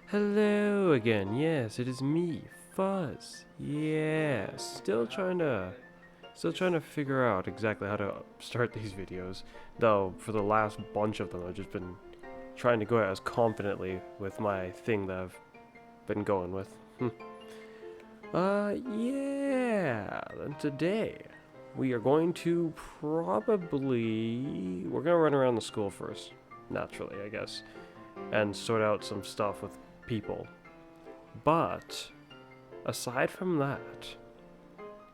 Hello again. Yes, it is me, Fuzz. Yeah, still trying to figure out exactly how to start these videos. Though for the last bunch of them, I've just been trying to go as confidently with my thing that I've been going with. Yeah. And today we are going to we're gonna run around the school first, naturally, I guess, and sort out some stuff with people. But aside from that,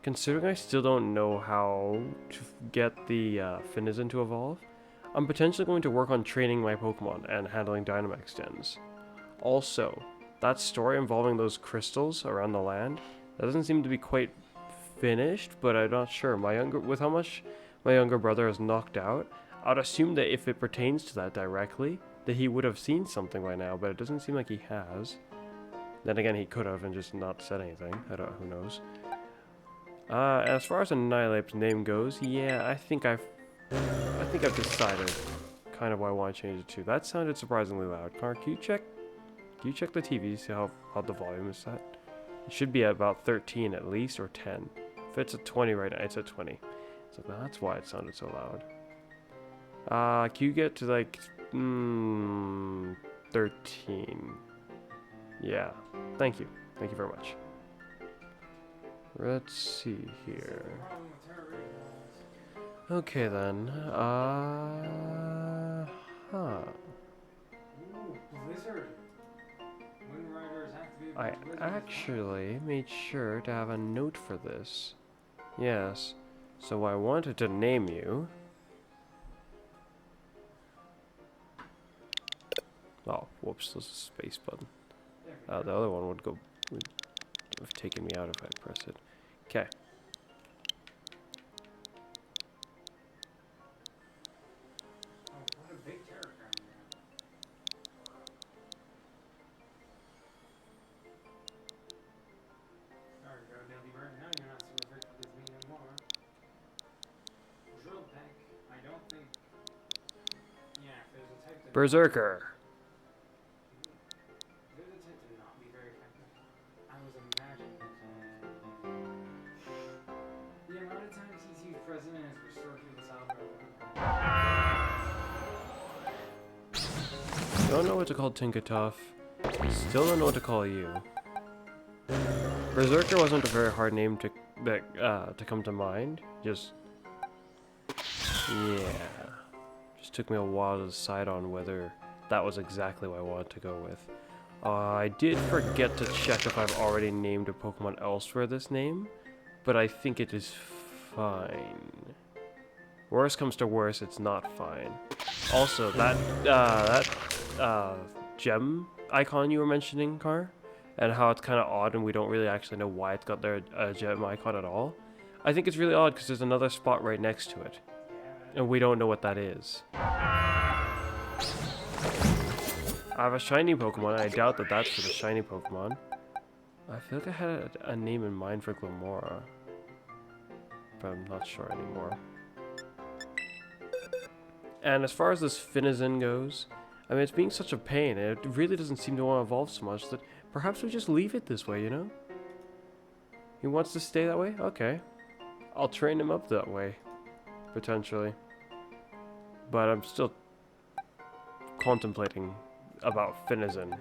considering I still don't know how to get the Finizen to evolve, I'm potentially going to work on training my Pokemon and handling Dynamax gens. Also, that story involving those crystals around the land, that doesn't seem to be quite finished, but I'm not sure. With how much my younger brother has knocked out, I'd assume that if it pertains to that directly, that he would have seen something by now, but it doesn't seem like he has. Then again, he could have and just not said anything. Who knows? As far as Annihilape's name goes, yeah, I think I've decided kind of what I want to change it to. That sounded surprisingly loud. Car, can you check the TV, see how the volume is set? It should be at about 13 at least, or 10. If it's at 20 right now, it's at 20. So that's why it sounded so loud. Can you get to like 13? Yeah. Thank you. Thank you very much. Let's see here. Okay then. I actually made sure to have a note for this. Yes. So I wanted to name you. Oh, whoops, there's a space button. The other one would have taken me out if I press it. Okay. Berserker. Don't know what to call Tinkatuff. Still don't know what to call you. Berserker wasn't a very hard name to come to mind. Yeah. Just took me a while to decide on whether that was exactly what I wanted to go with. I did forget to check if I've already named a Pokemon elsewhere this name, but I think it is fine. Worst comes to worst, it's not fine. Also, that gem icon you were mentioning, Car, and how it's kind of odd and we don't really actually know why it's got their gem icon at all. I think it's really odd because there's another spot right next to it, and we don't know what that is. I have a shiny Pokemon, and I doubt that that's for the shiny Pokemon. I feel like I had a name in mind for Glamora, but I'm not sure anymore. And as far as this Finizen goes, I mean, it's being such a pain, and it really doesn't seem to want to evolve so much that perhaps we just leave it this way, you know? He wants to stay that way? Okay. I'll train him up that way, potentially. But I'm still contemplating about Finizen,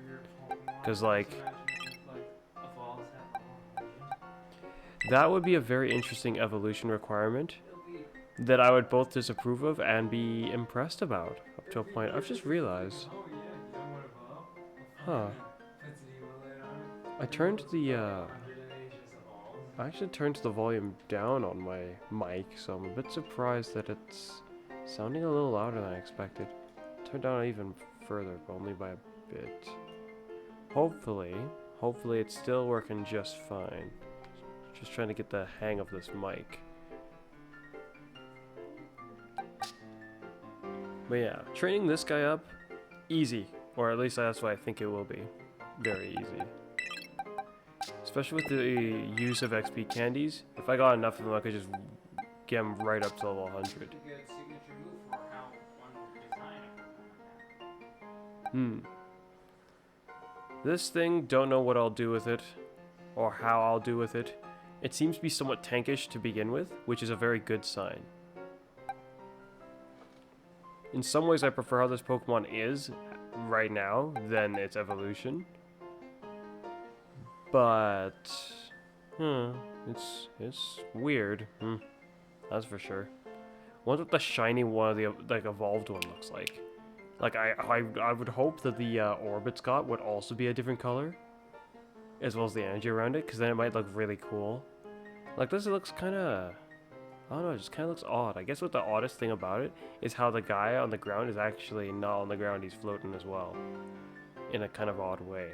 because, like, that would be a very interesting evolution requirement that I would both disapprove of and be impressed about, up to a point. I've just realized. Huh. I actually turned the volume down on my mic, so I'm a bit surprised that it's sounding a little louder than I expected. Turned down even further, but only by a bit. Hopefully it's still working just fine. Just trying to get the hang of this mic. But yeah, training this guy up, easy. Or at least that's what I think it will be. Very easy. Especially with the use of XP candies. If I got enough of them, I could just get them right up to level 100. This thing, don't know what I'll do with it, or how I'll do with it. It seems to be somewhat tankish to begin with, which is a very good sign. In some ways, I prefer how this Pokemon is right now than its evolution. But, it's weird. That's for sure. Wonder what the shiny one, of the like evolved one, looks like. Like I would hope that the orb it's got would also be a different color, as well as the energy around it, because then it might look really cool. Like this, it looks kind of, I don't know, it just kind of looks odd. I guess what the oddest thing about it is how the guy on the ground is actually not on the ground; he's floating as well, in a kind of odd way.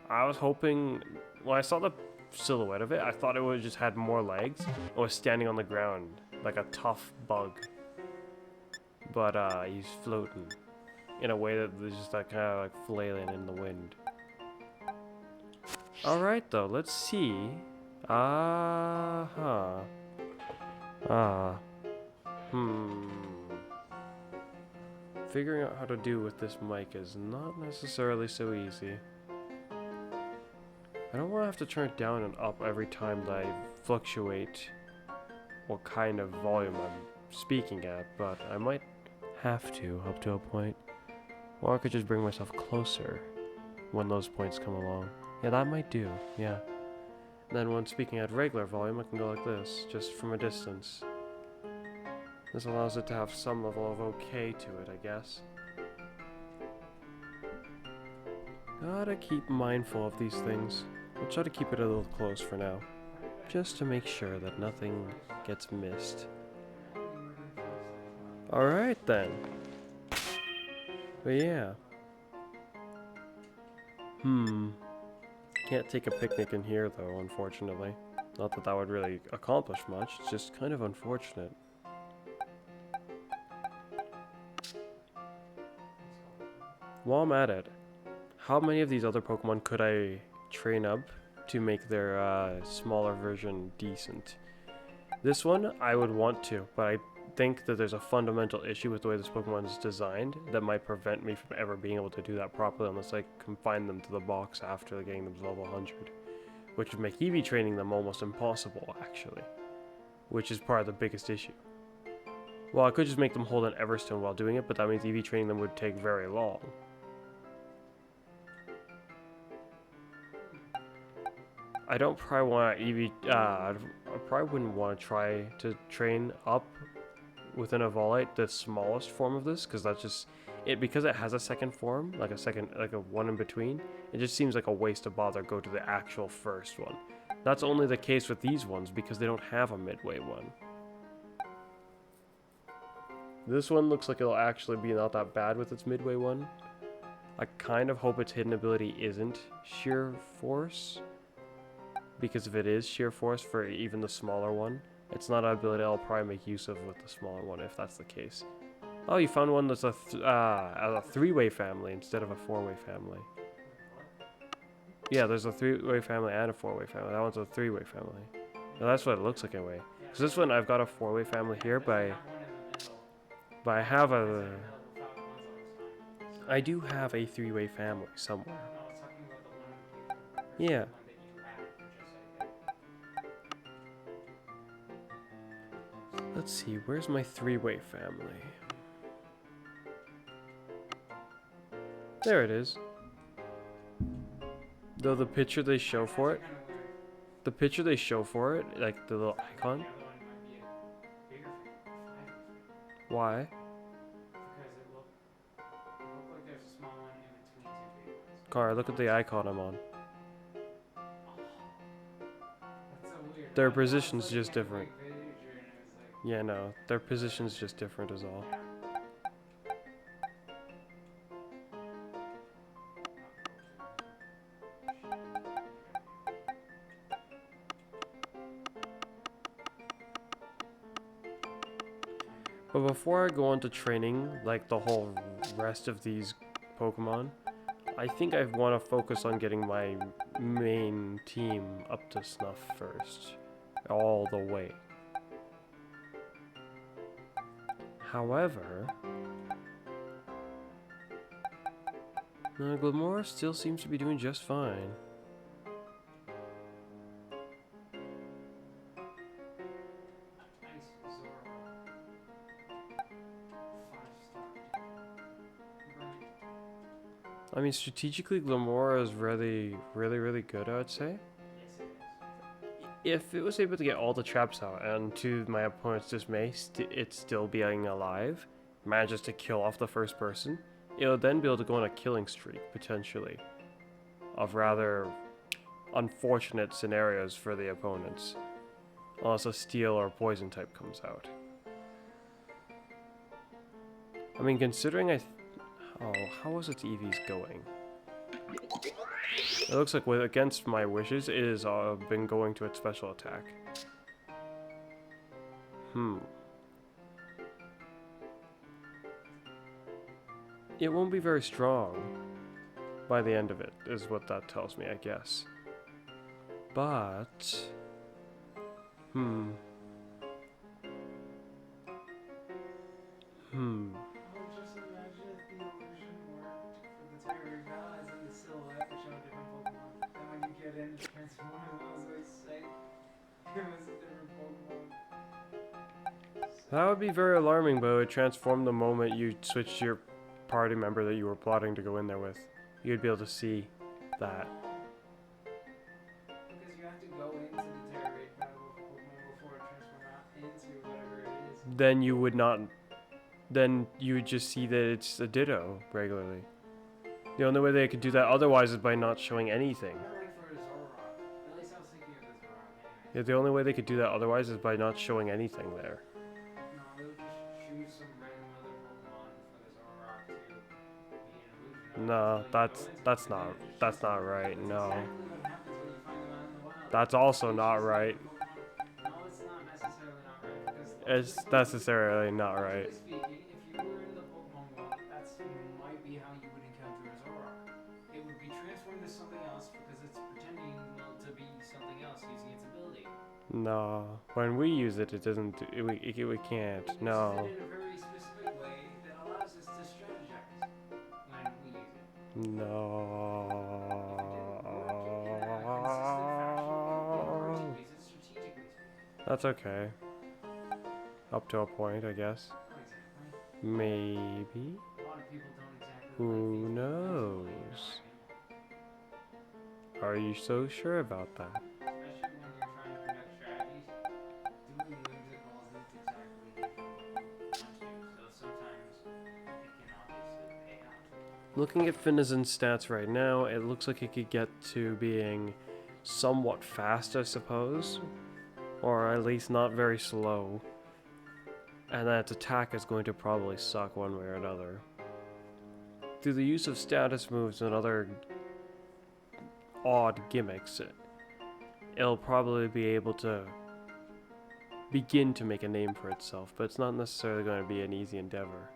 I was hoping, when I saw the silhouette of it, I thought it would just had more legs and was standing on the ground like a tough bug. But he's floating in a way that there's just that kind of like flailing in the wind. Alright though, let's see. Figuring out how to do with this mic is not necessarily so easy. I don't want to have to turn it down and up every time that I fluctuate what kind of volume I'm speaking at, but I might have to up to a point. Or I could just bring myself closer when those points come along. Yeah, that might do, yeah. And then when speaking at regular volume, I can go like this, just from a distance. This allows it to have some level of okay to it, I guess. Gotta keep mindful of these things. I'll try to keep it a little close for now, just to make sure that nothing gets missed. Alright then. But yeah. Can't take a picnic in here though, unfortunately. Not that that would really accomplish much, it's just kind of unfortunate. While I'm at it, how many of these other Pokemon could I train up to make their smaller version decent? This one, I would want to, but I think that there's a fundamental issue with the way this Pokemon is designed that might prevent me from ever being able to do that properly unless I confine them to the box after getting them to level 100. Which would make EV training them almost impossible, actually. Which is part of the biggest issue. Well, I could just make them hold an Everstone while doing it, but that means EV training them would take very long. I don't probably want to I probably wouldn't want to try to train up within a Volite the smallest form of this, because that's just it, because it has a second form, like a one in between. It just seems like a waste of bother go to the actual first one. That's only the case with these ones because they don't have a midway one. This one looks like it'll actually be not that bad with its midway one. I kind of hope its hidden ability isn't sheer force, because if it is sheer force for even the smaller one, it's not an ability I'll probably make use of with the smaller one if that's the case. Oh, you found one that's a three-way family instead of a four-way family. Yeah, there's a three-way family and a four-way family. That one's a three-way family. Well, that's what it looks like anyway. Because this one, I've got a four-way family here, but I have a... I do have a three-way family somewhere. Yeah. Let's see, where's my three-way family? There it is. Though the picture they show for it, like the little icon. Why? Car, look at the icon I'm on. Their position's just different. Yeah, no, their position's just different is all. But before I go on to training, like the whole rest of these Pokemon, I think I want to focus on getting my main team up to snuff first. All the way. However, Glamora still seems to be doing just fine. Nice Zoro. 5-star. Right. I mean, strategically, Glamora is really, really, really good, I would say. Yes, it is. If it was able to get all the traps out, and to my opponent's dismay, it still being alive, manages to kill off the first person, it'll then be able to go on a killing streak, potentially, of rather unfortunate scenarios for the opponents. Unless a steel or poison type comes out. I mean, considering oh, how was its EVs going? It looks like against my wishes, it has been going to its special attack. It won't be very strong by the end of it, is what that tells me, I guess. But... Oh, just imagine if the illusion worked for the Terry guys and the silhouette for showing different Pokemon. And when you get in, the Transformer was always sick. It was a different Pokemon. That would be very alarming, but it would transform the moment you switched your party member that you were plotting to go in there with. You'd be able to see that. Because you have to go into the Terry battle with Pokemon before it transforms out into whatever it is. Then you would not... Then you would just see that it's a Ditto regularly. The only way they could do that otherwise is by not showing anything. Not like for a Zoroark. At least I was thinking of the Zoroark anyway. Yeah, the only way they could do that otherwise is by not showing anything there. No, they would just choose some random other Pokemon for the Zoroark to be an illusion of. No, that's not right. That's No, exactly what happens when you find them out in the wild. that's also not right. No, it's not necessarily not right because It's necessarily not right. speaking, if you were in the Pokemon world, that's might be how you would encounter a Zoroark. It would be transformed to something else because it's pretending to be something else using its ability. No, when we use it, it doesn't. We can't. No. It's in a very specific way that allows us to strategize when we use it. No. That's okay. Up to a point, I guess. Maybe. Who knows? Are you so sure about that? Especially when you're trying to conduct strategies, doing whimsicals isn't exactly the usual so sometimes it can obviously pay out. Looking at Finizen's stats right now, it looks like it could get to being somewhat fast, I suppose. Or at least not very slow. And that its attack is going to probably suck one way or another. Through the use of status moves and other odd gimmicks, it'll probably be able to begin to make a name for itself, but it's not necessarily going to be an easy endeavor.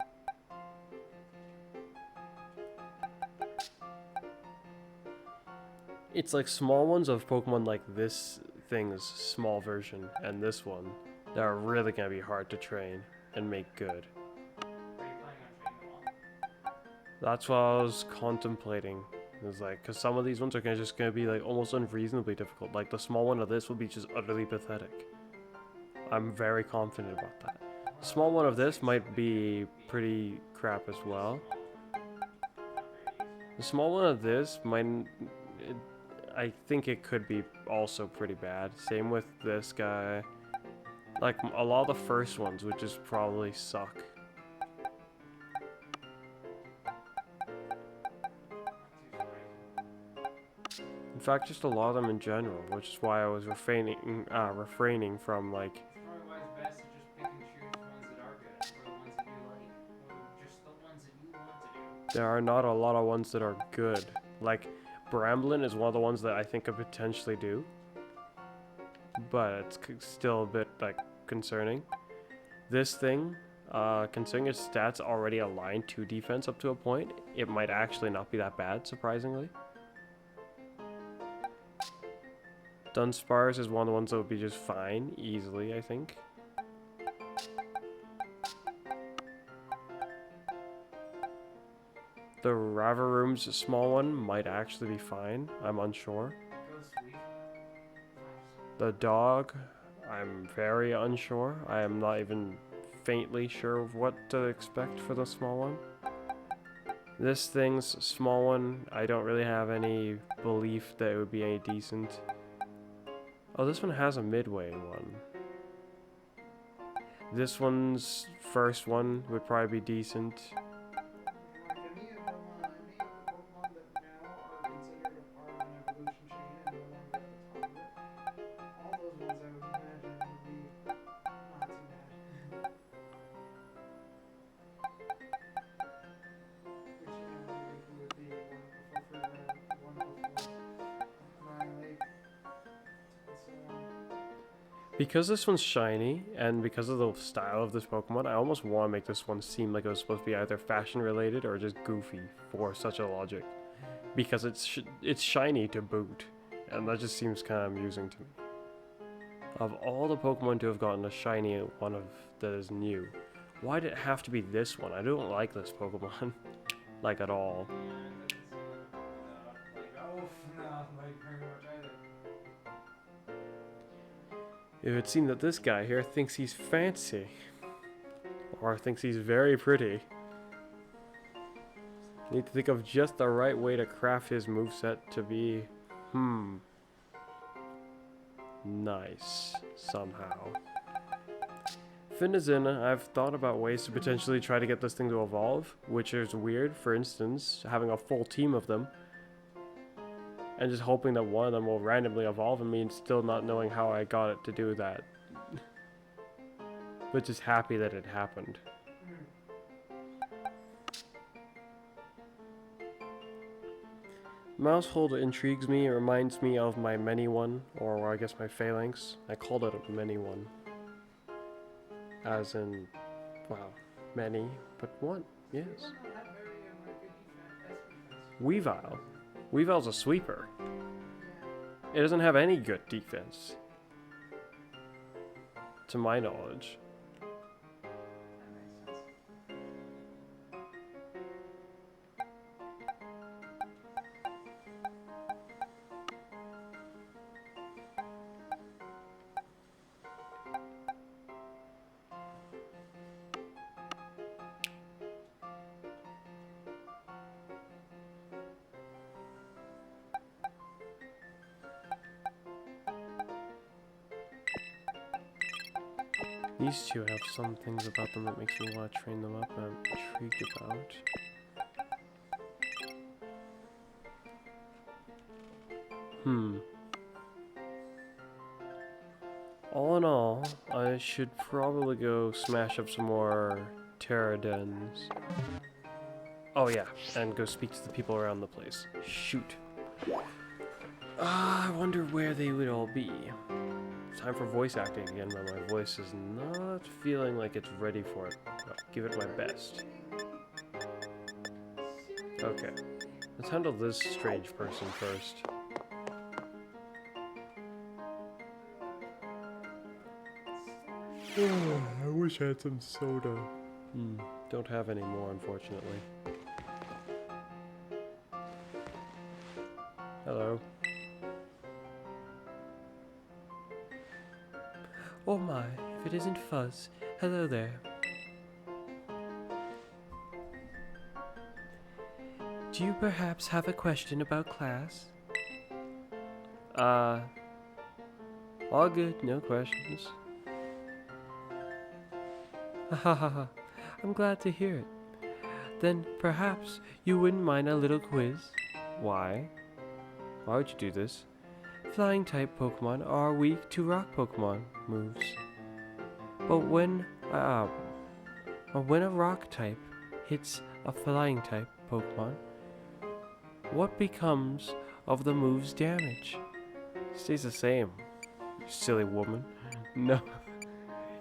It's like small ones of Pokemon like this thing's small version and this one that are really going to be hard to train and make good. Are you planning on training them all? That's what I was contemplating. It was like, because some of these ones are just going to be like almost unreasonably difficult. Like the small one of this will be just utterly pathetic. I'm very confident about that. The small one of this might be pretty crap as well. The small one of this might... I think it could be also pretty bad. Same with this guy. Like, a lot of the first ones would just probably suck. In fact, just a lot of them in general, which is why I was refraining from, like... It's probably why it's best to just pick and choose ones that are good, or the ones that you like, or just the ones that you want to do. There are not a lot of ones that are good. Like, Bramblin is one of the ones that I think could potentially do. But it's still a bit, like, concerning. This thing, considering its stats already align to defense up to a point, it might actually not be that bad, surprisingly. Dunsparce is one of the ones that would be just fine, easily, I think. The Ravaroom's small one might actually be fine. I'm unsure. Ghost week. The dog, I'm very unsure. I am not even faintly sure of what to expect for the small one. This thing's small one, I don't really have any belief that it would be any decent. Oh, this one has a midway one. This one's first one would probably be decent. Like any of the Pokemon that now are considered a part of an evolution chain and no longer at the top of it, all those ones I would imagine would be not too bad. Which like would be one before Annihilate and so on. Because this one's shiny, and because of the style of this Pokemon, I almost want to make this one seem like it was supposed to be either fashion related or just goofy for such a logic. Because it's shiny to boot, and that just seems kind of amusing to me. Of all the Pokemon to have gotten a shiny one of that is new, why did it have to be this one? I don't like this Pokemon, like at all. It would seem that this guy here thinks he's fancy. Or thinks he's very pretty. Need to think of just the right way to craft his moveset to be... nice. Somehow. Finazin, I've thought about ways to potentially try to get this thing to evolve, which is weird. For instance, having a full team of them. And just hoping that one of them will randomly evolve and me still not knowing how I got it to do that. But just happy that it happened. Mousehold intrigues me. It reminds me of my many one, or I guess my phalanx. I called it a many one. As in, wow, many, but one, yes. Weavile. Weavile's a sweeper. It doesn't have any good defense. To my knowledge. These two have some things about them that makes me want to train them up and I'm intrigued about. All in all, I should probably go smash up some more Pterodons. Oh yeah, and go speak to the people around the place. Shoot. I wonder where they would all be. Time for voice acting again, but my voice is not feeling like it's ready for it. I'll give it my best. Okay, let's handle this strange person first. I wish I had some soda. Don't have any more, unfortunately. Hello. Oh my, if it isn't Fuzz. Hello there. Do you perhaps have a question about class? All good, no questions. Hahaha, I'm glad to hear it. Then perhaps you wouldn't mind a little quiz? Why? Why would you do this? Flying type Pokemon are weak to rock Pokemon moves. But when a rock type hits a flying type Pokemon, what becomes of the move's damage? Stays the same, you silly woman. No.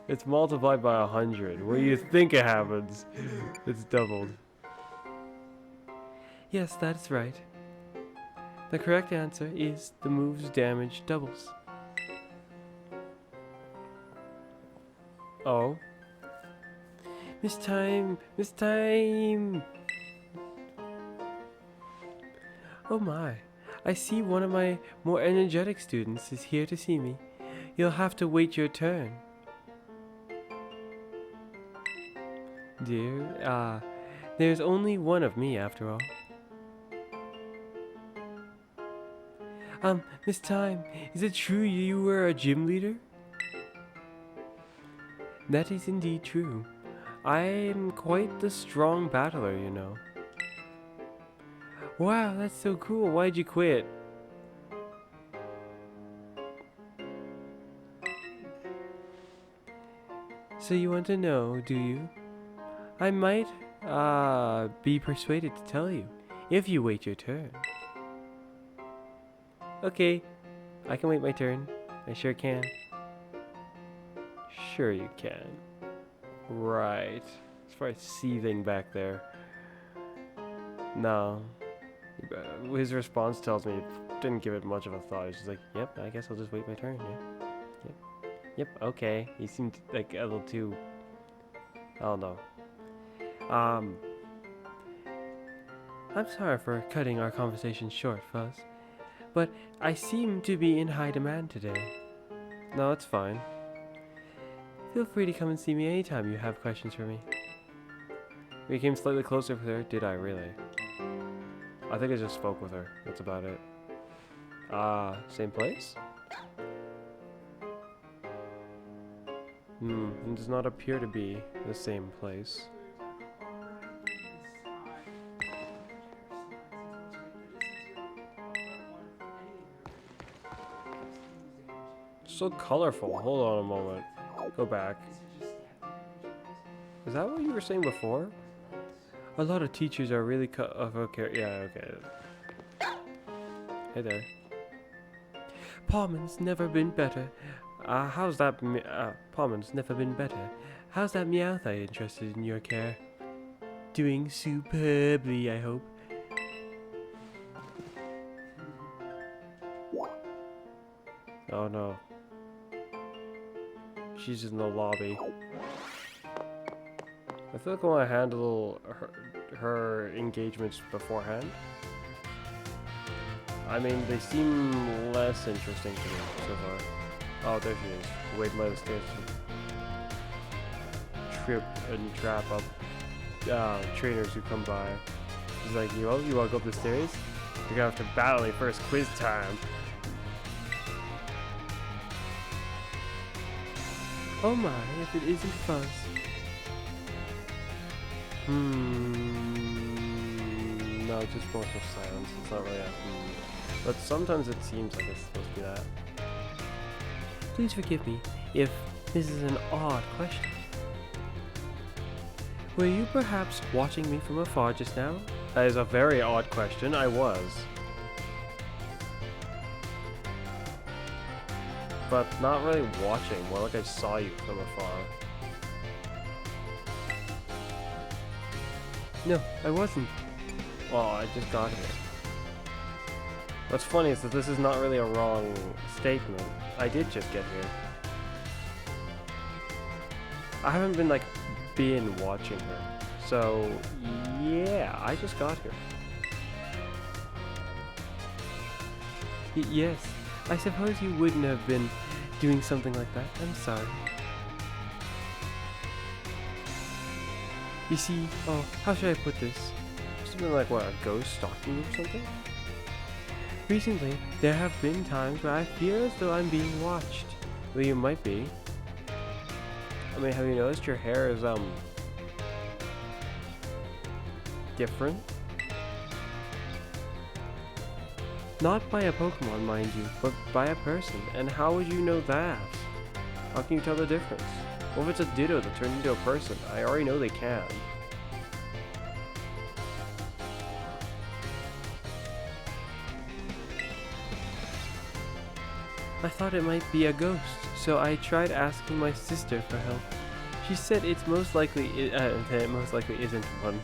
It's multiplied by 100. What do you think it happens? It's doubled. Yes, that's right. The correct answer is the move's damage doubles. Oh. Miss Time! Miss Time! Oh my, I see one of my more energetic students is here to see me. You'll have to wait your turn. Dear, there's only one of me after all. Miss Time, is it true you were a gym leader? That is indeed true. I am quite the strong battler, you know. Wow, that's so cool. Why'd you quit? So you want to know, do you? I might, be persuaded to tell you, if you wait your turn. Okay, I can wait my turn. I sure can. Sure you can. Right. It's probably seething back there. No. His response tells me didn't give it much of a thought. He's just like, yep, I guess I'll just wait my turn, yeah. Yep, okay. He seemed like a little too... I don't know. I'm sorry for cutting our conversation short, Fuzz. But I seem to be in high demand today. No, it's fine. Feel free to come and see me anytime you have questions for me. We came slightly closer with her, did I really? I think I just spoke with her. That's about it. Same place? It does not appear to be the same place. So colorful. Hold on a moment. Go back. Is that what you were saying before? A lot of teachers are really okay. Yeah, okay. Hey there. Palman's never been better. How's that? Palman's never been better. How's that Meowth interested in your care? Doing superbly, I hope. Oh no. She's in the lobby. I feel like I want to handle her engagements beforehand. I mean, they seem less interesting to me so far. Oh, there she is. Waiting by the stairs to trip and trap up trainers who come by. She's like, you want to go up the stairs? You're gonna have to battle me first. Quiz time. Oh my, if it isn't Fuzz. No, just more of silence. It's not really a But sometimes it seems like it's supposed to be that. Please forgive me if this is an odd question. Were you perhaps watching me from afar just now? That is a very odd question. I was. But not really watching, more like I saw you from afar. No, I wasn't. Oh, I just got here. What's funny is that this is not really a wrong statement. I did just get here. I haven't been, like, watching her. So, yeah, I just got here. Yes, I suppose you wouldn't have been doing something like that. I'm sorry. You see, how should I put this? Something like, what, a ghost stalking you or something? Recently, there have been times where I feel as though I'm being watched. Well, you might be. I mean, have you noticed your hair is, different? Not by a Pokemon, mind you, but by a person. And how would you know that? How can you tell the difference? What if it's a Ditto that turned into a person? I already know they can. I thought it might be a ghost, so I tried asking my sister for help. She said it most likely isn't one.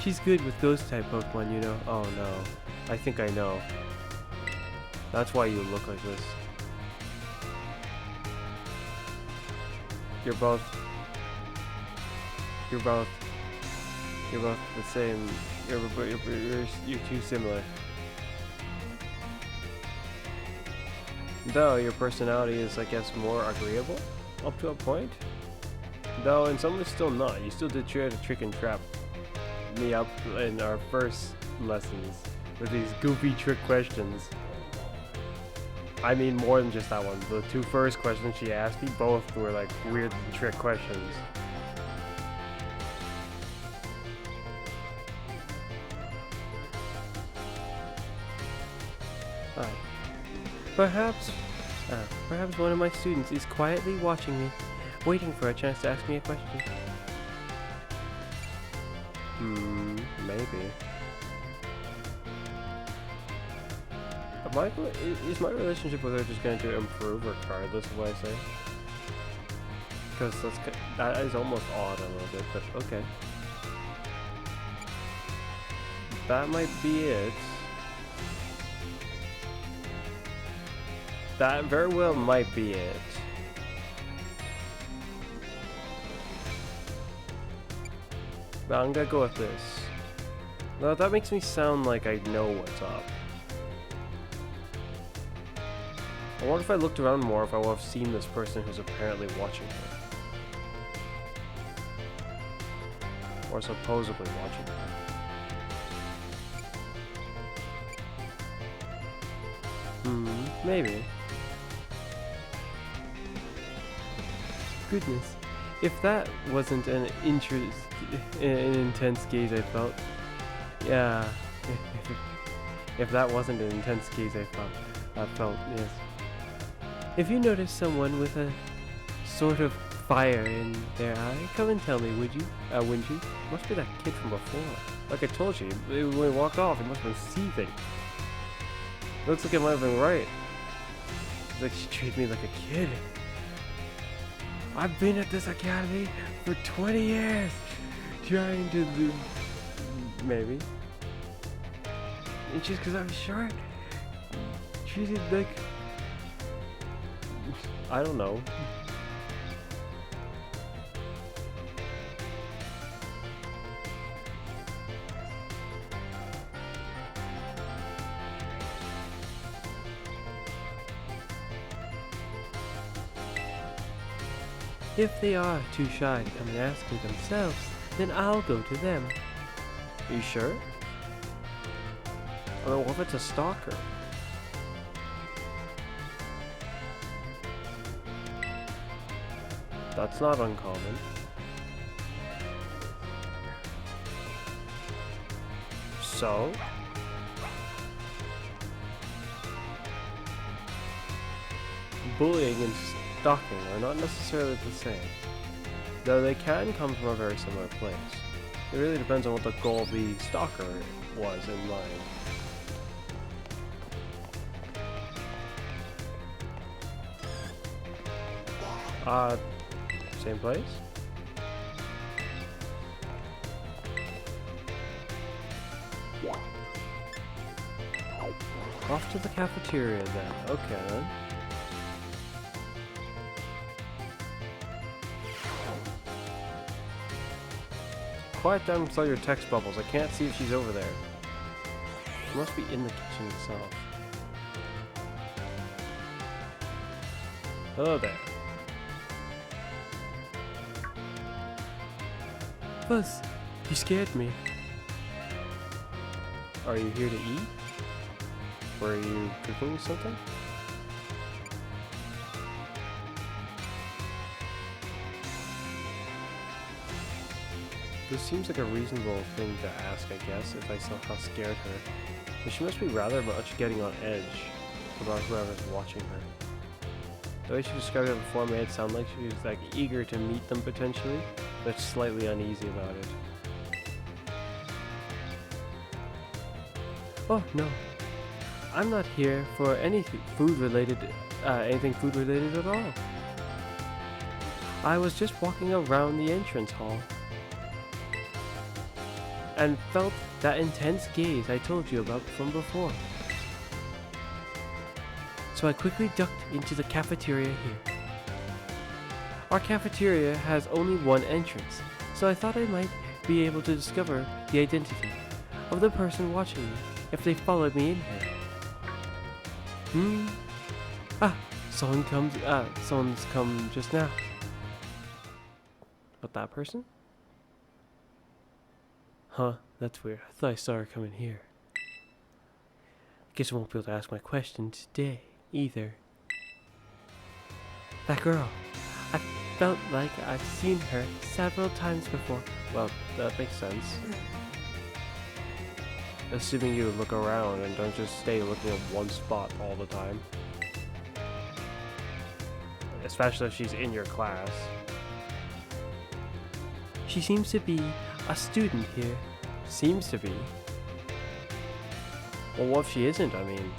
She's good with ghost type Pokemon, you know. Oh no, I think I know. That's why you look like this. You're both the same. You're too similar. Though your personality is, I guess, more agreeable up to a point. Though in some ways still not. You still did try to trick and trap me up in our first lessons with these goofy trick questions. I mean more than just that one. The two first questions she asked me, both were like weird trick questions. Perhaps one of my students is quietly watching me, waiting for a chance to ask me a question. Maybe. Is my relationship with her just going to improve regardless of what I say? Because that is almost odd a little bit, but okay. That might be it. That very well might be it. But I'm gonna go with this. Well, that makes me sound like I know what's up. I wonder if I looked around more if I would have seen this person who's apparently watching her. Or supposedly watching her. Maybe. Goodness, if that wasn't an intense gaze I felt, yeah, if that wasn't an intense gaze I felt, yes. If you notice someone with a sort of fire in their eye, come and tell me, would you? Wouldn't you? Must be that kid from before. Like I told you, when we walked off, he must have been seething. Looks like it might have been right. It's like she treated me like a kid. I've been at this academy for 20 years, trying to do... Maybe. And just because I'm short, treated like... I don't know. If they are too shy to come and ask me themselves, then I'll go to them. Are you sure? I mean, what if it's a stalker? That's not uncommon. So? Bullying and stalking are not necessarily the same, though they can come from a very similar place. It really depends on what the goal of the stalker was in mind. Same place? Off to the cafeteria then. Okay then. Quiet down with all your text bubbles. I can't see if she's over there. She must be in the kitchen itself. Hello there. Fuzz, you scared me. Are you here to eat? Were you cooking something? This seems like a reasonable thing to ask, I guess, if I somehow scared her. But she must be rather much getting on edge about whoever's watching her. The way she described it before made it sound like she was like eager to meet them potentially, but slightly uneasy about it. Oh no, I'm not here for anything food related at all. I was just walking around the entrance hall and felt that intense gaze I told you about from before. So I quickly ducked into the cafeteria here. Our cafeteria has only one entrance, so I thought I might be able to discover the identity of the person watching me if they followed me in here. Ah, someone's come just now. But that person? Huh, that's weird. I thought I saw her coming here. Guess I won't be able to ask my question today, either. That girl. I felt like I've seen her several times before. Well, that makes sense. Assuming you look around and don't just stay looking at one spot all the time. Especially if she's in your class. She seems to be a student here. Seems to be. Well, what if she isn't? I mean,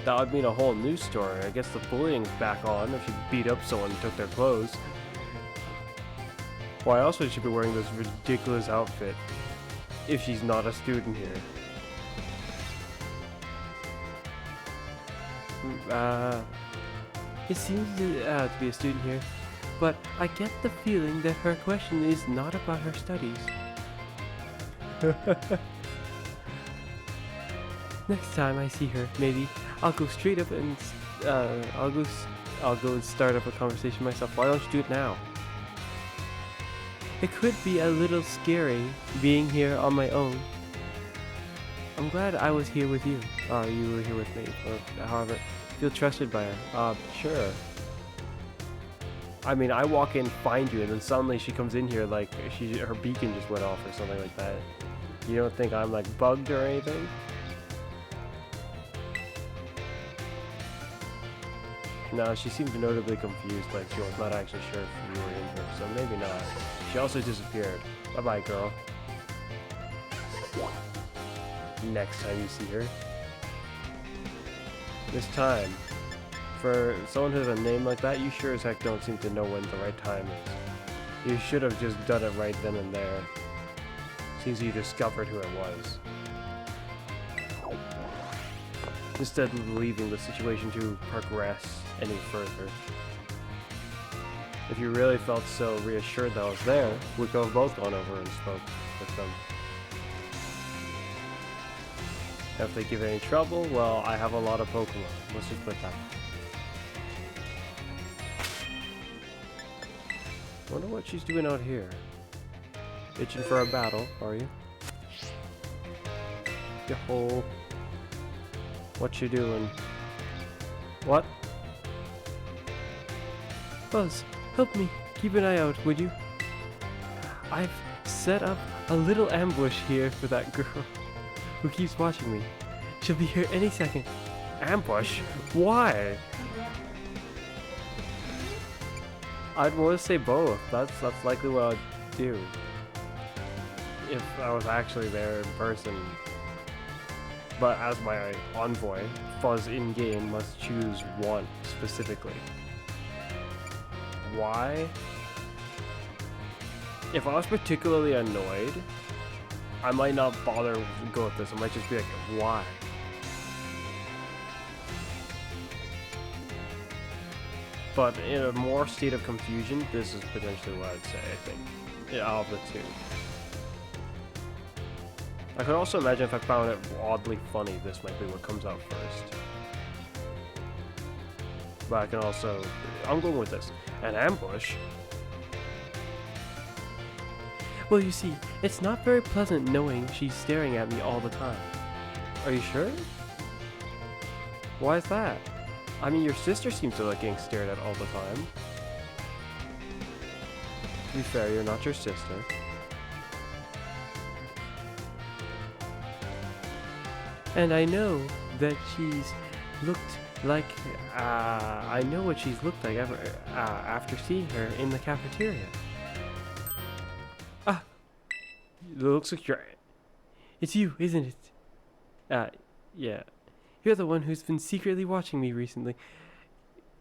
that would mean a whole new story. I guess the bullying's back on if she beat up someone and took their clothes. Why else would she be wearing this ridiculous outfit if she's not a student here? It seems to be a student here, but I get the feeling that her question is not about her studies. Next time I see her, maybe I'll go straight up and I'll go and start up a conversation myself. Why don't you do it now? It could be a little scary being here on my own. I'm glad I was here with you. Oh, you were here with me. Or however, feel trusted by her. Sure. I mean, I walk in, find you, and then suddenly she comes in here like her beacon just went off or something like that. You don't think I'm like bugged or anything? No, she seemed notably confused, like she was not actually sure if you were in here, so maybe not. She also disappeared. Bye-bye, girl. Next time you see her. This time, for someone who has a name like that, you sure as heck don't seem to know when the right time is. You should have just done it right then and there. Seems you discovered who it was. Instead of leaving the situation to progress any further. If you really felt so reassured that I was there, we could have both gone over and spoke with them. If they give any trouble, well, I have a lot of Pokemon. Let's just put that. Wonder what she's doing out here. Itching for a battle, are you? Yo-ho. What you doing? What? Fuzz, help me. Keep an eye out, would you? I've set up a little ambush here for that girl who keeps watching me. She'll be here any second. Ambush? Why? I'd want to say both. That's likely what I'd do. If I was actually there in person. But as my envoy, Fuzz in-game must choose one specifically. Why? If I was particularly annoyed, I might not bother to go with this. I might just be like, why? But in a more state of confusion, this is potentially what I'd say, I think. Yeah, out of the two. I could also imagine if I found it oddly funny, this might be what comes out first. But I can also... I'm going with this. An ambush? Well, you see, it's not very pleasant knowing she's staring at me all the time. Are you sure? Why is that? I mean, your sister seems to like getting stared at all the time. To be fair, you're not your sister. And I know that she's looked like, I know what she's looked like after seeing her in the cafeteria. Ah! It looks like it's you, isn't it? Yeah. You're the one who's been secretly watching me recently.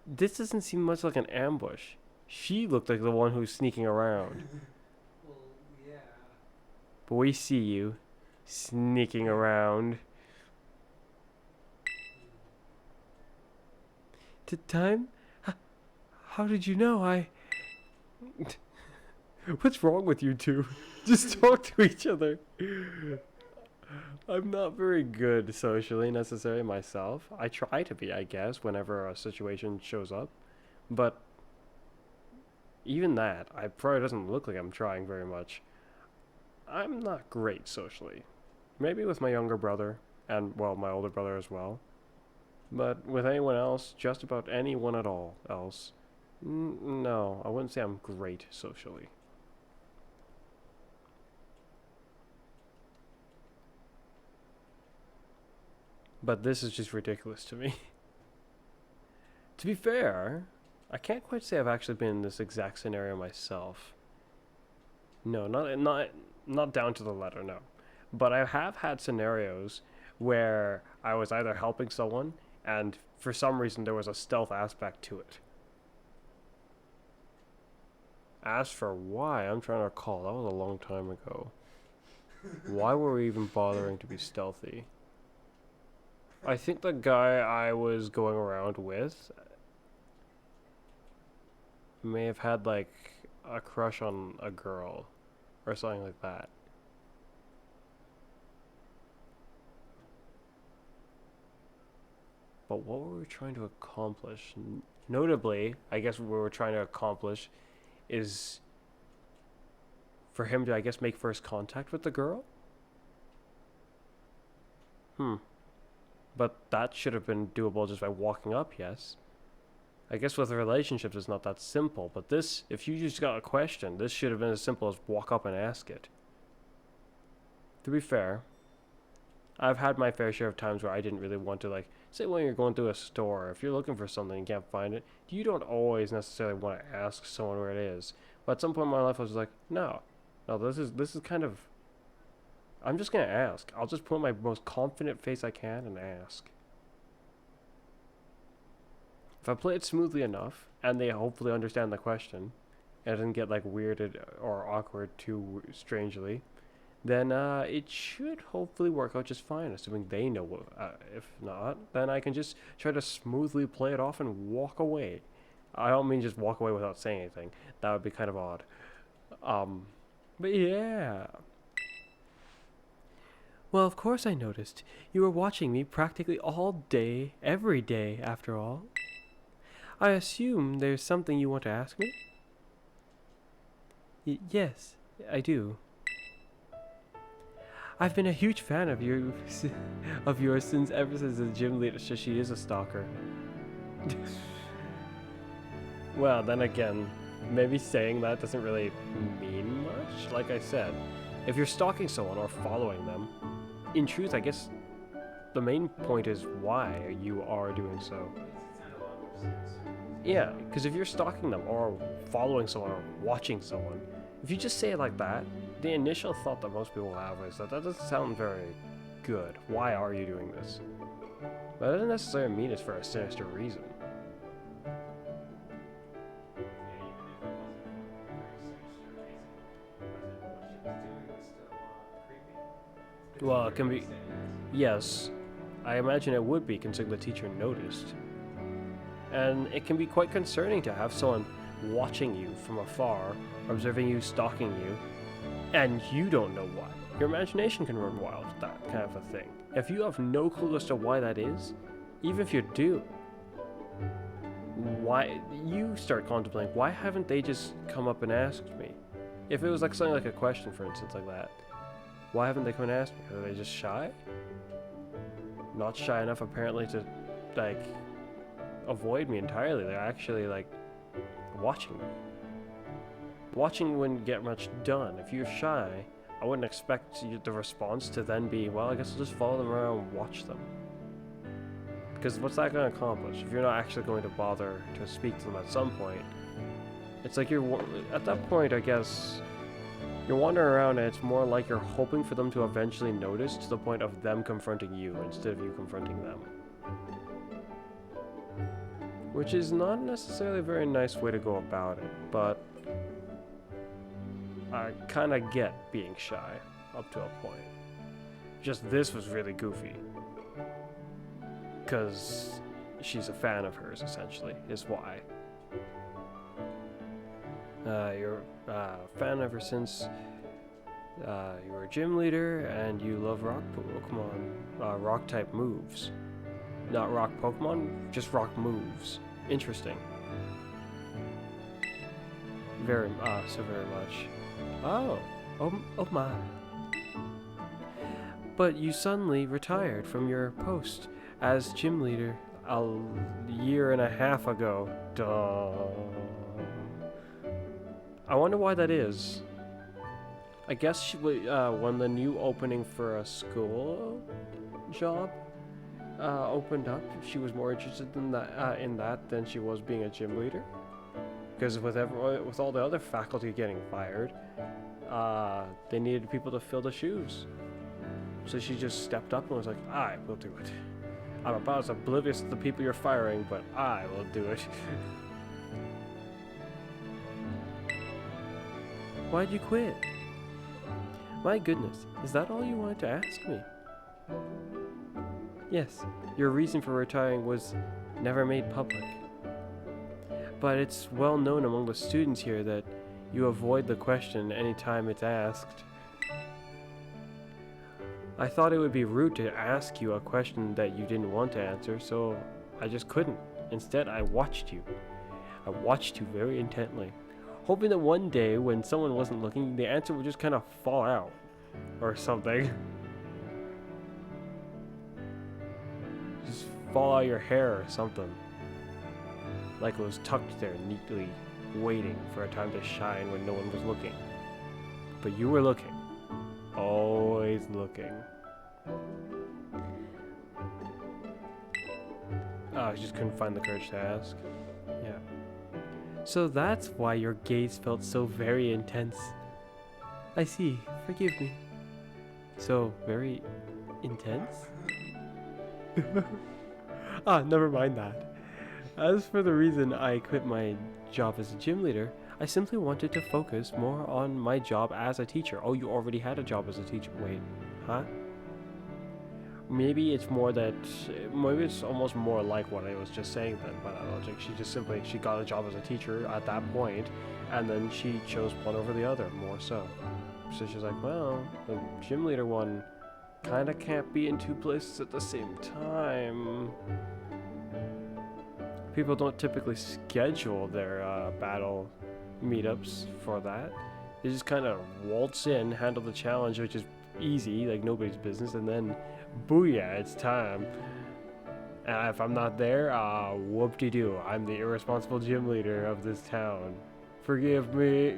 This doesn't seem much like an ambush. She looked like the one who's sneaking around. Well, yeah. But we see you sneaking around. Time? How did you know? What's wrong with you two? Just talk to each other. I'm not very good socially necessarily myself. I try to be, I guess, whenever a situation shows up. But even that, I probably doesn't look like I'm trying very much. I'm not great socially. Maybe with my younger brother, and well, my older brother as well. But with anyone else, just about anyone at all else, no, I wouldn't say I'm great socially. But this is just ridiculous to me. To be fair, I can't quite say I've actually been in this exact scenario myself. No, not down to the letter, no. But I have had scenarios where I was either helping someone and for some reason there was a stealth aspect to it. As for why, I'm trying to recall. That was a long time ago. Why were we even bothering to be stealthy? I think the guy I was going around with may have had like a crush on a girl or something like that. But what were we trying to accomplish? Notably, I guess what we were trying to accomplish is for him to, I guess, make first contact with the girl? But that should have been doable just by walking up, yes. I guess with relationships it's not that simple, but this, if you just got a question, this should have been as simple as walk up and ask it. To be fair, I've had my fair share of times where I didn't really want to, like, say when you're going through a store, if you're looking for something and can't find it, you don't always necessarily want to ask someone where it is. But at some point in my life I was like, no, this is kind of, I'm just gonna ask. I'll just put my most confident face I can and ask. If I play it smoothly enough, and they hopefully understand the question, and it doesn't get like weirded or awkward too strangely, then it should hopefully work out just fine, assuming they know what, if not, then I can just try to smoothly play it off and walk away. I don't mean just walk away without saying anything. That would be kind of odd. But yeah. Well, of course I noticed. You were watching me practically all day, every day, after all. I assume there's something you want to ask me? Yes, I do. I've been a huge fan of you, of yours since ever since the gym leader said she is a stalker. Well, then again, maybe saying that doesn't really mean much. Like I said, if you're stalking someone or following them, in truth, I guess the main point is why you are doing so. Yeah, because if you're stalking them or following someone or watching someone, if you just say it like that, the initial thought that most people have is that doesn't sound very good. Why are you doing this? But that doesn't necessarily mean it's for a sinister reason. Well, it can be. Yes, I imagine it would be considering the teacher noticed. And it can be quite concerning to have someone watching you from afar, observing you, stalking you, and you don't know why. Your imagination can run wild with that kind of a thing. If you have no clue as to why that is, even if you do, why you start contemplating, why haven't they just come up and asked me? If it was like something like a question, for instance, like that, why haven't they come and asked me? Are they just shy? Not shy enough apparently to, like, avoid me entirely. They're actually, like, watching me. Watching wouldn't get much done. If you're shy, I wouldn't expect the response to then be, well, I guess I'll just follow them around and watch them. Because what's that going to accomplish? If you're not actually going to bother to speak to them at some point, it's like you're, at that point, I guess, you're wandering around and it's more like you're hoping for them to eventually notice to the point of them confronting you instead of you confronting them. Which is not necessarily a very nice way to go about it, but I kind of get being shy up to a point. Just this was really goofy. Because she's a fan of hers, essentially, is why. You're a fan ever since... You are a gym leader and you love rock Pokemon, rock type moves. Not rock Pokemon, just rock moves. Interesting. Very much. Oh my. But you suddenly retired from your post as gym leader a year and a half ago. Duh. I wonder why that is. I guess when the new opening for a school job opened up, she was more interested in that than she was being a gym leader. Because with all the other faculty getting fired, they needed people to fill the shoes. So she just stepped up and was like, I will do it. I'm about as oblivious to the people you're firing, but I will do it. Why'd you quit? My goodness, is that all you wanted to ask me? Yes, your reason for retiring was never made public. But it's well known among the students here that you avoid the question anytime it's asked. I thought it would be rude to ask you a question that you didn't want to answer, so I just couldn't. Instead, I watched you. I watched you very intently, hoping that one day when someone wasn't looking, the answer would just kind of fall out or something. Just fall out of your hair or something. Like it was tucked there neatly, waiting for a time to shine when no one was looking. But you were looking. Always looking. I just couldn't find the courage to ask. Yeah. So that's why your gaze felt so very intense. I see. Forgive me. So very intense? Never mind that. As for the reason I quit my job as a gym leader, I simply wanted to focus more on my job as a teacher. Oh, you already had a job as a teacher. Wait, huh? Maybe it's almost more like what I was just saying then, but I don't think she got a job as a teacher at that point, and then she chose one over the other, more so. So she's like, well, the gym leader one kinda can't be in two places at the same time. People don't typically schedule their battle meetups for that. They just kind of waltz in, handle the challenge, which is easy, like nobody's business, and then booyah, it's time. If I'm not there, whoop-de-doo, I'm the irresponsible gym leader of this town. Forgive me.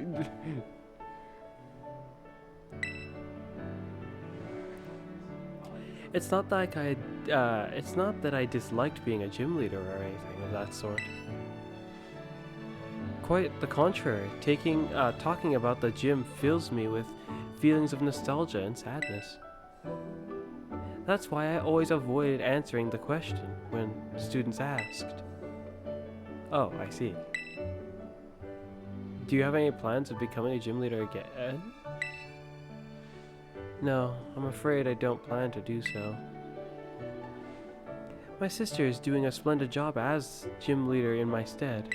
It's not that I disliked being a gym leader or anything of that sort. Quite the contrary. Talking about the gym fills me with feelings of nostalgia and sadness. That's why I always avoided answering the question when students asked. Oh, I see. Do you have any plans of becoming a gym leader again? No, I'm afraid I don't plan to do so. My sister is doing a splendid job as gym leader in my stead.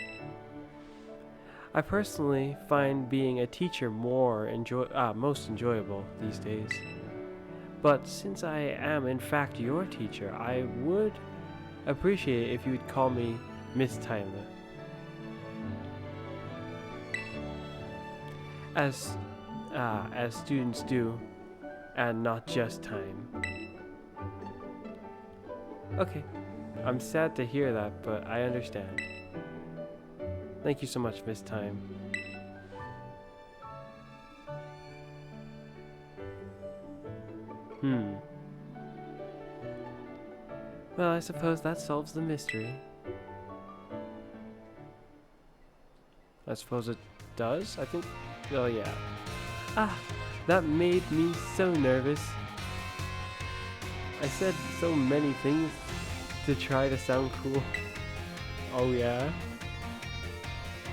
I personally find being a teacher most enjoyable these days. But since I am in fact your teacher, I would appreciate it if you would call me Miss Tyler. As students do, and not just time. Okay, I'm sad to hear that, but I understand. Thank you so much, Miss Time. Well, I suppose that solves the mystery. I suppose it does? I think... Oh, yeah. That made me so nervous. I said so many things to try to sound cool. Oh yeah?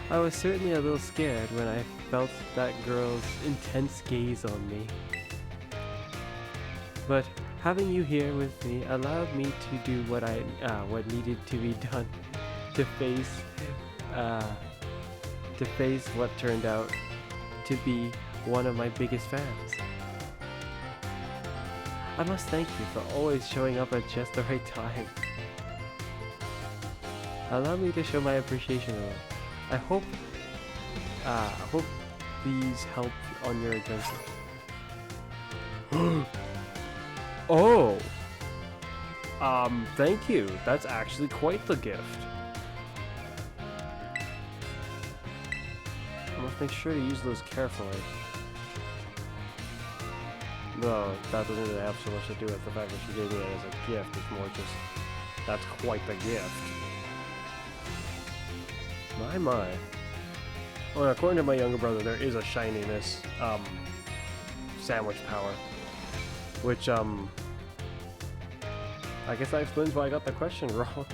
I was certainly a little scared when I felt that girl's intense gaze on me. But having you here with me allowed me to do what needed to be done to face what turned out to be one of my biggest fans. I must thank you for always showing up at just the right time. Allow me to show my appreciation of it. I hope these help on your adventure. Oh! Thank you. That's actually quite the gift. I must make sure to use those carefully. No, that doesn't really have so much to do with the fact that she gave me it as a gift. It's more just, that's quite the gift. My. Oh, and according to my younger brother, there is a shininess, sandwich power. Which, I guess that explains why I got the question wrong.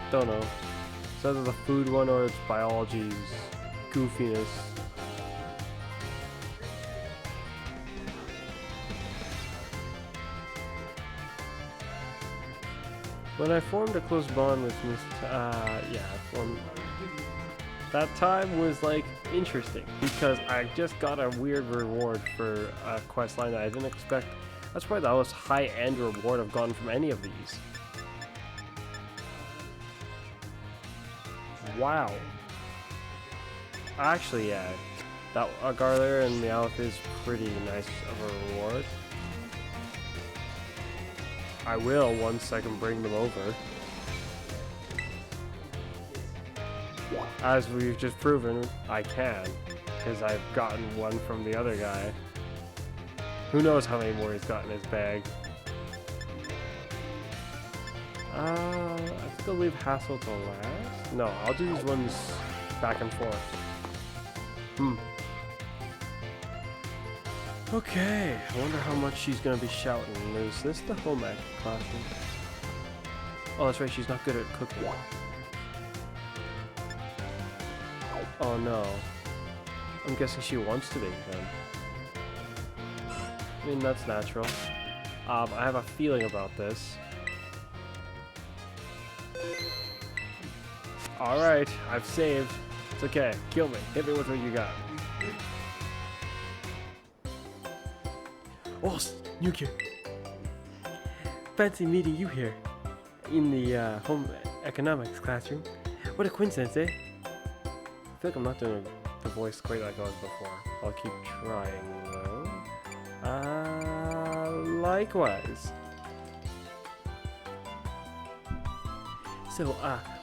Don't know. It's either the food one or it's biology's goofiness. When I formed a close bond with that time was like interesting because I just got a weird reward for a quest line that I didn't expect. That's probably the most high-end reward I've gotten from any of these. Wow. Actually, yeah, that Garler and Meowth is pretty nice of a reward. I will once I can bring them over. As we've just proven, I can, because I've gotten one from the other guy. Who knows how many more he's got in his bag. I think I'll leave Hassel till last. No, I'll do these ones back and forth. Okay, I wonder how much she's gonna be shouting. Is this the home ec classroom? Oh, that's right, she's not good at cooking. Oh no. I'm guessing she wants to be then. I mean, that's natural. I have a feeling about this. Alright, I've saved. It's okay, kill me. Hit me with what you got. Oh, new kid. Fancy meeting you here in the home economics classroom. What a coincidence, eh? I feel like I'm not doing the voice quite like I was before. I'll keep trying though. Likewise. So,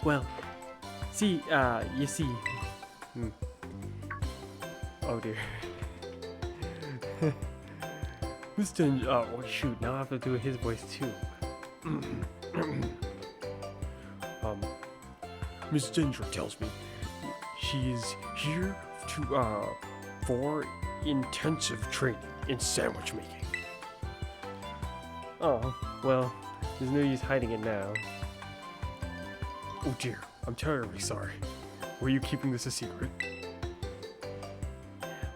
well, see, you see. Oh dear. Mr. Oh shoot, now I have to do his voice too. Miss Ginger tells me she's here to, for intensive training in sandwich making. Oh, well, there's no use hiding it now. Oh dear, I'm terribly sorry. Were you keeping this a secret?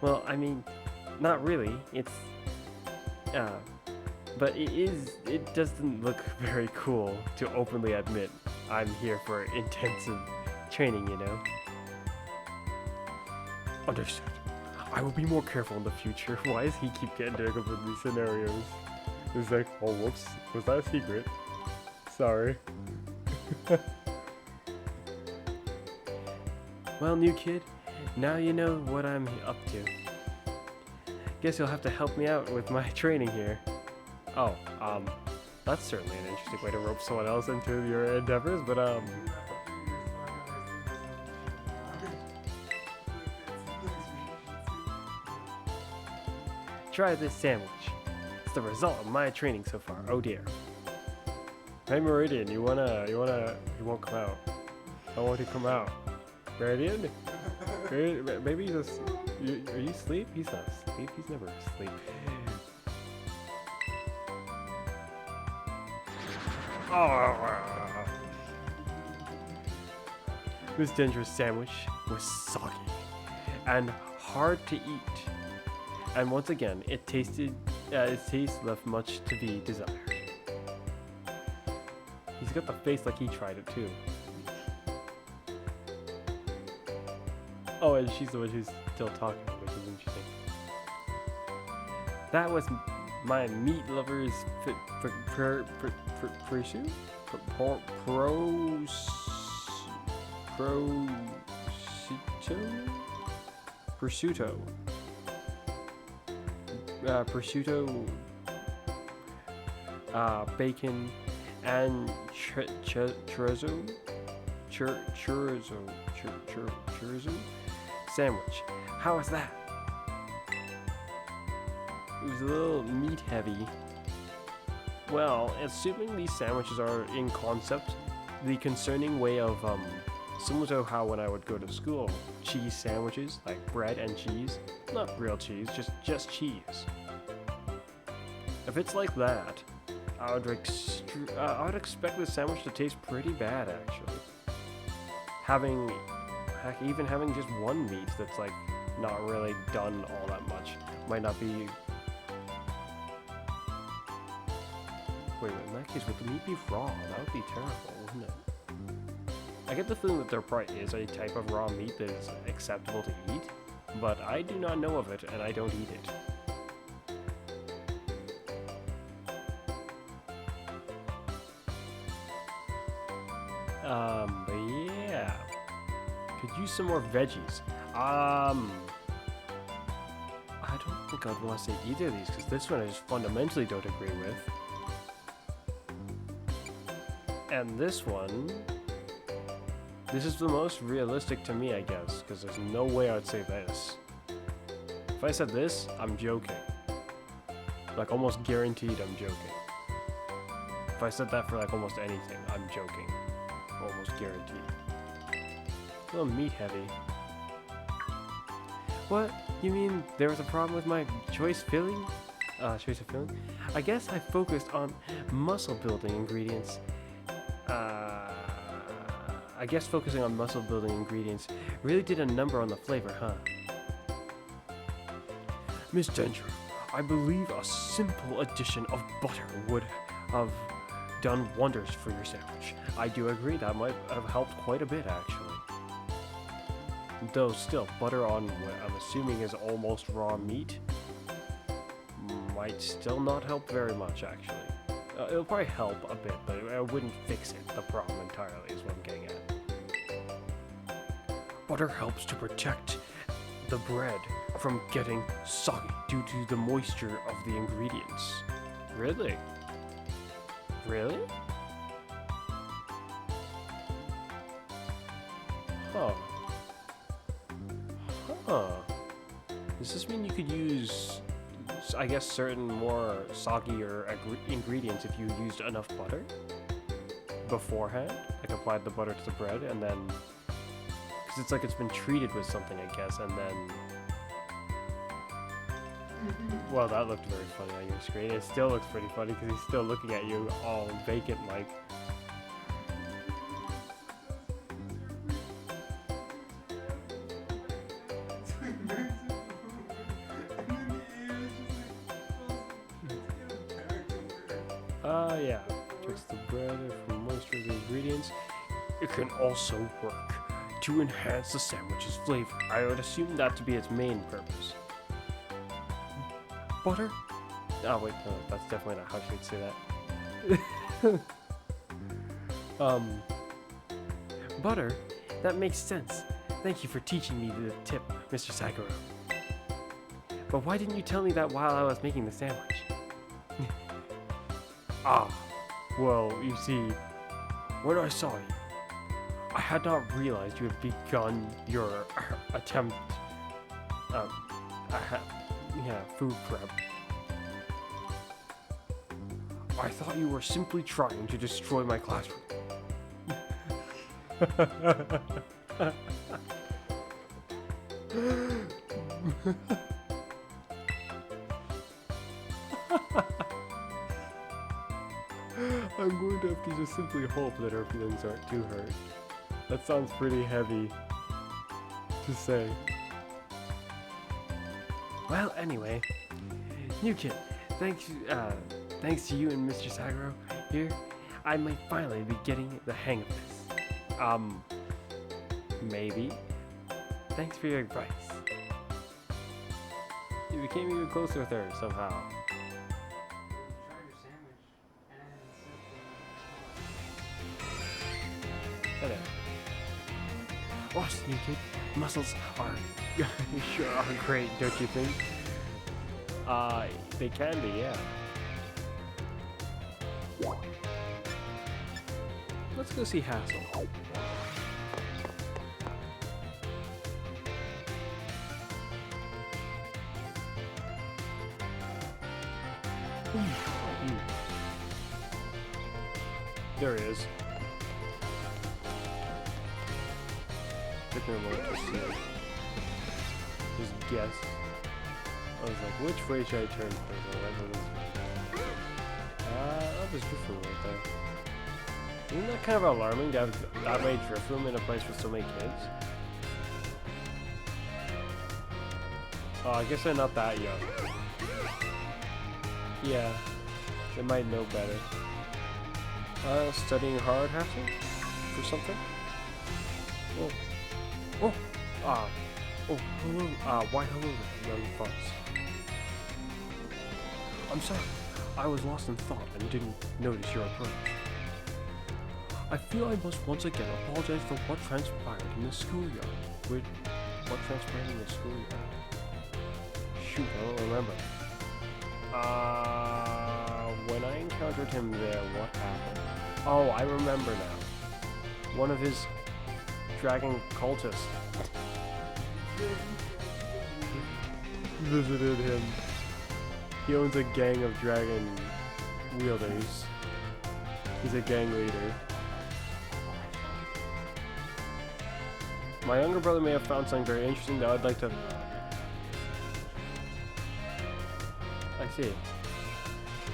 Well, I mean, not really. It's, but it doesn't look very cool to openly admit I'm here for intensive training, you know? Understood. I will be more careful in the future. Why does he keep getting dragged up in these scenarios? It's like, oh whoops, was that a secret? Sorry. Well, new kid, now you know what I'm up to. Guess you'll have to help me out with my training here. Oh, that's certainly an interesting way to rope someone else into your endeavors, but try this sandwich. It's the result of my training so far. Oh dear. Hey Meridian, you won't come out. I want to come out. Meridian? Maybe he's just, are you asleep? He's not asleep, he's never asleep. Oh. This dangerous sandwich was soggy and hard to eat. And once again, it tasted Its taste left much to be desired. He's got the face like he tried it too. Oh, and she's the one who's still talking, which is interesting. That was my meat lover's prosciutto? Prosciutto. Prosciutto, bacon, and chorizo sandwich. How was that? It was a little meat heavy. Well, assuming these sandwiches are in concept, the concerning way of similar to how when I would go to school, cheese sandwiches, like bread and cheese, not real cheese, just cheese. If it's like that, I would expect the sandwich to taste pretty bad actually. Even having just one meat that's like not really done all that much might not be. Wait, in that case, would the meat be raw? That would be terrible, wouldn't it? I get the feeling that there probably is a type of raw meat that is acceptable to eat, but I do not know of it, and I don't eat it. But yeah. Could use some more veggies. I don't think I'd want to say either of these, because this one I just fundamentally don't agree with. And this one, this is the most realistic to me, I guess, because there's no way I'd say this. If I said this, I'm joking. Like, almost guaranteed I'm joking. If I said that for, like, almost anything, I'm joking. Almost guaranteed. A little meat heavy. What? You mean there was a problem with my choice of filling? I guess I focused on muscle building ingredients. I guess focusing on muscle building ingredients really did a number on the flavor, huh? Miss Danger, I believe a simple addition of butter would have done wonders for your sandwich. I do agree, that might have helped quite a bit actually. Though still, butter on what I'm assuming is almost raw meat might still not help very much actually. It'll probably help a bit, but it wouldn't fix it. The problem entirely is what I'm getting at. Butter helps to protect the bread from getting soggy due to the moisture of the ingredients. Really? Really? Huh. Huh. Does this mean you could use, I guess, certain more soggier ingredients if you used enough butter beforehand? Like applied the butter to the bread and then, because it's like it's been treated with something, I guess, and then, well, that looked very funny on your screen. It still looks pretty funny because he's still looking at you all vacant like. Yeah. Takes the bread from moisture of the ingredients. It can also work to enhance the sandwich's flavor. I would assume that to be its main purpose. Butter? Oh wait, no, that's definitely not how she'd say that. Butter? That makes sense. Thank you for teaching me the tip, Mr. Saguro. But why didn't you tell me that while I was making the sandwich? Well, you see, when I saw you, I had not realized you had begun your attempt, food prep. I thought you were simply trying to destroy my classroom. I'm going to have to just simply hope that her feelings aren't too hurt. That sounds pretty heavy to say. Well, anyway, new kid, Thanks to you and Mr. Sagro here, I might finally be getting the hang of this. Maybe. Thanks for your advice. You became even closer with her somehow. Try your sandwich and Hello. Awesome, you kid. Muscles are sure are great, don't you think? They can be, yeah. Let's go see Hassel. There he is. Took me a moment to see it. Just guess. I was like, which way should I turn first? That was drift room right there. Isn't that kind of alarming to have that many drift room in a place with so many kids? Oh, I guess they're not that young. Yeah, they might know better. Studying hard, Hassel? For something? Oh. Oh! Hello. Why hello, young Fuzz. I'm sorry. I was lost in thought and didn't notice your approach. I feel I must once again apologize for what transpired in the schoolyard. Wait, what transpired in the schoolyard? Shoot, I don't remember. When I encountered him there, what happened? Oh, I remember now. One of his dragon cultists visited him. He owns a gang of dragon wielders. He's a gang leader. My younger brother may have found something very interesting that I'd like to... I see.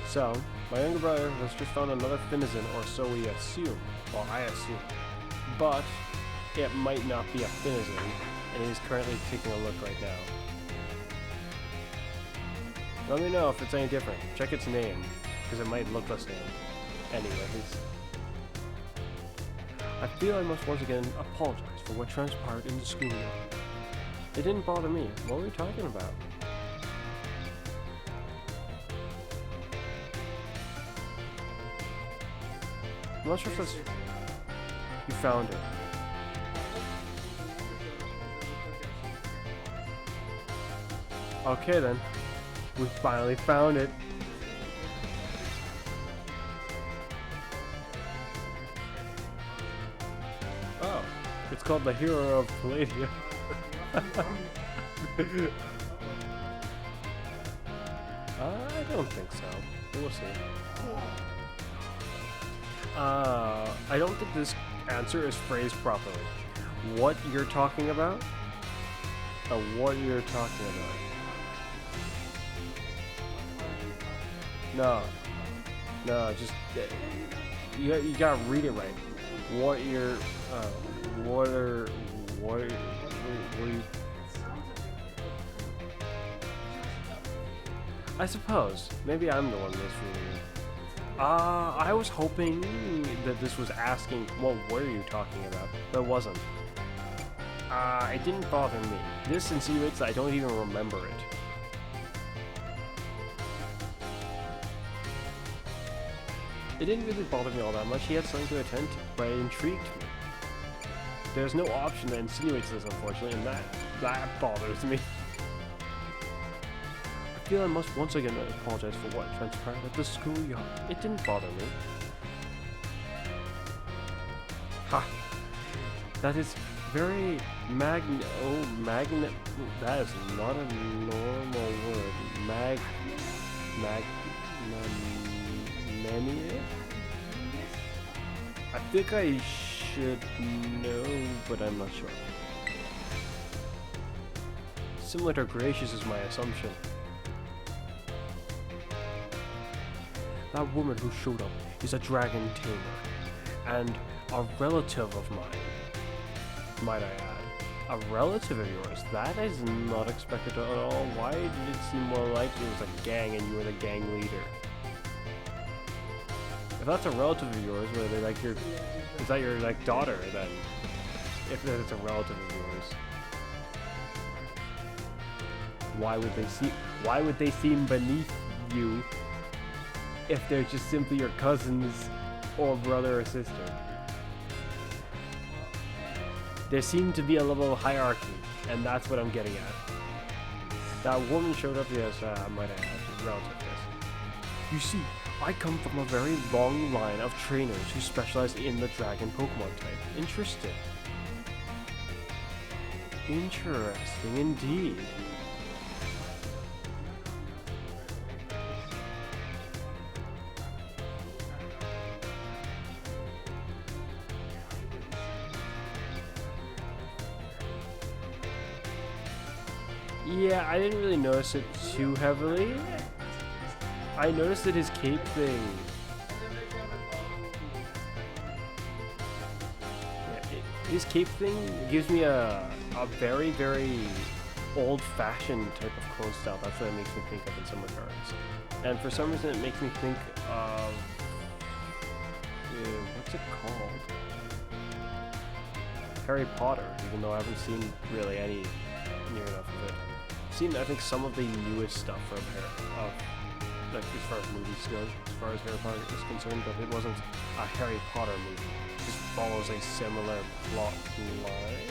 So, my younger brother has just found another finizen, or so we assume. Well, I assume. But, it might not be a finizen, and he's currently taking a look right now. Let me know if it's any different. Check its name, because it might look the same. Anyways. I feel I must once again apologize for what transpired in the schoolyard. It didn't bother me. What were we talking about? I'm not sure if that's... You found it. Okay then. We finally found it. Oh, it's called the Hero of Palladium. I don't think so. We'll see. I don't think this answer is phrased properly. What you're talking about? What you're talking about? No, just you gotta read it right. What are you? I suppose maybe I'm the one misreading it. I was hoping that this was asking what were you talking about, but it wasn't. It didn't bother me. This insinuates that I don't even remember it. It didn't really bother me all that much. He had something to attend to, but it intrigued me. There's no option that insinuates this, unfortunately, and that bothers me. I feel I must once again apologize for what transpired at the schoolyard. It didn't bother me. Ha! That is very that is not a normal word. I think I should know, but I'm not sure. Similar to gracious is my assumption. That woman who showed up is a dragon tamer, and a relative of mine, might I add. A relative of yours? That is not expected at all. Why did it seem more like it was a gang and you were the gang leader? If that's a relative of yours, were they like your... Is that your like daughter then? If that is a relative of yours. Why would they seem beneath you if they're just simply your cousins or brother or sister? There seemed to be a level of hierarchy, and that's what I'm getting at. That woman showed up, yes, I might have had a relative, yes. You see, I come from a very long line of trainers who specialize in the dragon Pokemon type. Interesting. Interesting indeed. Yeah, I didn't really notice it too heavily. I noticed that his cape thing... Yeah, his cape thing gives me a very, very old-fashioned type of clone style. That's what it makes me think of in some regards. And for some reason it makes me think of... what's it called? Harry Potter, even though I haven't seen really any near enough of it. I've seen, I think, some of the newest stuff from like as far as movies go, as far as Harry Potter is concerned, but it wasn't a Harry Potter movie. It just follows a similar plot line.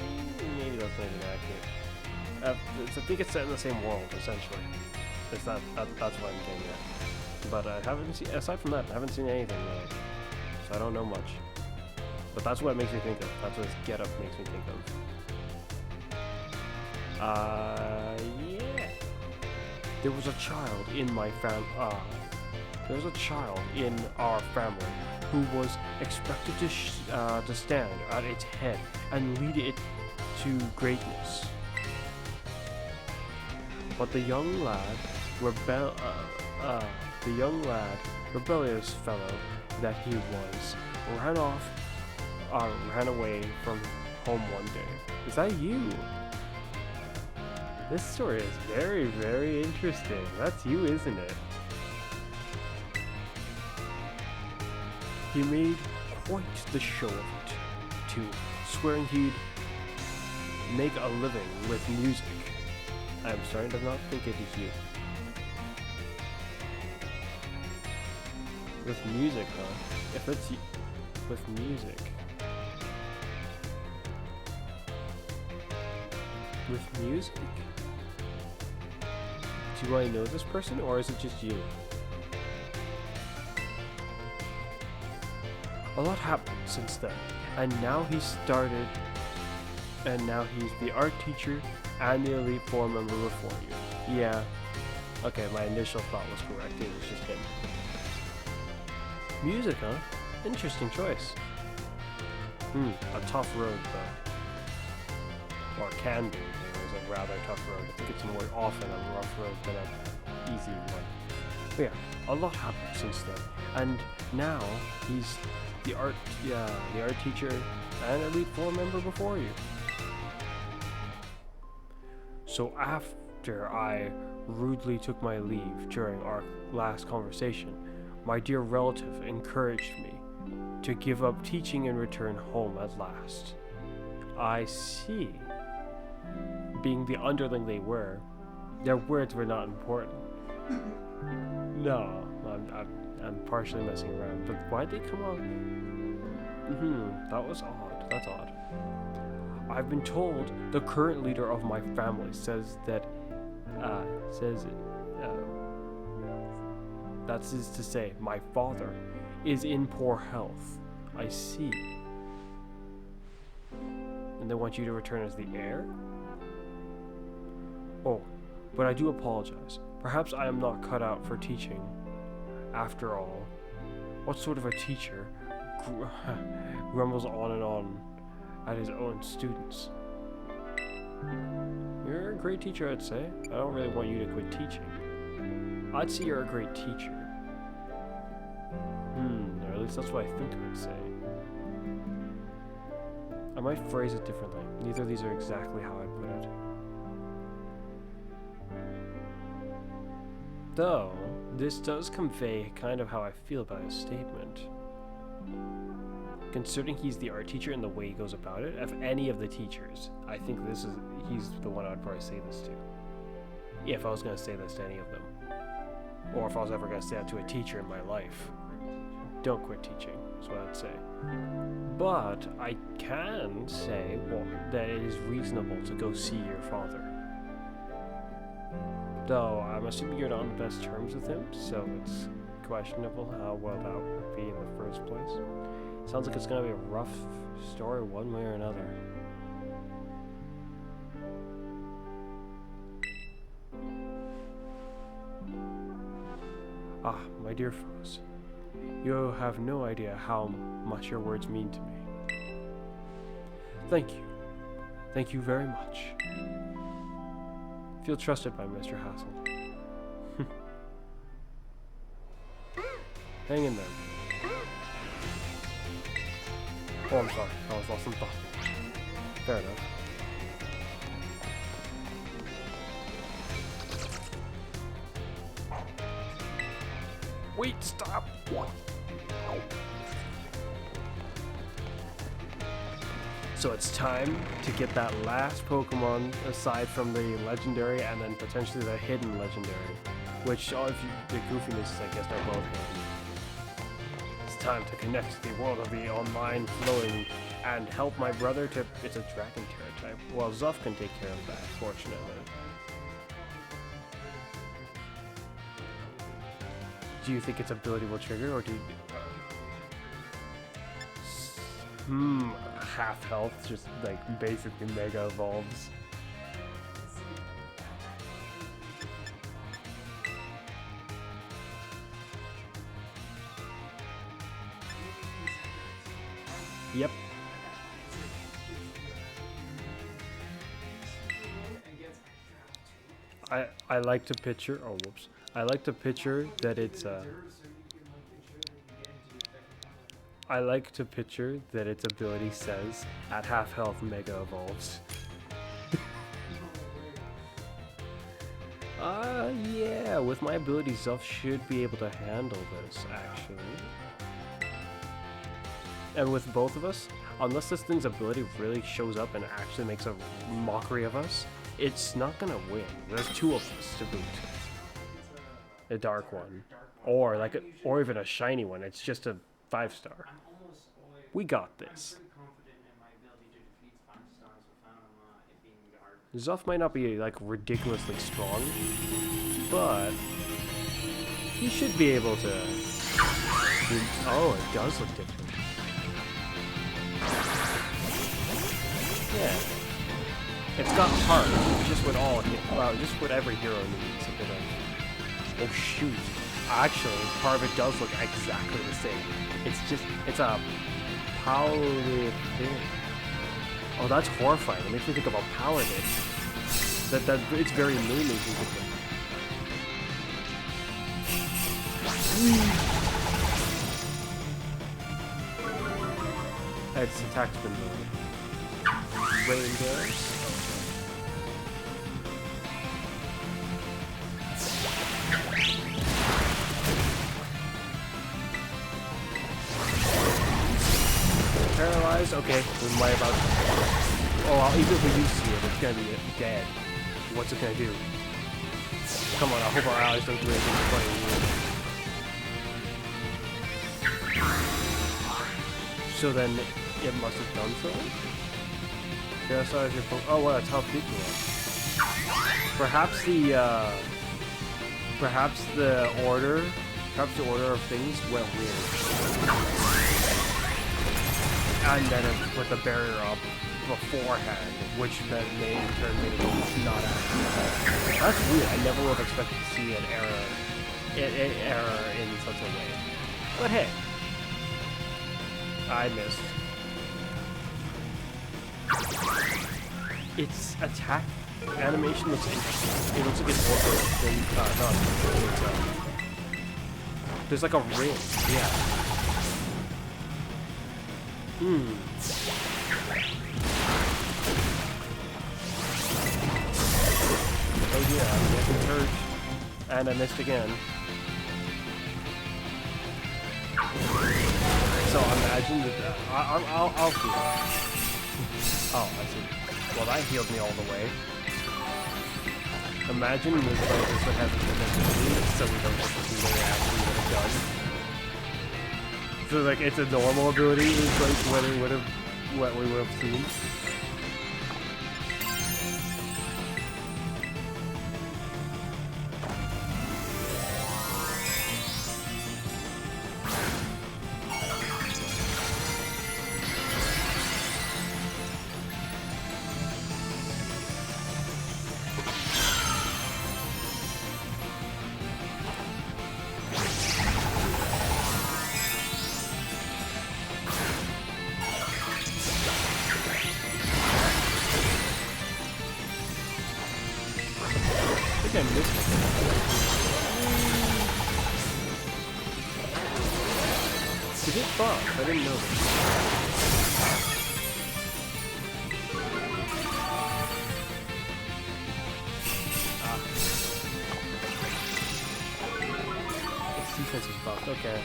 Maybe that's not even accurate. I think it's set in the same world, essentially. That's what I'm getting at. But I haven't seen, aside from that, I haven't seen anything really. So I don't know much. But that's what it makes me think of. That's what his get-up makes me think of. Yeah. There was a child in my there was a child in our family who was expected to stand at its head and lead it to greatness. But the young lad, rebellious fellow that he was, ran away from home one day. Is that you? This story is very, very interesting. That's you, isn't it? He made quite the show of it, too, swearing he'd make a living with music. I'm starting to not think it is you. With music, huh? If it's with music. With music? Do I know this person, or is it just you? A lot happened since then, and now he's the art teacher and the Elite Four member before you. Yeah. Okay, my initial thought was correct. It was just him. Music, huh? Interesting choice. A tough road, though. Or can be. It was a rather tough road. I think it's more often a rough road than an easy one. But yeah, a lot happened since then. And now he's the art teacher and Elite Four member before you. So after I rudely took my leave during our last conversation, my dear relative encouraged me to give up teaching and return home at last. I see. Being the underling they were, their words were not important. No, I'm partially messing around, but why'd they come on? That was odd. That's odd. I've been told the current leader of my family says that is to say, my father is in poor health. I see. And they want you to return as the heir? Oh, but I do apologize. Perhaps I am not cut out for teaching. After all, what sort of a teacher grumbles on and on at his own students? You're a great teacher, I'd say. I don't really want you to quit teaching. I'd say you're a great teacher. Or at least that's what I think I'd say. might phrase it differently. Neither of these are exactly how I put it. Though, this does convey kind of how I feel about his statement. Considering he's the art teacher and the way he goes about it, of any of the teachers, I think he's the one I'd probably say this to. If I was going to say this to any of them. Or if I was ever going to say that to a teacher in my life. Don't quit teaching, is what I'd say. But I can say that it is reasonable to go see your father. Though I'm assuming you're not on the best terms with him, so it's questionable how well that would be in the first place. Sounds like it's going to be a rough story one way or another. Ah, my dear Fuzz. You have no idea how much your words mean to me. Thank you. Thank you very much. Feel trusted by Mr. Hassel. Hang in there. Oh, I'm sorry. I was lost in thought. Fair enough. Wait, stop! So it's time to get that last Pokemon aside from the legendary and then potentially the hidden legendary. Which, the goofiness is, I guess, they're both hidden. It's time to connect to the world of the online flowing and help my brother to... It's a Dragon Terror type. Well, Zuff can take care of that, fortunately. Do you think its ability will trigger, or do you... half health, just like basically mega evolves. Yep. I like to picture, oh whoops. I like to picture that it's I like to picture that its ability says, at half health, mega evolves. Yeah, with my ability, Zuff should be able to handle this, actually. And with both of us, unless this thing's ability really shows up and actually makes a mockery of us, it's not gonna win. There's two of us to boot. A dark one. Or like or even a shiny one. It's just a 5-star. We got this. Zuff might not be like ridiculously strong, but he should be able to. Oh, it does look different. Yeah, it's got heart. Just what just what every hero needs. A bit of. Oh shoot! Actually, part of it does look exactly the same. It's a paladin. Oh, that's horrifying. It makes me think of a paladin. That it's very new making me think. Its attack's been moved. Rainbows. Paralyzed? Okay, we might about. Oh, even if we use it, it's gonna be dead. What's it gonna do? Come on, I hope our allies don't do anything funny here. So then, it must have done so? Yeah, so your oh, well, that's how people are. Perhaps the order of things went weird. And then it put the barrier up beforehand, which then made in turn made it not accurate. That's weird. I never would have expected to see an error in such a way. But hey, I missed. Its attack animation looks interesting. It looks like it's also there's like a ring. Yeah. I'm getting hurt. And I missed again. So imagine that I'll heal. Oh, I see. Well, that healed me all the way. Imagine this one has a ability, so we don't get to see what it actually would have done. So like it's a normal ability, it's like what we would have seen. I missed it. Did it bump? I didn't know that. Its defense is buffed, okay.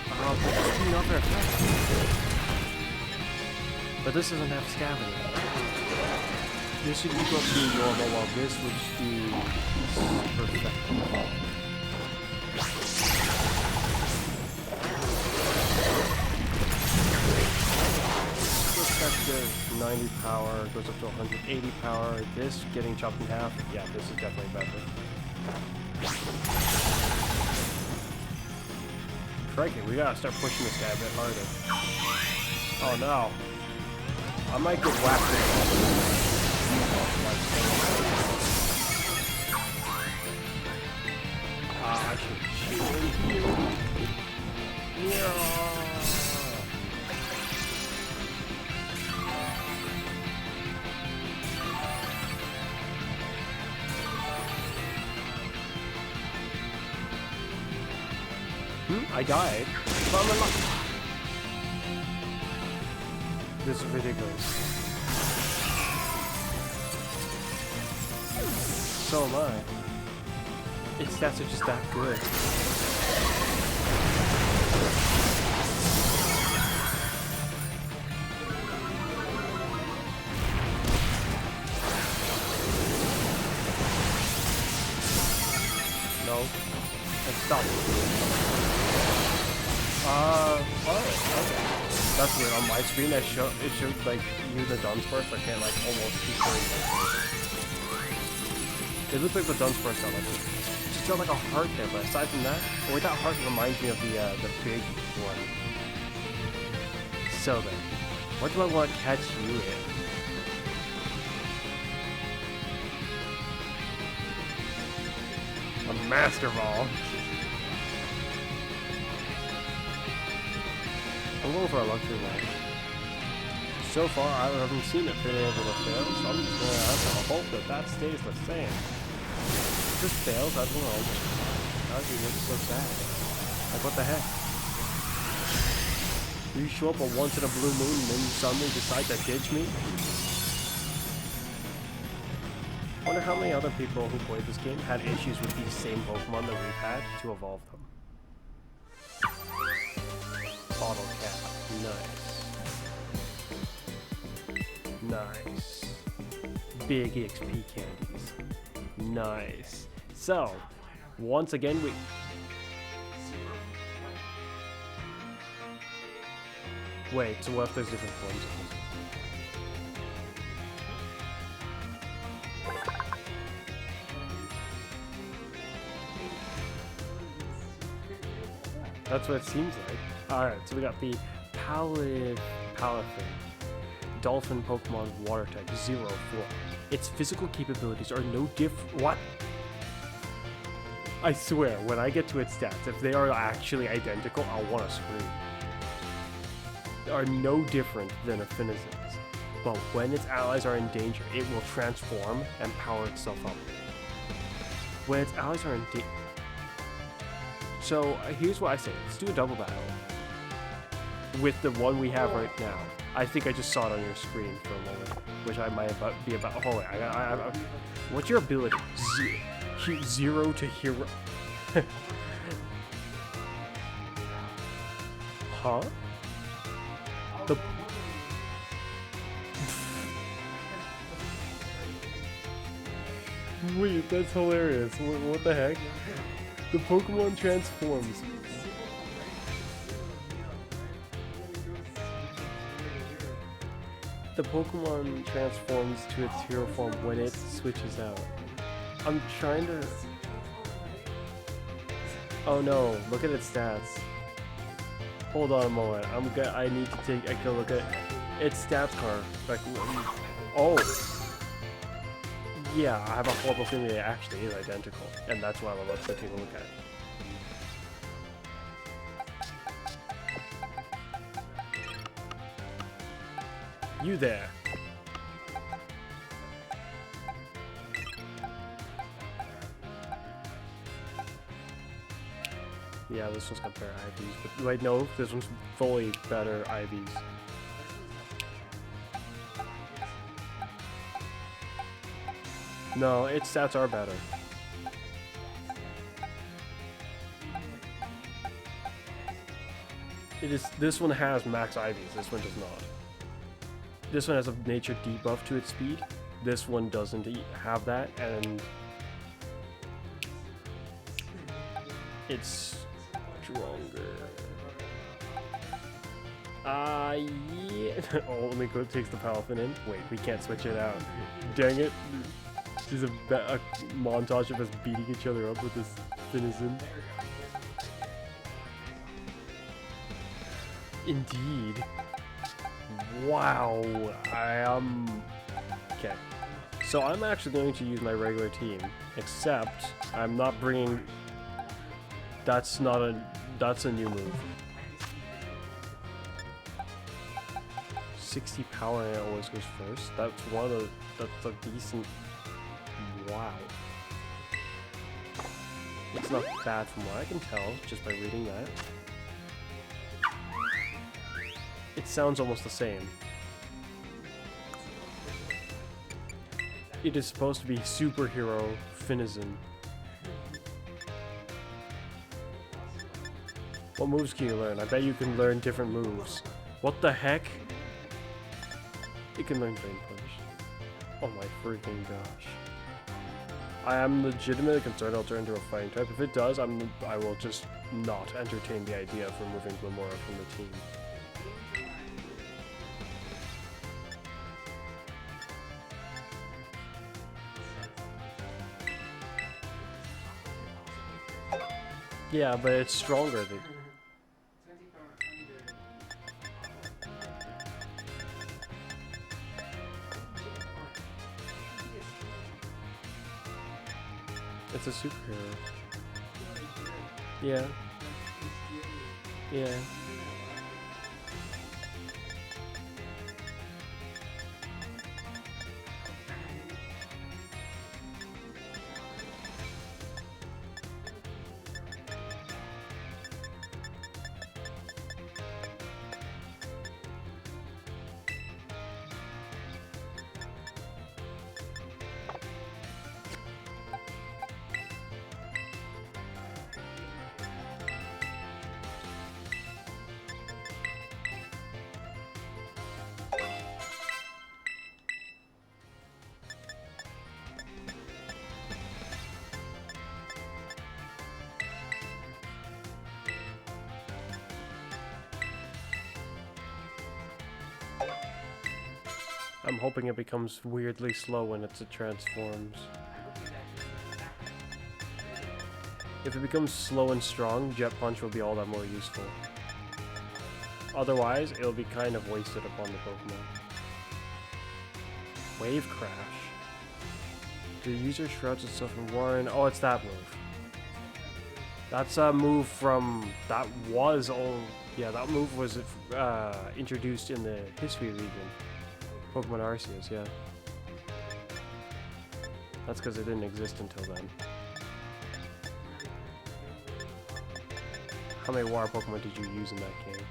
But it's not very effective. But this doesn't have scavenging. This should keep up being normal while this would just be super effective. Effective 90 power, goes up to 180 power. This getting chopped in half. Yeah, this is definitely better. Crikey, we gotta start pushing this guy a bit harder. Oh no. I might get whacked in. I should shoot him here. Yeah. I died. But I'm alive. This is ridiculous. So am I. Its stats are just that good. No. And stop. Alright, okay. That's weird. On my screen, it showed like you the Dunsparce. I can't like almost keep doing that. It looks like the Dunsparce sound like just got like a heart there, but aside from that, wait, that heart reminds me of the big one. So then, what do I want to catch you in? A Master Ball. I'm going for a luxury match. So far, I haven't seen it been able to fail, so I'm just gonna have to hope that that stays the same. If this fails, I don't know. That would be really so sad. Like, what the heck? You show up a once in a blue moon and then you suddenly decide to ditch me? I wonder how many other people who played this game had issues with these same Pokemon that we've had to evolve them. Bottle cap. Nice. Nice. Big XP candies. Nice. So, once again we... Wait, so what if there's different forms of this? That's what it seems like. Alright, so we got the Palafin. Dolphin Pokemon Water type, 0 form. Its physical capabilities are no different. What? I swear, when I get to its stats, if they are actually identical, I'll want to scream. They are no different than a Finazon's, but when its allies are in danger, it will transform and power itself up. When its allies are in danger. So here's what I say: let's do a double battle with the one we have right now. I think I just saw it on your screen for a moment, which I might be about. Oh wait, what's your ability? 0 to hero. Huh? The Wait, that's hilarious. What the heck? The Pokemon transforms. The Pokemon transforms to its hero form when it switches out. I'm trying to... Oh no, look at its stats. Hold on a moment. I need to take a look at its stats card. Like, oh. Yeah, I have a horrible feeling it actually is identical. And that's what I'm about to take a look at. You there. Yeah, this one's got better IVs, but wait, no, this one's fully better IVs. No, its stats are better. This one has max IVs, this one does not. This one has a nature debuff to its speed. This one doesn't have that, and it's stronger. Yeah. Oh, only good takes the Palafin in. Wait, we can't switch it out. Dang it. There's a montage of us beating each other up with this Finizen. Indeed. Wow. Okay. So I'm actually going to use my regular team, except I'm not bringing... That's a new move. 60 power and it always goes first. That's a decent... Wow. It's not bad from what I can tell, just by reading that. It sounds almost the same. It is supposed to be superhero Finizen. What moves can you learn? I bet you can learn different moves. What the heck? It can learn Drain Punch. Oh my freaking gosh. I am legitimately concerned it'll turn into a fighting type. If it does, I will just not entertain the idea of removing Glimora from the team. Yeah, but it's stronger than... It's a superhero. Yeah. Yeah. I'm hoping it becomes weirdly slow when it transforms. If it becomes slow and strong, Jet Punch will be all that more useful. Otherwise, it'll be kind of wasted upon the Pokemon. Wave Crash. The user shrouds itself in Warren. Oh, it's that move. That's a move from... That was all... Yeah, that move was introduced in the History region. Pokemon Arceus, yeah. That's because it didn't exist until then. How many water Pokemon did you use in that game?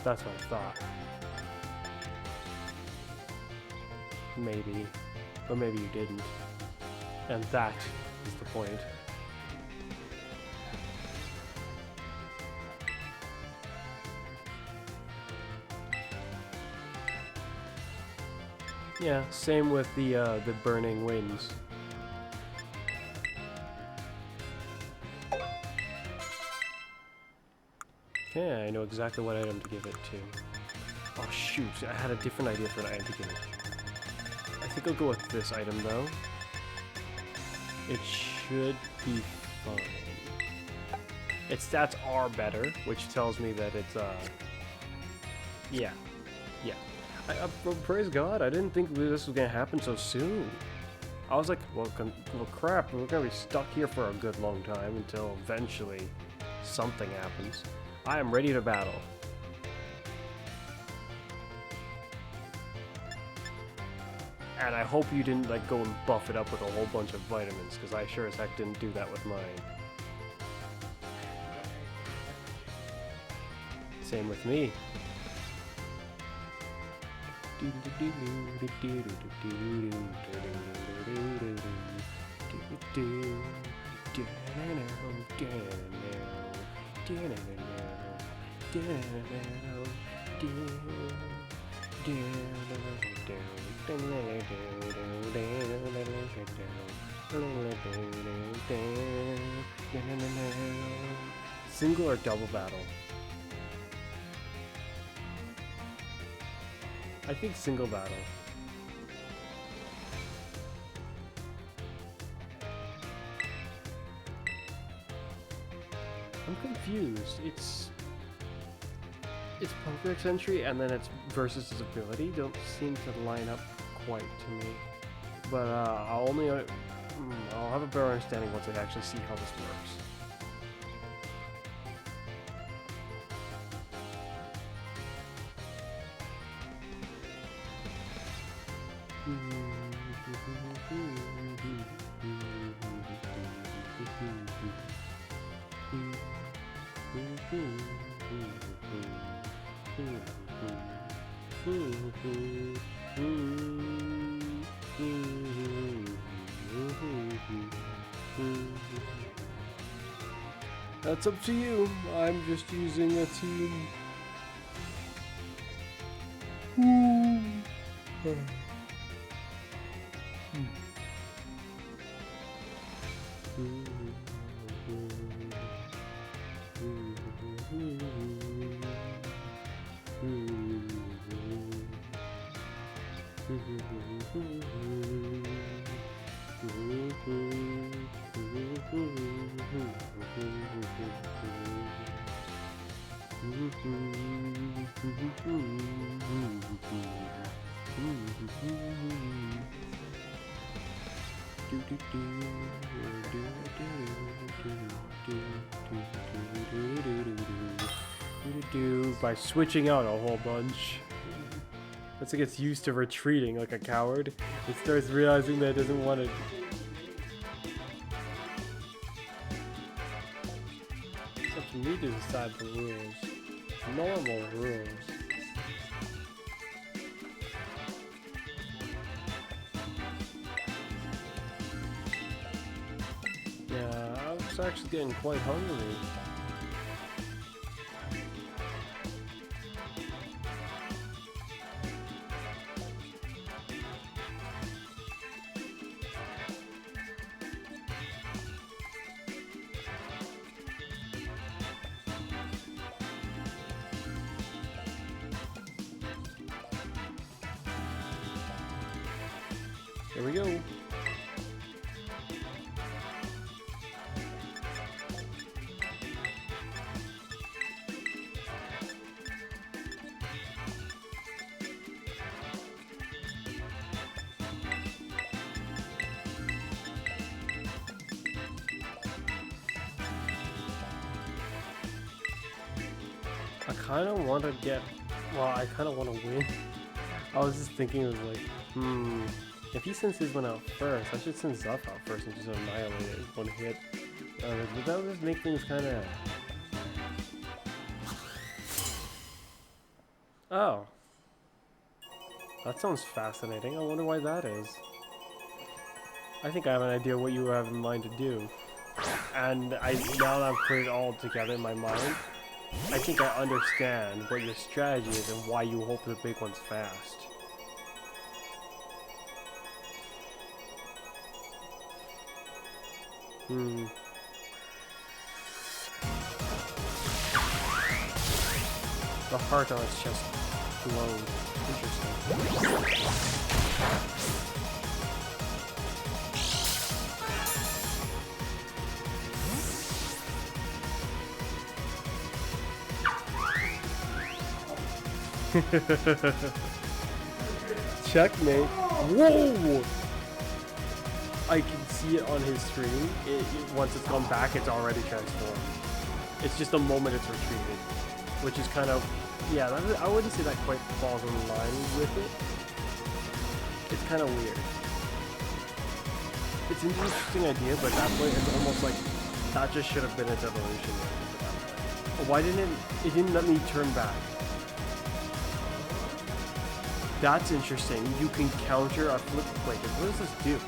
That's what I thought. Maybe. Or maybe you didn't. And that is the point. Yeah, same with the burning winds. Okay, I know exactly what item to give it to. Oh shoot, I had a different idea for an item to give it. I think I'll go with this item though. It should be fine. Its stats are better, which tells me that it's yeah. Well, praise God, I didn't think this was gonna happen so soon. I was like, well crap, we're gonna be stuck here for a good long time until eventually something happens. I am ready to battle. And I hope you didn't like go and buff it up with a whole bunch of vitamins, because I sure as heck didn't do that with mine. Same with me. Single or double battle? I think single battle. I'm confused. It's Pokedex entry and then it's versus his ability don't seem to line up quite to me. But I'll have a better understanding once I actually see how this works. That's up to you. I'm just using a team. By switching out a whole bunch. Once it gets used to retreating like a coward, it starts realizing that it doesn't want to. It's up to me to decide the rules. Normal rules. Yeah, I was actually getting quite hungry. Here we go. I kind of want to get, well, I kind of want to win. I was just thinking, it was like, if he sends his one out first, I should send Zuff out first and just annihilate it with one hit. But that would just make things kind of... Oh. That sounds fascinating. I wonder why that is. I think I have an idea what you have in mind to do. And now that I've put it all together in my mind, I think I understand what your strategy is and why you hope the big one's fast. The heart on its chest glowed. Interesting. Checkmate. Whoa! I can see it on his screen. Once it's gone back, it's already transformed. It's just the moment it's retreated, which is kind of, yeah, I wouldn't say that quite falls in line with it. It's kind of weird. It's an interesting idea, but at that point, it's almost like that just should have been its evolution. Why didn't it didn't let me turn back? That's interesting. You can counter a flip. Wait, what does this do?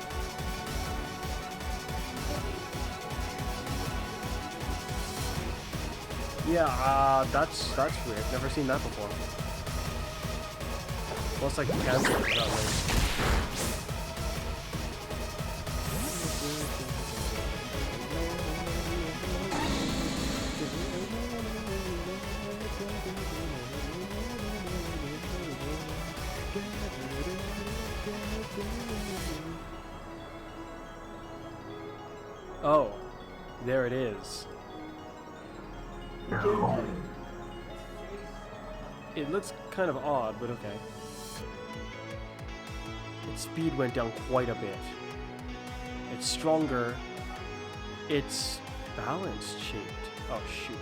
Yeah, that's weird. Never seen that before. Unless I can cancel it that way. Oh, there it is. It looks kind of odd, but okay. Its speed went down quite a bit. It's stronger. It's balanced shaped. Oh, shoot.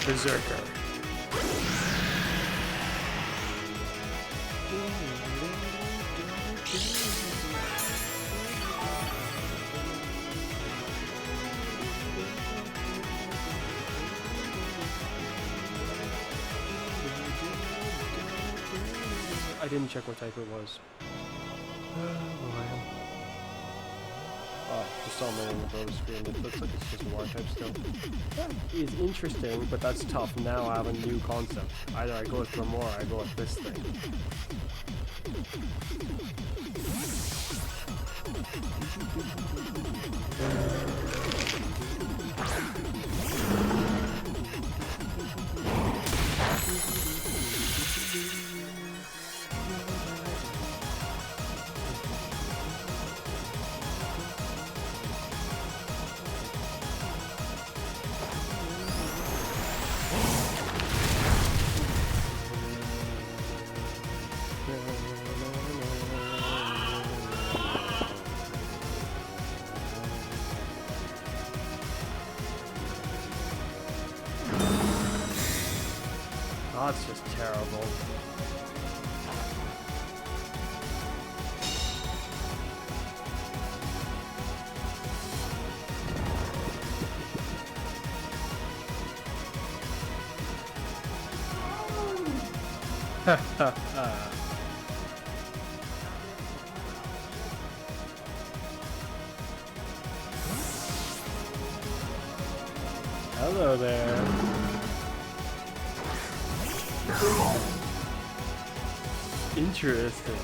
Berserker. I didn't check what type it was. Oh, just saw my name above the screen. It looks like it's just a water type still. That is interesting, but that's tough. Now I have a new concept. Either I go with Tremor or I go with this thing. Oh, that's just terrible. Hello there. Interesting.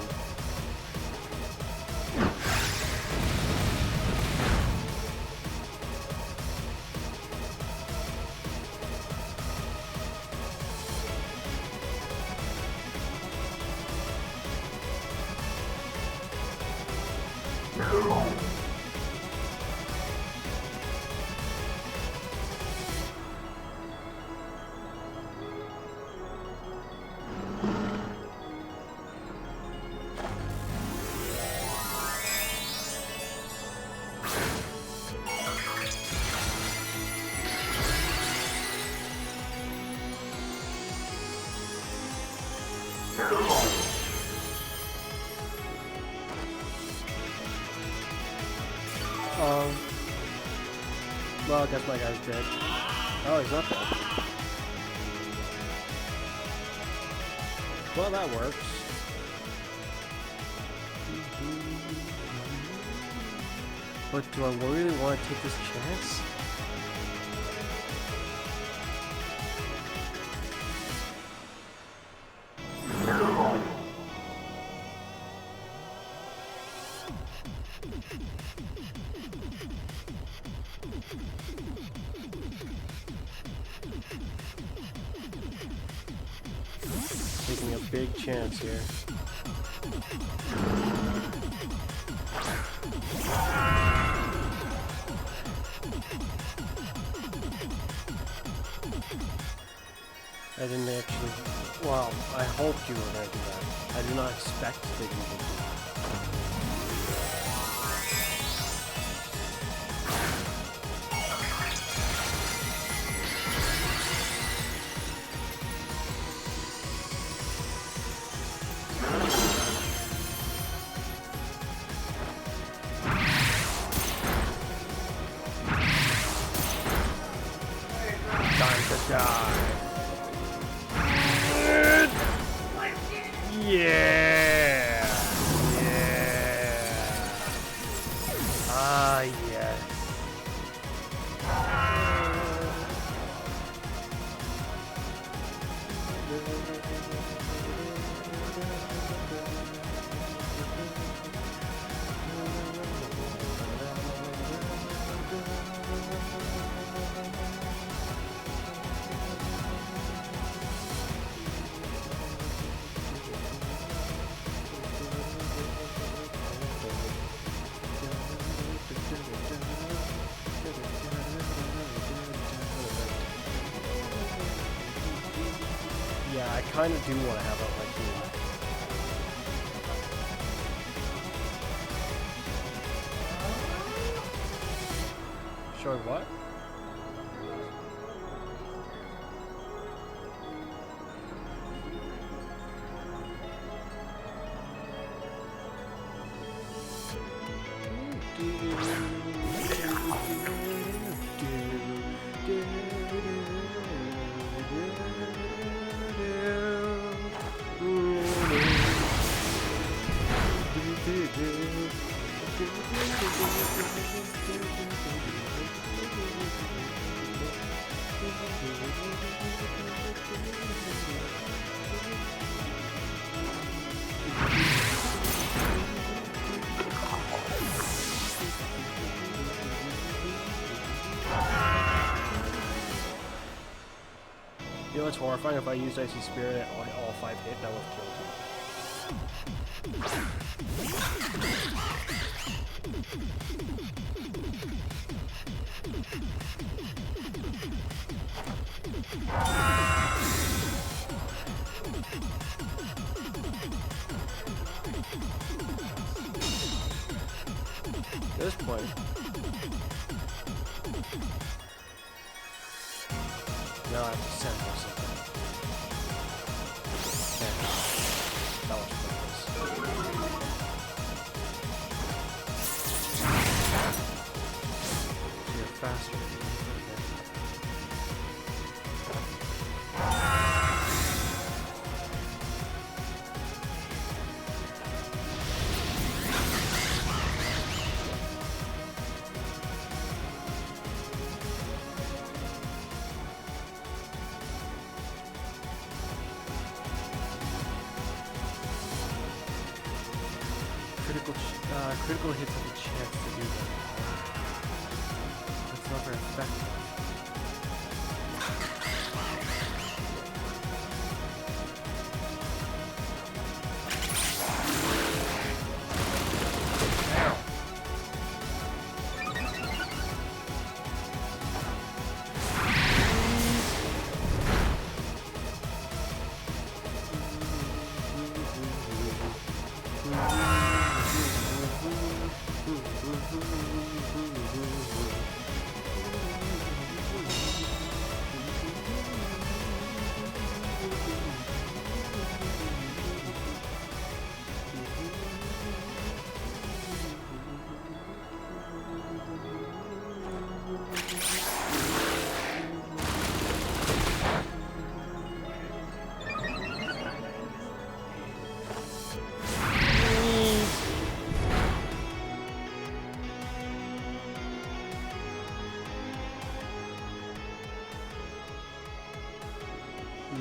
Well, I guess my guy's dead. Oh, he's not dead. Well, that works. But do I really want to take this chance? Taking a big chance here. I didn't actually... Well, I hoped you were going to do that. I did not expect that you would do that. Time to die. Yeah. Yeah. Ah, yes. Yeah, I kind of do want to have it like you. Sure, what? You know what's horrifying? If I used Icy Spirit at all 5 hit, that would have killed you. At this point, now I have to send for something. Yeah, that was pointless. You're faster. Critical hits have a chance to do that. That's not very effective.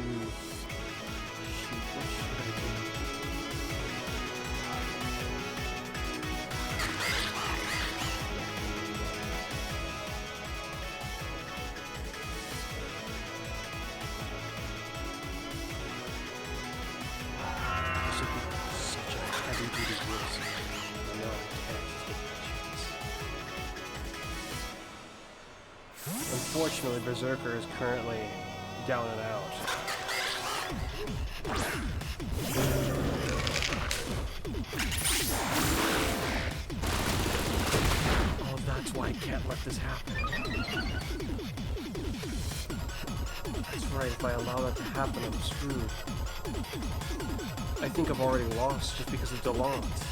Shoot, what should I do? This would be such a heavy-duty risk. No, I can't take that chance. Unfortunately, Berserker is currently down and out. Oh, that's why I can't let this happen. That's right, if I allow that to happen, I'm screwed. I think I've already lost just because of Delance.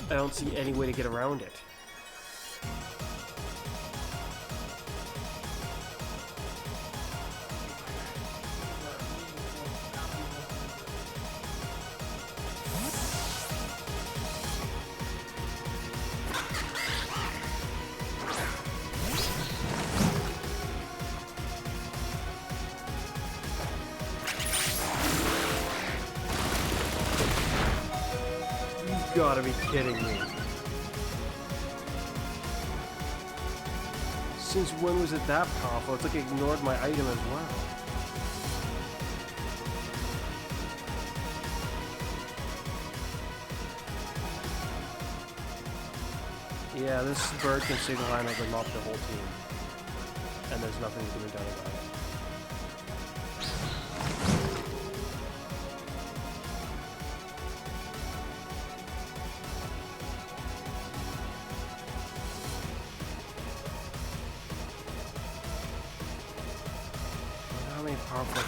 I don't see any way to get around it. You gotta be kidding me. Since when was it that powerful? It's like it ignored my item as well. Yeah, this bird can signal line up and mop the whole team. And there's nothing to be done about it. How many powerful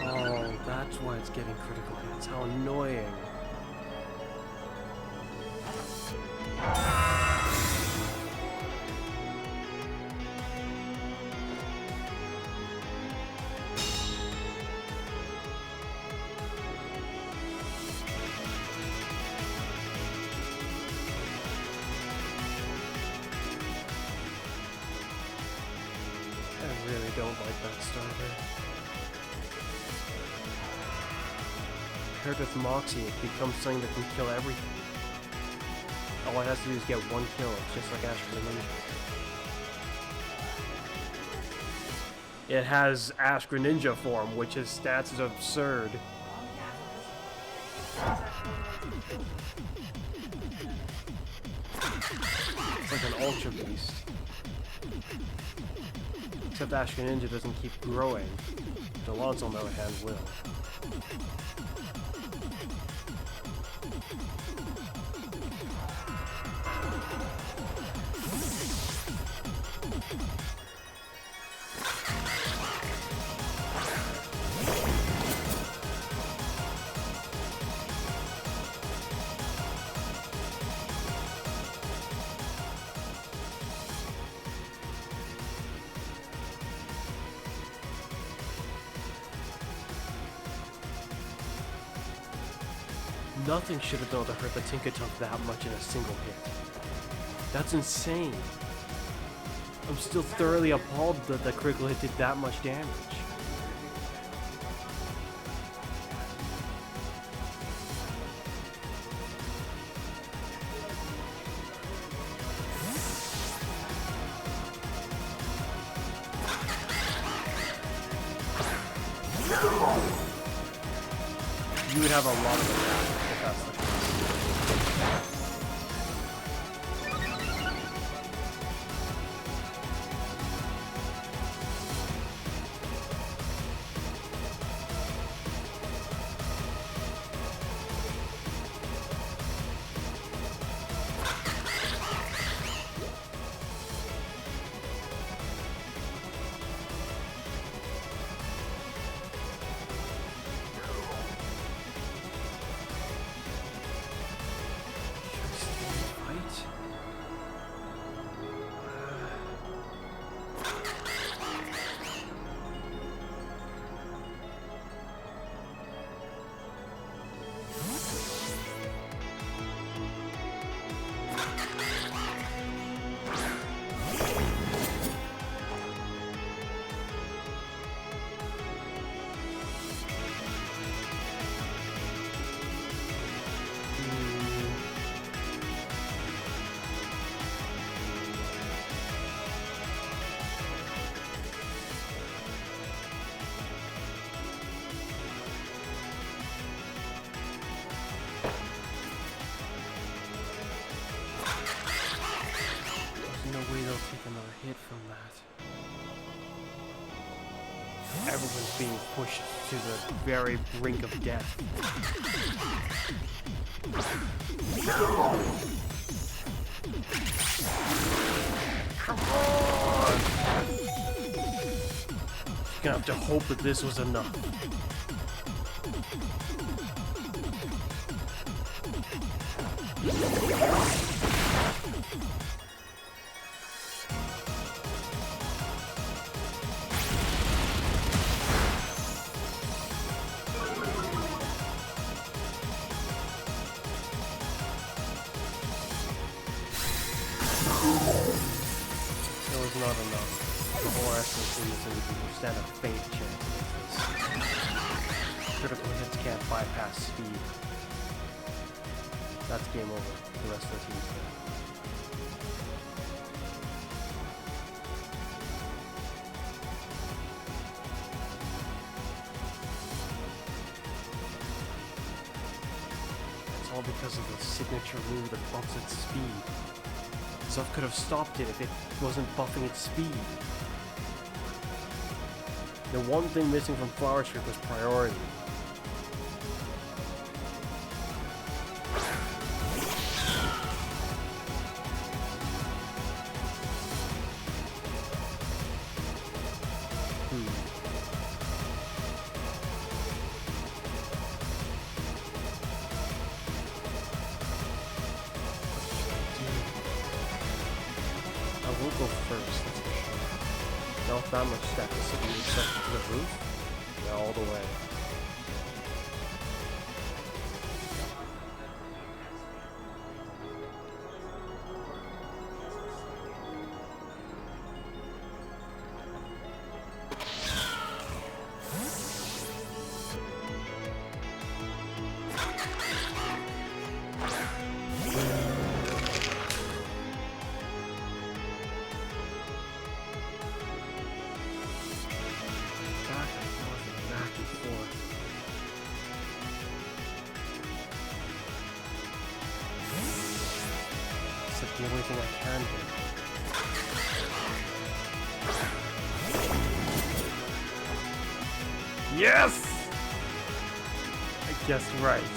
Oh, that's why it's getting critical hits. How annoying. I really don't like that starter. Paired with Moxie, it becomes something that can kill everything. All it has to do is get one kill, it's just like Ash Greninja. It has Ash Greninja form, which his stats is absurd. It's like an Ultra Beast. Except Ash Greninja doesn't keep growing. Delance, on the other hand, will. Nothing should have been able to hurt the Tinkaton that much in a single hit. That's insane. I'm still thoroughly appalled that the critical hit did that much damage. You would have a lot of attack if that's the case. no way they'll take another hit from that. Everyone's being pushed to the very brink of death. Come on! You're gonna have to hope that this was enough. Not enough. The whole rest of the team is individual stand a faint chance against this. Critical hits can't bypass speed. That's game over. The rest of the team's dead. It's all because of the signature move that bumps its speed. Stuff could have stopped it if it wasn't buffing its speed. The one thing missing from Flower Streak was priority. I will go first, that's for sure. Not that much deficit, you accept it to the roof? Yeah, all the way. The only thing I can do. Yes! I guessed right.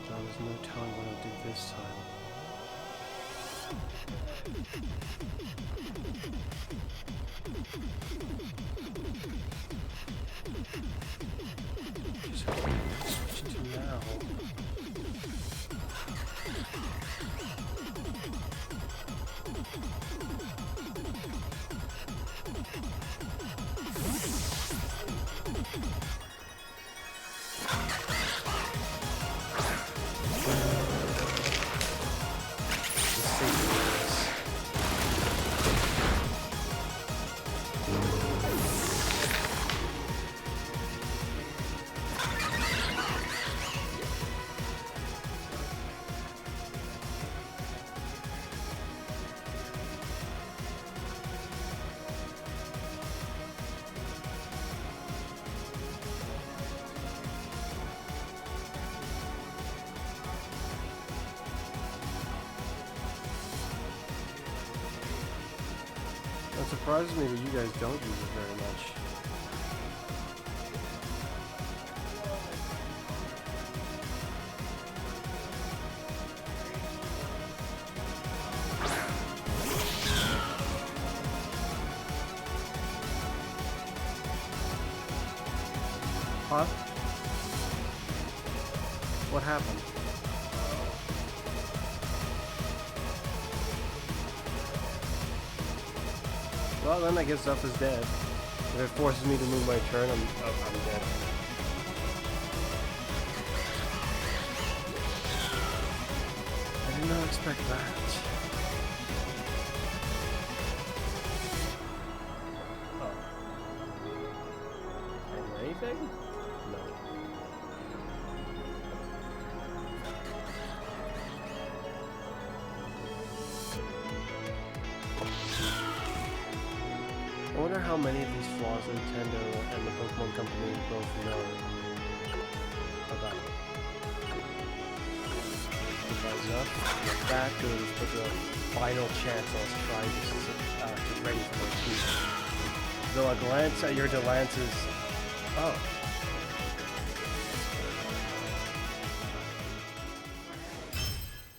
There was no telling what I'll do this time. It surprises me that you guys don't use it very much. Huh? What happened? Well, then I guess Zuff is dead. If it forces me to move my turn, I'm dead. I did not expect that. Oh. And anything? No. I wonder how many of these flaws Nintendo and the Pokemon Company both know about. enough. That goes for the final chance I was trying to get ready for my team. Though a glance at your delances... Oh.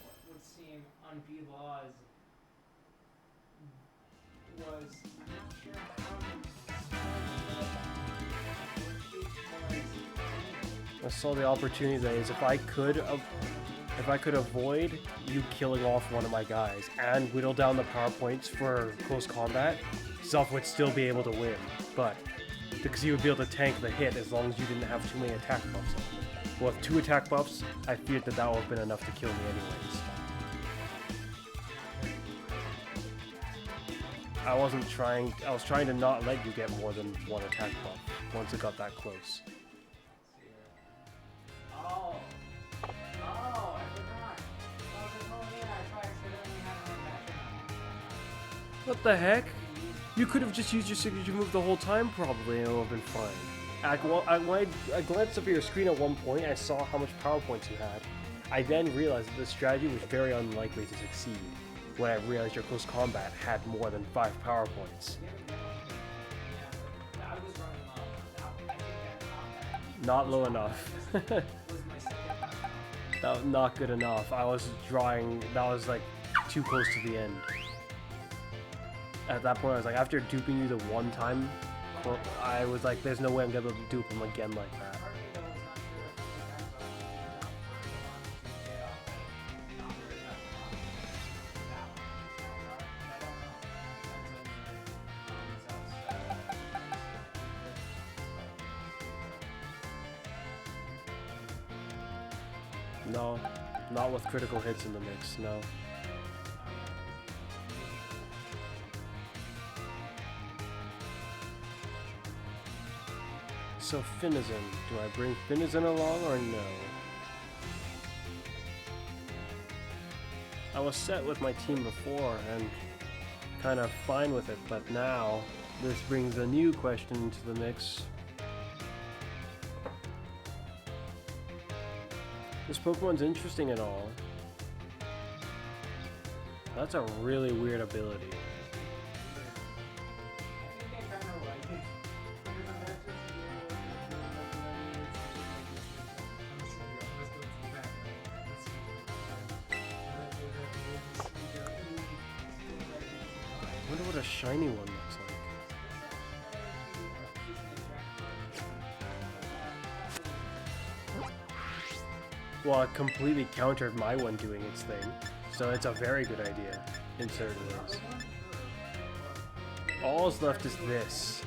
What would seem unbelaws was, I'm not sure how I saw the opportunity that is if I could avoid you killing off one of my guys and whittle down the power points for close combat, Zelf would still be able to win. But because he would be able to tank the hit as long as you didn't have too many attack buffs. Well, with 2 attack buffs, I feared that would have been enough to kill me anyways. I was trying to not let you get more than 1 attack buff once it got that close. Oh, I forgot. I was like, oh yeah, I tried accidentally having a metronome. What the heck? You could have just used your signature move the whole time probably and it would have been fine. When I glanced up at your screen at one point, I saw how much power points you had. I then realized that this strategy was very unlikely to succeed when I realized your close combat had more than 5 power points. I was running low. I think that Not low enough. was my second That not good enough. I was drawing, that was like too close to the end. At that point I was like, after duping you the one time, I was like, there's no way I'm gonna be able to dupe him again like that. No, not with critical hits in the mix, no. So Finizen, do I bring Finizen along or no? I was set with my team before and kind of fine with it, but now this brings a new question into the mix. This Pokemon's interesting and all. That's a really weird ability. I wonder what a shiny one looks like. Well, it completely countered my one doing its thing, so it's a very good idea in certain ways. All's left is this.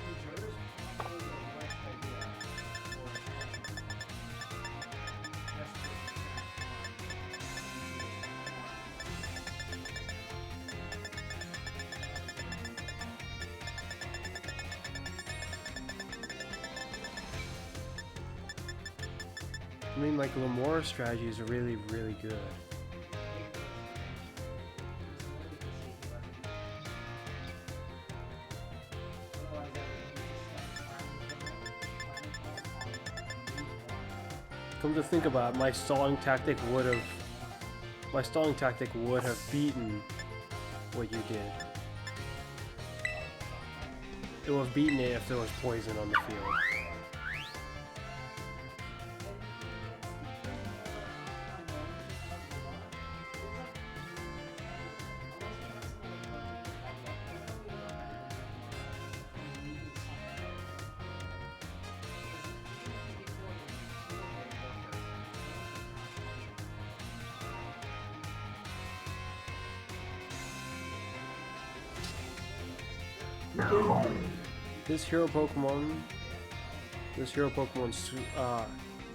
I mean, like, Lamora's strategy is really, really good. Come to think about it, my stalling tactic would have beaten what you did. It would have beaten it if there was poison on the field.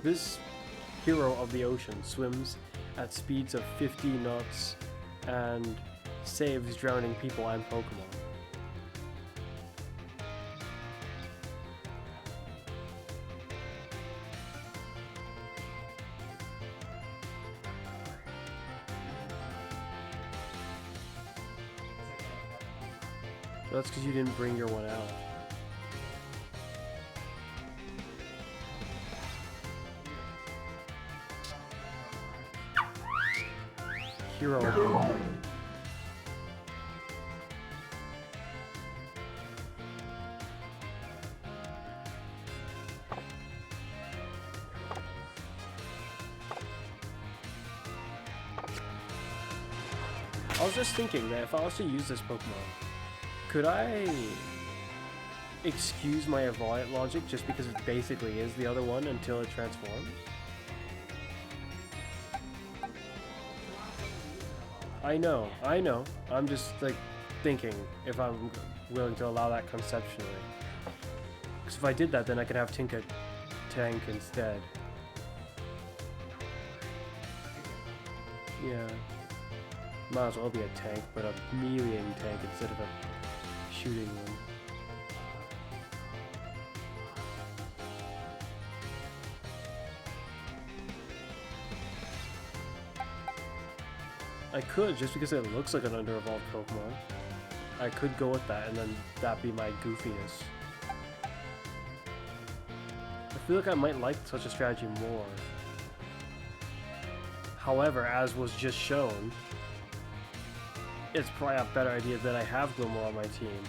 This hero of the ocean swims at speeds of 50 knots and saves drowning people and Pokemon. That's because you didn't bring your one out. hero Pokemon. I was just thinking that if I was to use this Pokemon, could I excuse my Evolute logic just because it basically is the other one until it transforms? I know. I'm just like thinking if I'm willing to allow that conceptually. Because if I did that, then I could have Tinka tank instead. Yeah. Might as well be a tank, but a meleeing tank instead of a shooting one. I could, just because it looks like an under-evolved Pokemon. I could go with that, and then that be my goofiness. I feel like I might like such a strategy more. However, as was just shown, it's probably a better idea that I have Glimmer on my team.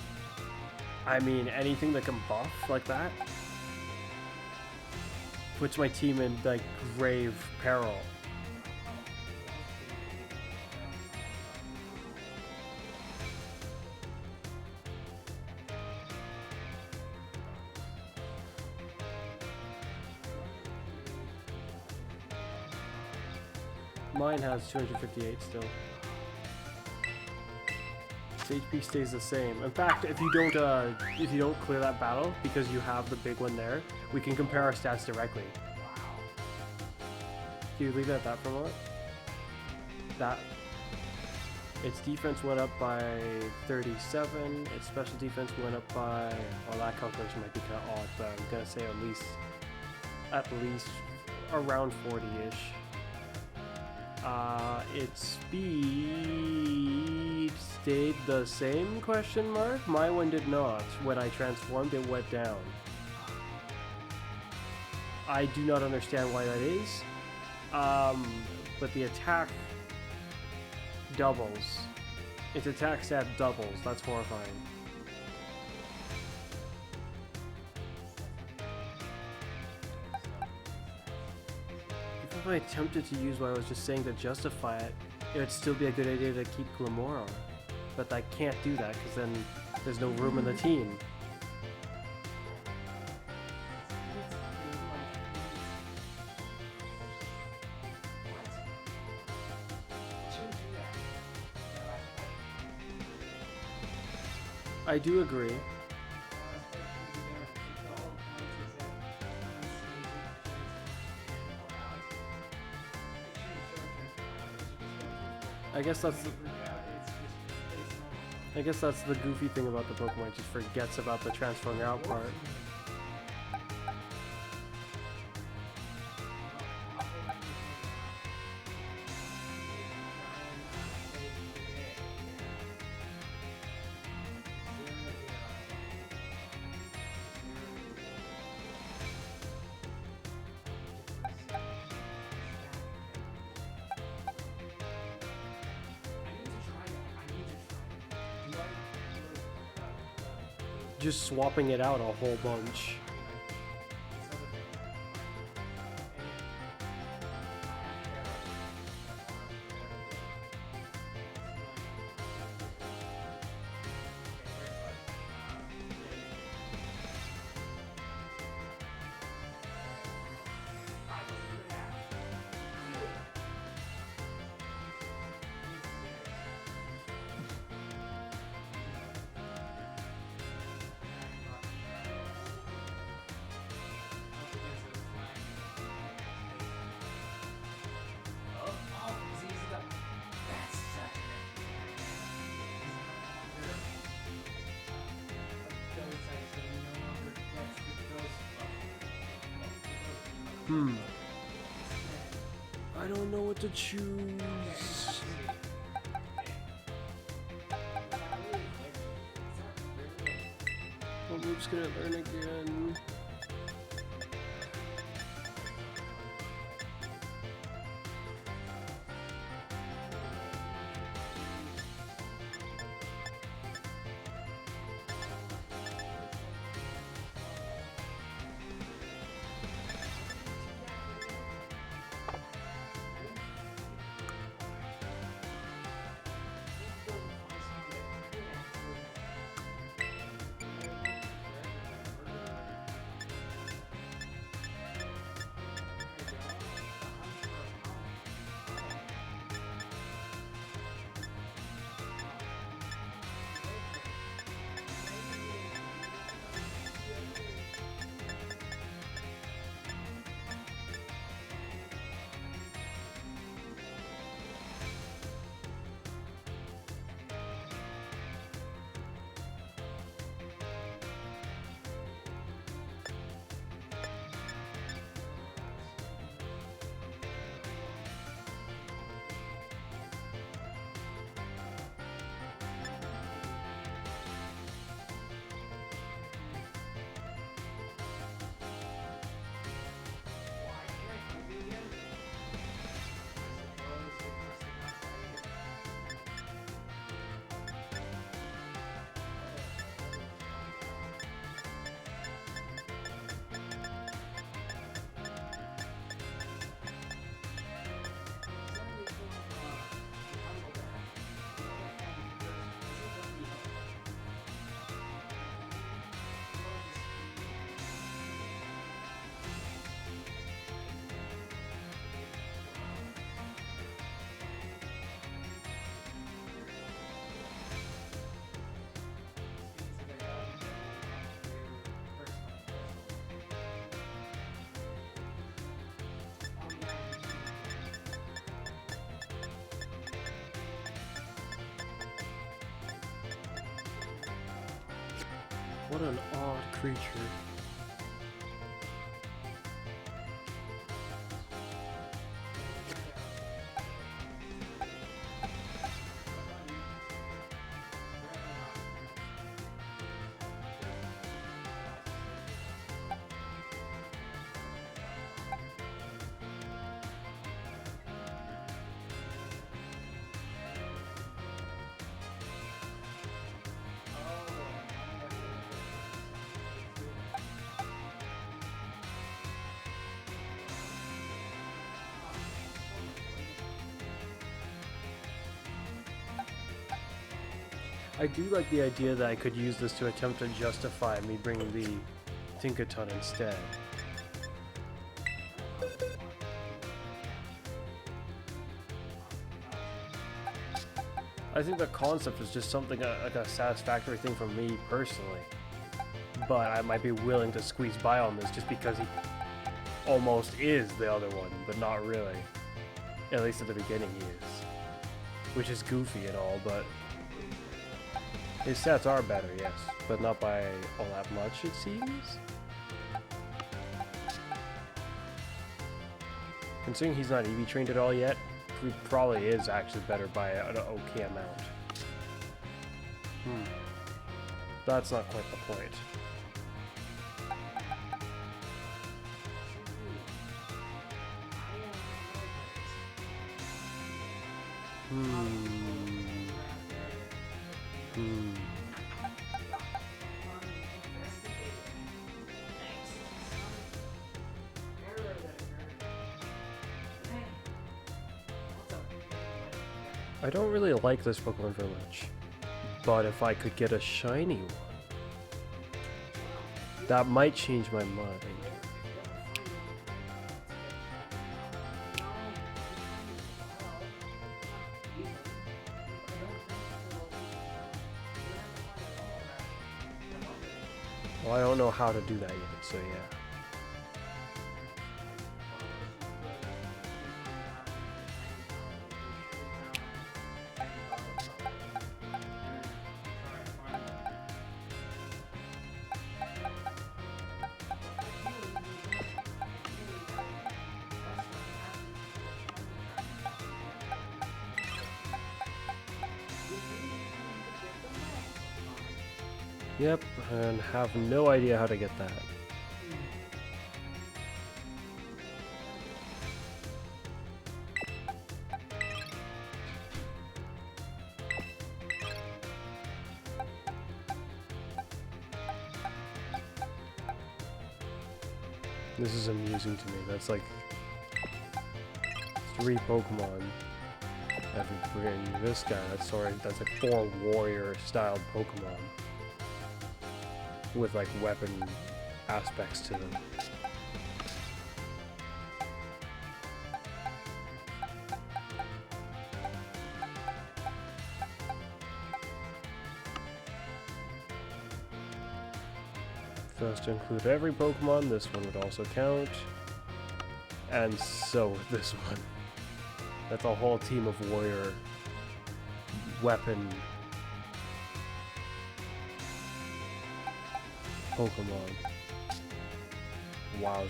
I mean, anything that can buff like that puts my team in, like, grave peril. Mine has 258 still. Its HP stays the same. In fact, if you don't clear that battle because you have the big one there, we can compare our stats directly. Can you leave it at that for a moment? That. Its defense went up by 37. Its special defense went up by. Well, that calculation might be kind of odd, but I'm gonna say at least around 40-ish. Its speed stayed the same, question mark? My one did not. When I transformed, it went down. I do not understand why that is. But the attack doubles. Its attack stat doubles. That's horrifying. If I attempted to use what I was just saying to justify it, it would still be a good idea to keep Glamora. But I can't do that because then there's no room in the team. I do agree. I guess that's the goofy thing about the Pokemon, it just forgets about the transferring out part. Just swapping it out a whole bunch. I don't know what to choose. What move's gonna learn again? What an odd creature. I do like the idea that I could use this to attempt to justify me bringing the Tinkaton instead. I think the concept is just something like a satisfactory thing for me personally. But I might be willing to squeeze by on this just because he almost is the other one, but not really. At least at the beginning he is. Which is goofy and all, but his stats are better, yes, but not by all that much, it seems. Considering he's not EV trained at all yet, he probably is actually better by an okay amount. That's not quite the point. I don't really like this Pokemon very much, but if I could get a shiny one, that might change my mind. Well, I don't know how to do that yet, so yeah. Yep, and have no idea how to get that. This is amusing to me. That's like 3 Pokemon every brain. This guy, that's like 4 warrior-styled Pokemon with like weapon aspects to them. If I was to include every Pokemon, this one would also count. And so with this one. That's a whole team of warrior weapon Pokemon. Wowzers.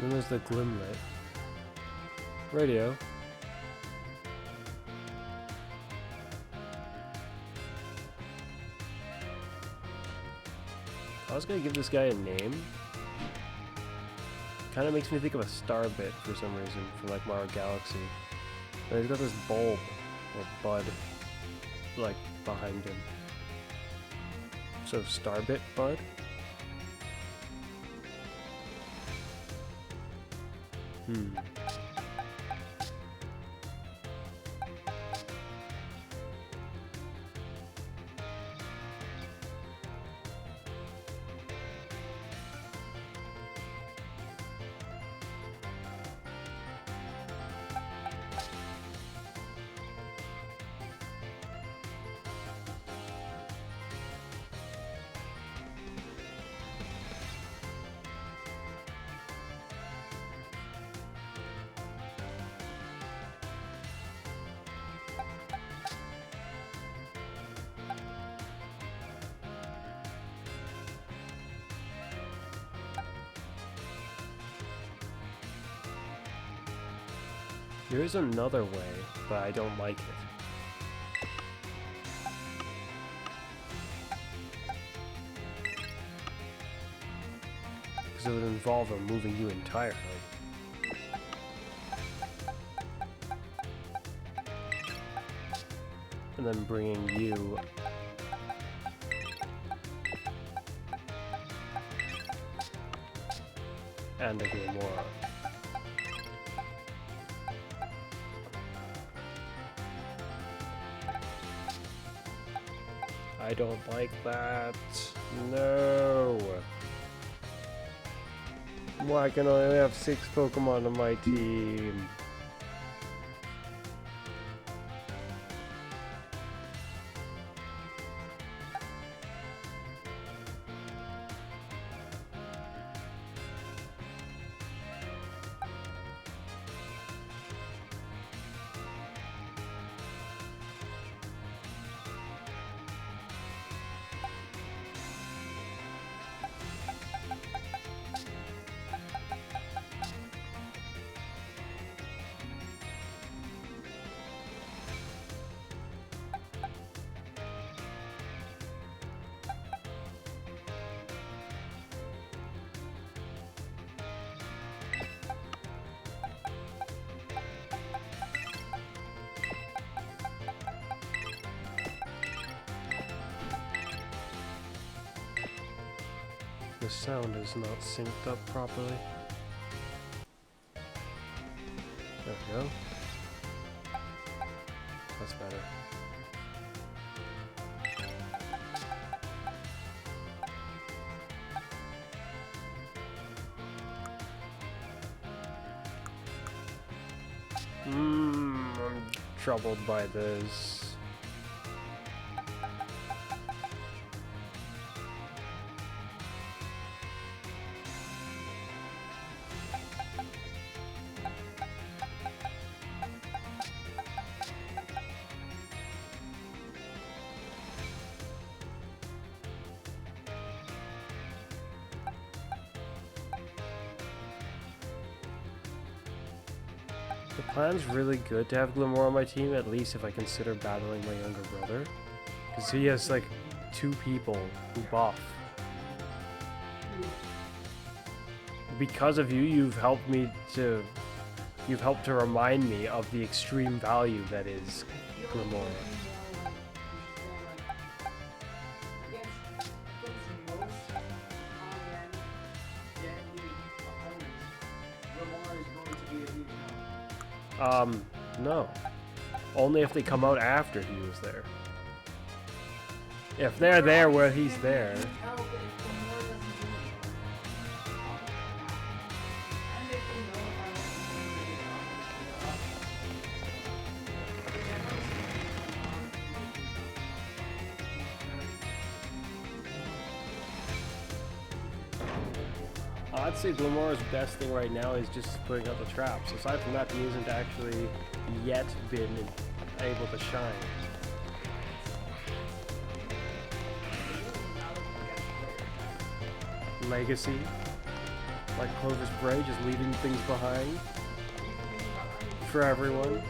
Then there's the Glimlet. Radio. I was gonna give this guy a name. Kind of makes me think of a Starbit for some reason from like Mario Galaxy. And he's got this bulb or bud like behind him. So Starbit Bud. There is another way, but I don't like it. Because it would involve removing you entirely. And then bringing you... and a Glamora. I don't like that. No. Why can I only have 6 Pokemon on my team? The sound is not synced up properly. There we go. That's better. I'm troubled by this. The plan's really good to have Glamora on my team, at least if I consider battling my younger brother. Because he has like 2 people who buff. Because of you, you've helped to remind me of the extreme value that is Glamora. No. Only if they come out after he was there. If they're there where he's there. I'd say Glamora's best thing right now is just putting out the traps. Aside from that, he hasn't actually yet been able to shine. Legacy, like Clovis Bray, just leaving things behind for everyone.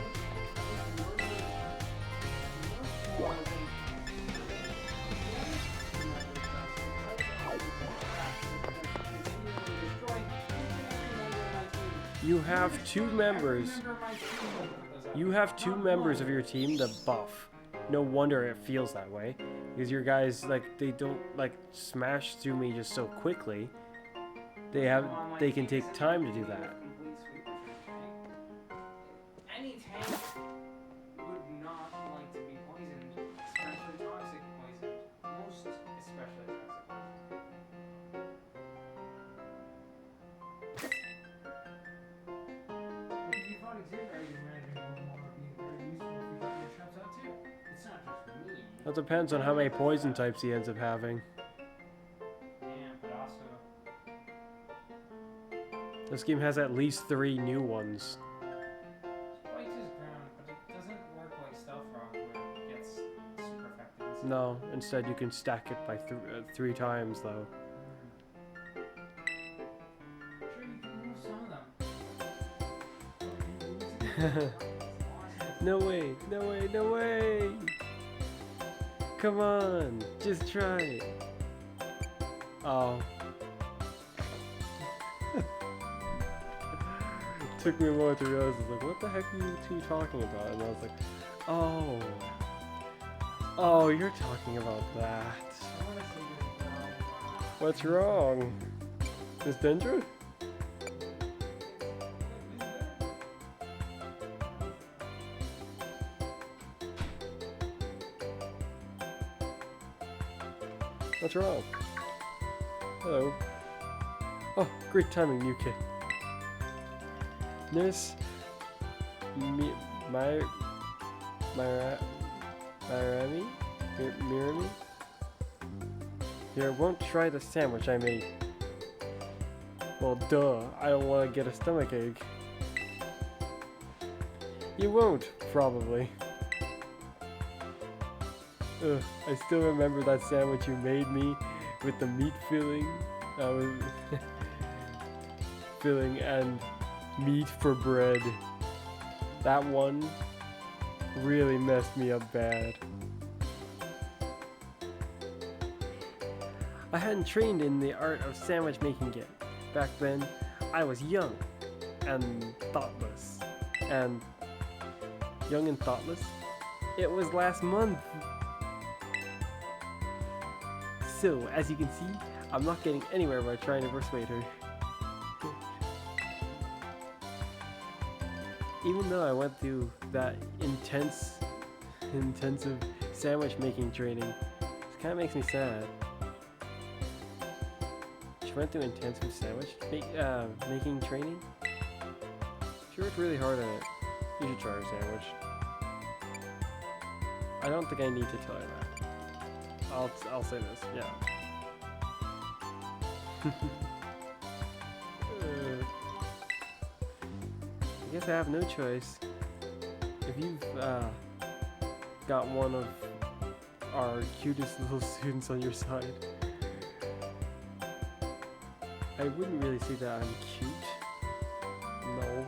You have 2 members. You have 2 members of your team that buff. No wonder it feels that way. Because your guys, like, they don't, like, smash through me just so quickly. They can take time to do that. Any tank would not like to be poisoned, especially toxic poison. Most especially toxic poison. If you found exhibit, I can imagine Glamora being very useful if you got your traps out too. It's not just for me. That depends on how many poison types he ends up having. Yeah, but also... This game has at least 3 new ones. Spikes is ground, but it doesn't work like Stealth Rock where it gets super effective. No, instead you can stack it by 3 times though. Sure, you can move some of them. No way, no way, no way! Come on, just try it. Oh. Took me a moment to realize, I was like, what the heck are you two talking about? And I was like, oh. Oh, you're talking about that. What's wrong? Miss Dendra? What's wrong? Hello. Oh, great timing, you kid. Nurse Mirami? Here, won't try the sandwich I made. Well, duh, I don't want to get a stomachache. You won't, probably. Ugh, I still remember that sandwich you made me with the meat filling. Filling and meat for bread. That one really messed me up bad. I hadn't trained in the art of sandwich making yet. Back then, I was young and thoughtless. And young and thoughtless? It was last month. So, as you can see, I'm not getting anywhere by trying to persuade her. Even though I went through that intensive sandwich making training, it kind of makes me sad. She went through intensive sandwich making training? She worked really hard at it. You should try her sandwich. I don't think I need to tell her that. I'll say this, yeah. I guess I have no choice. If you've got one of our cutest little students on your side, I wouldn't really say that I'm cute. No,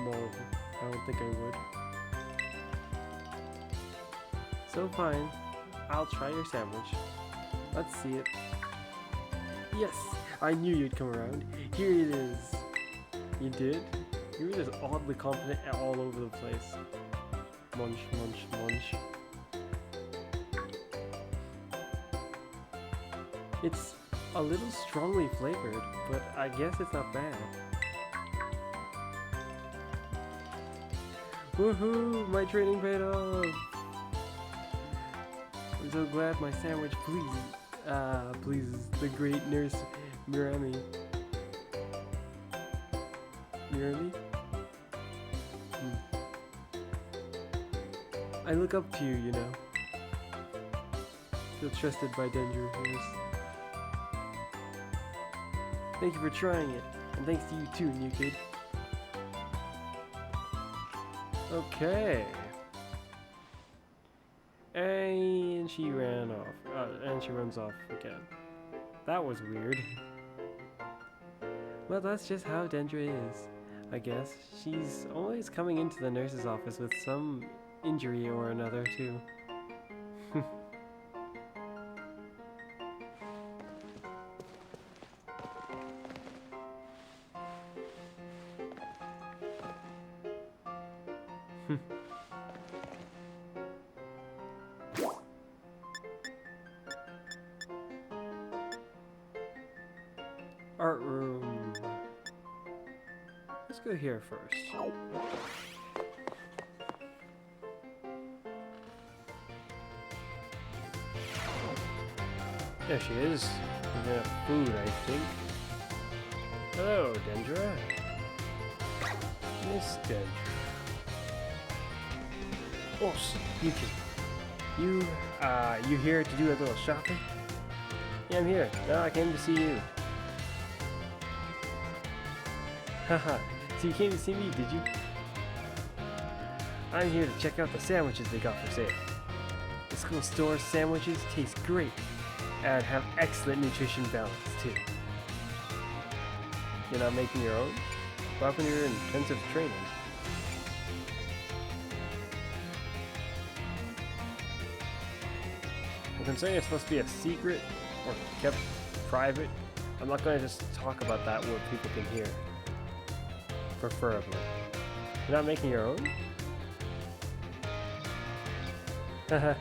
I don't think I would. So fine, I'll try your sandwich. Let's see it. Yes, I knew you'd come around. Here it is. You did? You were just oddly confident all over the place. Munch, munch, munch. It's a little strongly flavored, but I guess it's not bad. Woohoo! My training paid off! I'm so glad my sandwich pleases the great nurse Mirami. Mirami? I look up to you, you know. Feel trusted by Dendra. Thank you for trying it, and thanks to you too, new kid. Okay. And she ran off. And she runs off again. That was weird. Well, that's just how Dendra is, I guess. She's always coming into the nurse's office with some injury or another, too. Art room. Let's go here first. There she is. We're gonna have food, I think. Hello, Dendra. Miss Dendra. Oh, you here to do a little shopping? Yeah, I'm here. No, I came to see you. Haha, so you came to see me, did you? I'm here to check out the sandwiches they got for sale. The school store sandwiches taste great and have excellent nutrition balance too. You're not making your own? What happened to your intensive training? And considering it's supposed to be a secret or kept private, I'm not going to just talk about that where people can hear. Preferably. You're not making your own? Haha,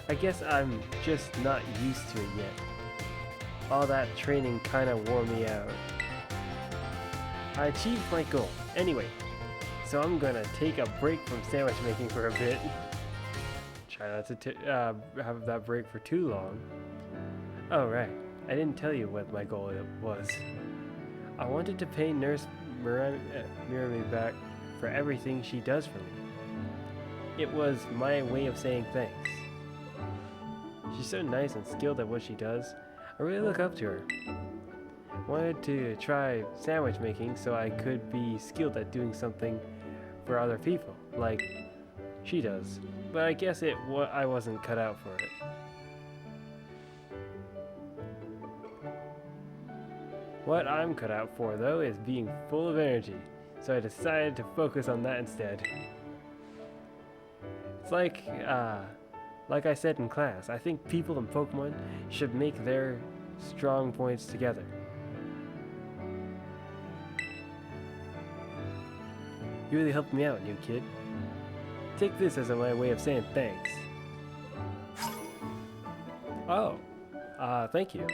I guess I'm just not used to it yet. All that training kinda wore me out. I achieved my goal, anyway, so I'm gonna take a break from sandwich making for a bit. Try not to have that break for too long. Oh right, I didn't tell you what my goal was. I wanted to pay Nurse Mirami back for everything she does for me. It was my way of saying thanks. She's so nice and skilled at what she does. I really look up to her. Wanted to try sandwich making so I could be skilled at doing something for other people, like she does. But I guess I wasn't cut out for it. What I'm cut out for, though, is being full of energy, so I decided to focus on that instead. It's like I said in class, I think people and Pokemon should make their strong points together. You really helped me out, new kid. Take this as my way of saying thanks. Oh, thank you.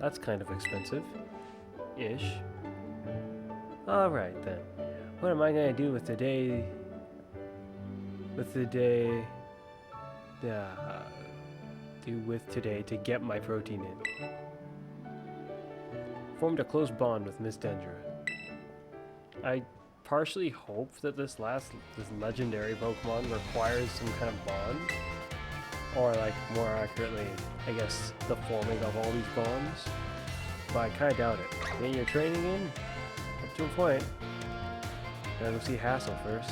That's kind of expensive-ish. Alright then. What am I gonna do with today? Today to get my protein in? Formed a close bond with Miss Dendra. I partially hope that this legendary Pokemon requires some kind of bond, or like more accurately, I guess, the forming of all these bonds. But I kind of doubt it. Getting your training in, up to a point. Gotta go see Hassel first.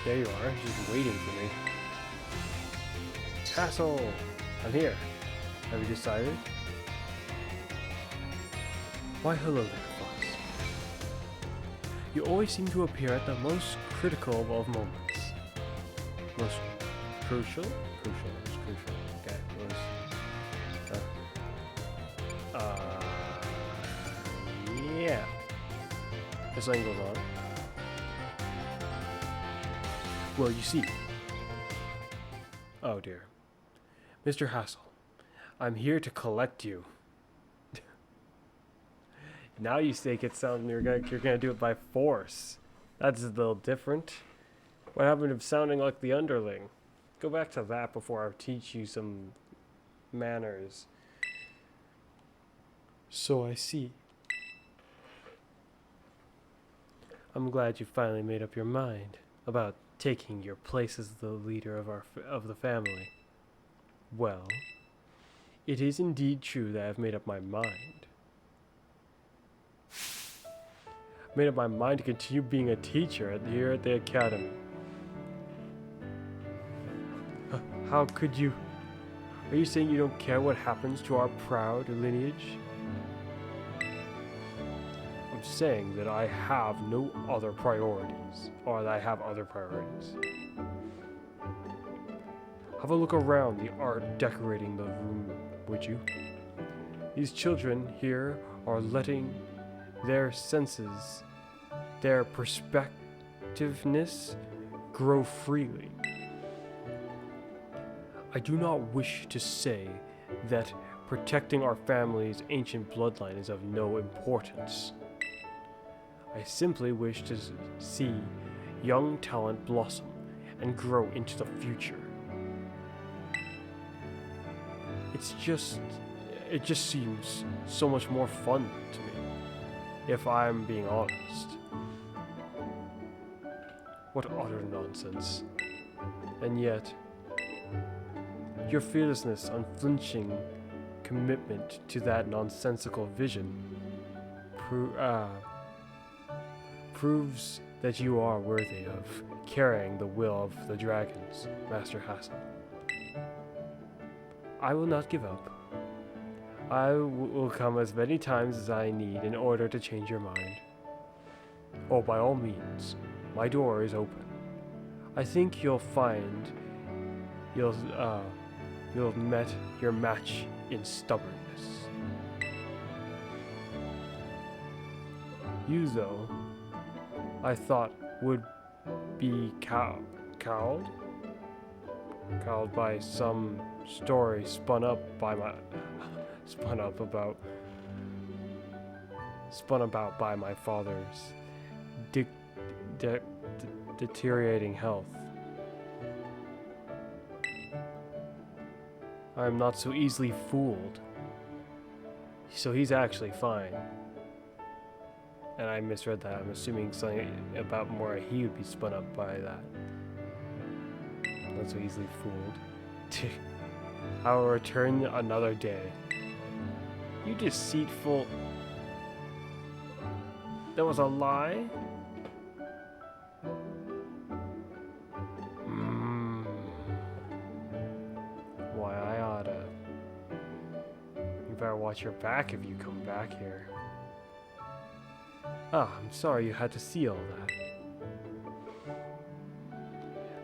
There you are, just waiting for me. Hassel! I'm here. Have you decided? Why hello there, Fuzz. You always seem to appear at the most critical of moments. Most crucial? Most crucial. Okay, yeah. This line goes on. Well, you see. Oh dear. Mr. Hassel, I'm here to collect you. Now you make it sound you're gonna do it by force. That's a little different. What happened to sounding like the underling? Go back to that before I teach you some manners. So I see. I'm glad you finally made up your mind about taking your place as the leader of the family. Well, it is indeed true that I've made up my mind. Made up my mind to continue being a teacher here at the academy. How could you? Are you saying you don't care what happens to our proud lineage? I'm saying that I have no other priorities, or that I have other priorities. Have a look around the art decorating the room, would you? These children here are letting their senses, their perspectiveness, grow freely. I do not wish to say that protecting our family's ancient bloodline is of no importance. I simply wish to see young talent blossom and grow into the future. It just seems so much more fun to me, if I'm being honest. What utter nonsense. And yet, your fearlessness, unflinching commitment to that nonsensical vision proves that you are worthy of carrying the will of the dragons, Master Hassel. I will not give up. will come as many times as I need in order to change your mind. Oh, by all means, my door is open. I think you'll find you'll have met your match in stubbornness. You, though, I thought would be cowed by some story spun about by my father's deteriorating health. I am not so easily fooled. So he's actually fine. And I misread that. I'm assuming something about more he would be spun up by that. Not so easily fooled. I will return another day. You deceitful... That was a lie? Why, I oughta... You better watch your back if you come back here. Ah, I'm sorry you had to see all that.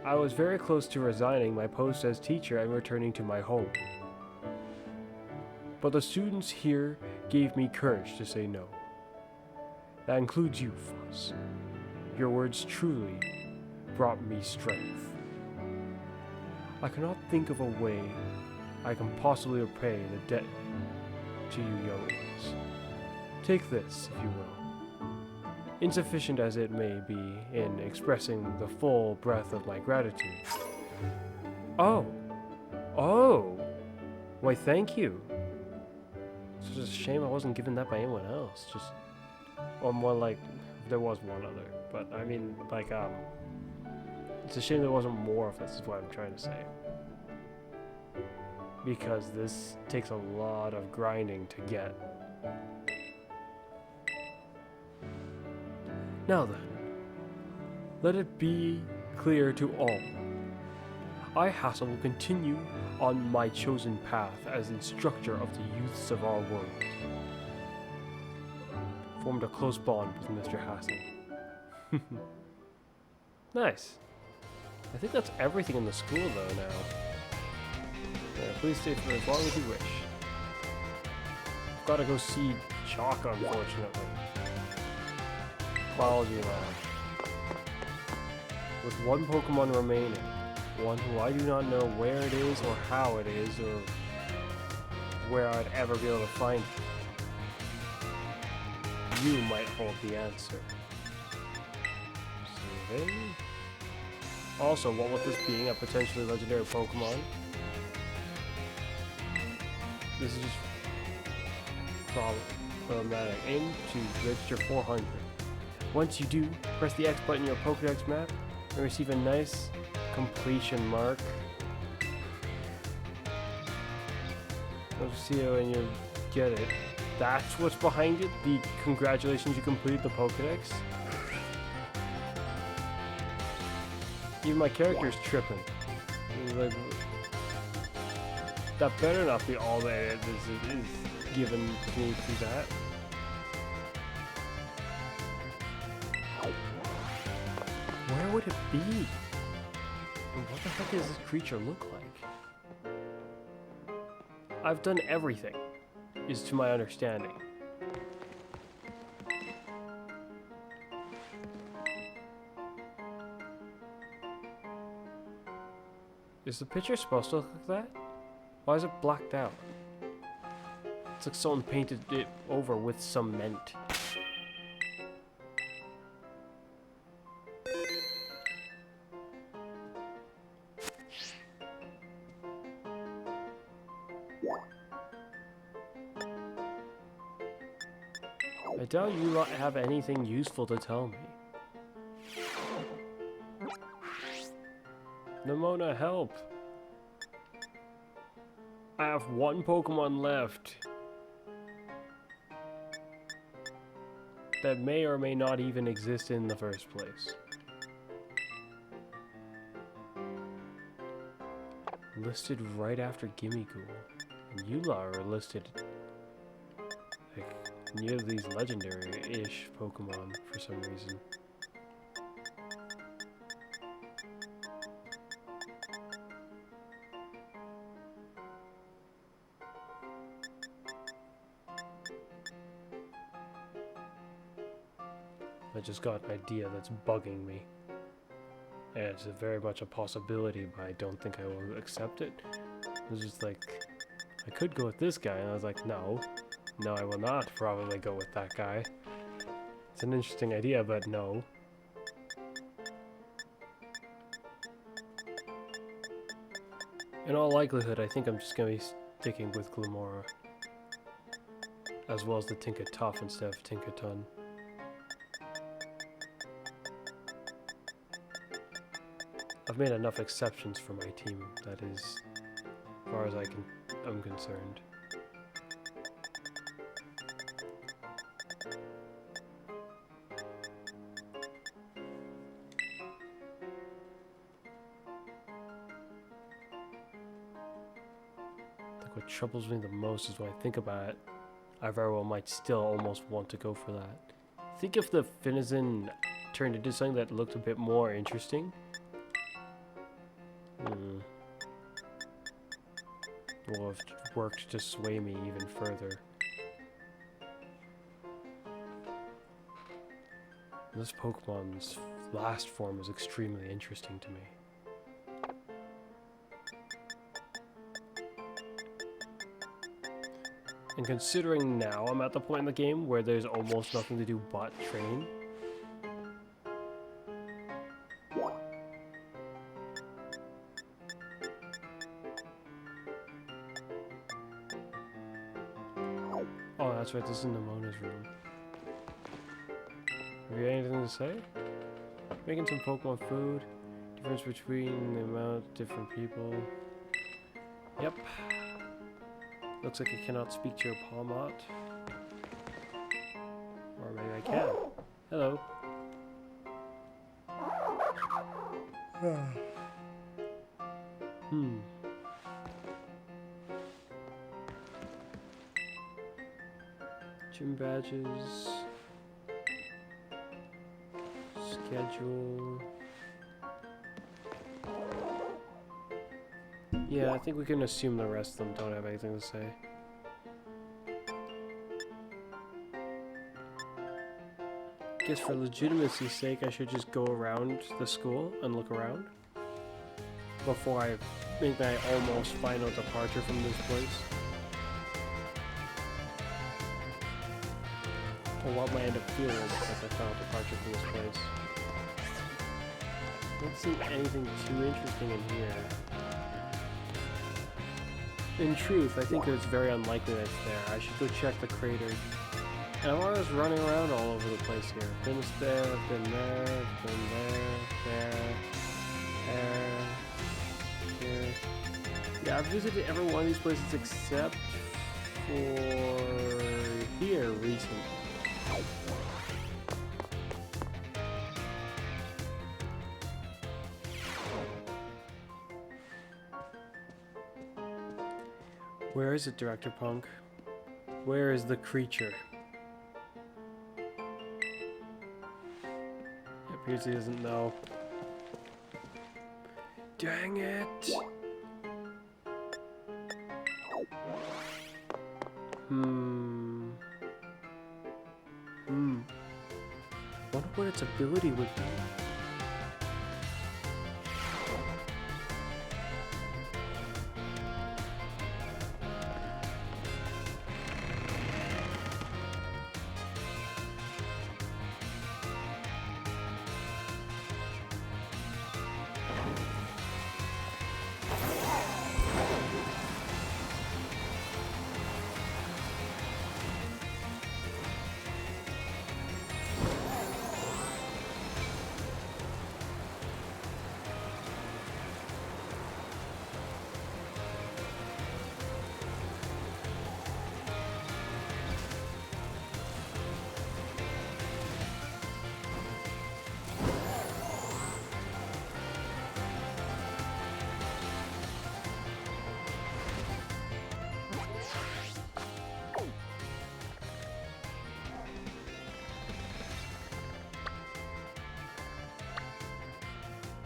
I was very close to resigning my post as teacher and returning to my home. But the students here gave me courage to say no. That includes you, Fuzz. Your words truly brought me strength. I cannot think of a way I can possibly repay the debt to you young ones. Take this, if you will. Insufficient as it may be in expressing the full breadth of my gratitude. Oh! Oh! Why, thank you. It's just a shame I wasn't given that by anyone else. Just, or more like, there was one other. But, I mean, like, it's a shame there wasn't more of this, is what I'm trying to say. Because this takes a lot of grinding to get. Now then, let it be clear to all. I, Hassel, will continue on my chosen path as instructor of the youths of our world. Formed a close bond with Mr. Hassel. Nice. I think that's everything in the school though now. Yeah, please stay for as long as you wish. I've gotta go see Chalk, unfortunately. Biology lab. With one Pokemon remaining. One who I do not know where it is or how it is or where I'd ever be able to find it. You might hold the answer. Saving. Also, what with this being a potentially legendary Pokemon, this is just problematic. Aim to register 400. Once you do, press the X button in your Pokédex map and receive a nice completion mark. Let's see when you get it. That's what's behind it? The congratulations you completed the Pokédex? Even my character's tripping. He's like, that better not be all that it is given to me through that. Where would it be? And what the heck does this creature look like? I've done everything, is to my understanding. Is the picture supposed to look like that? Why is it blacked out? It's like someone painted it over with cement. I doubt you lot have anything useful to tell me. Nimona, help! I have one Pokemon left that may or may not even exist in the first place. Listed right after Gimmighoul, and you lot are listed near these legendary-ish Pokemon for some reason. I just got an idea that's bugging me. And it's very much a possibility, but I don't think I will accept it. It's just like, I could go with this guy, and I was like, no. No, I will not probably go with that guy. It's an interesting idea, but no. In all likelihood, I think I'm just going to be sticking with Glamora. As well as the Tinkatuff instead of Tinkaton. I've made enough exceptions for my team, that is, as far as I'm concerned. Like, what troubles me the most is when I think about it, I very well might still almost want to go for that. I think if the Finizen turned into something that looked a bit more interesting, will have worked to sway me even further. This Pokemon's last form is extremely interesting to me. And considering now I'm at the point in the game where there's almost nothing to do but train, oh, that's right, this is Nemona's room. Have you got anything to say? Making some Pokemon food. Difference between the amount of different people. Yep. Looks like I cannot speak to your Palmot. Or maybe I can. Hello. Gym badges. Schedule. Yeah, I think we can assume the rest of them don't have anything to say. Guess for legitimacy's sake, I should just go around the school and look around before I make my almost final departure from this place. Or what might end up feeling like my final departure from this place. Don't see anything too interesting in here. In truth, I think it's very unlikely that it's there. I should go check the crater. And I'm always running around all over the place here. Been there, been there, been there, here. Yeah, I've visited every one of these places except for here recently. Where is it, Director Punk? Where is the creature? It appears he doesn't know. Dang it! Wonder what its ability would be.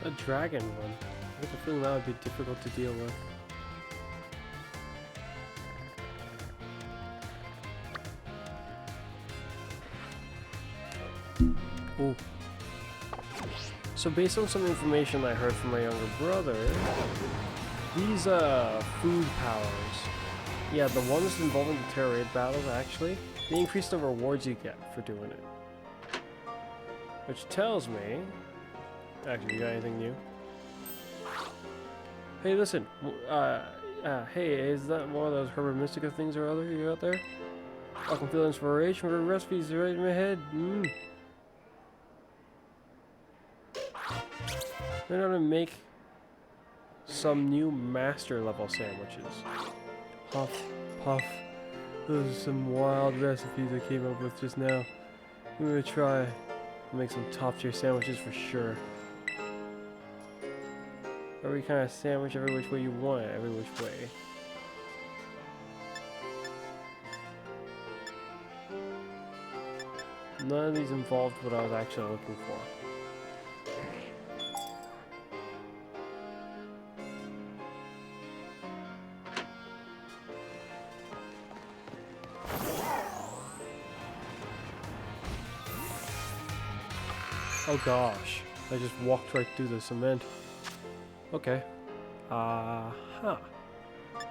a dragon one. I get the feeling that would be difficult to deal with. Ooh. So based on some information I heard from my younger brother, these food powers, yeah, the ones involving the terror raid battles actually, they increase the rewards you get for doing it. Which tells me, actually, you got anything new? Hey, listen, hey, is that one of those Herbal Mystica things or other you out there? I can feel inspiration for recipes right in my head. They're gonna make some new master level sandwiches. Huff, puff. Those are some wild recipes I came up with just now. I'm gonna try and make some top tier sandwiches for sure. Every kind of sandwich, every which way you want it, every which way. None of these involved what I was actually looking for. Oh gosh, I just walked right through the cement. Okay.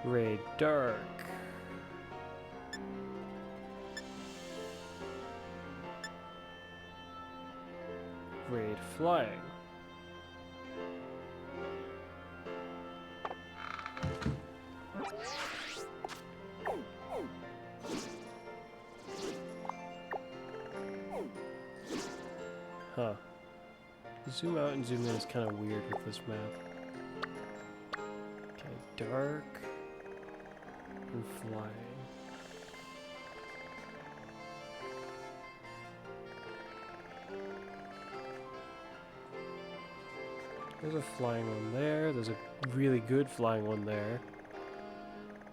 Raid dark. Raid flying. Huh. Zoom out and zoom in is kind of weird with this map. Okay, dark and flying. There's a flying one there. There's a really good flying one there.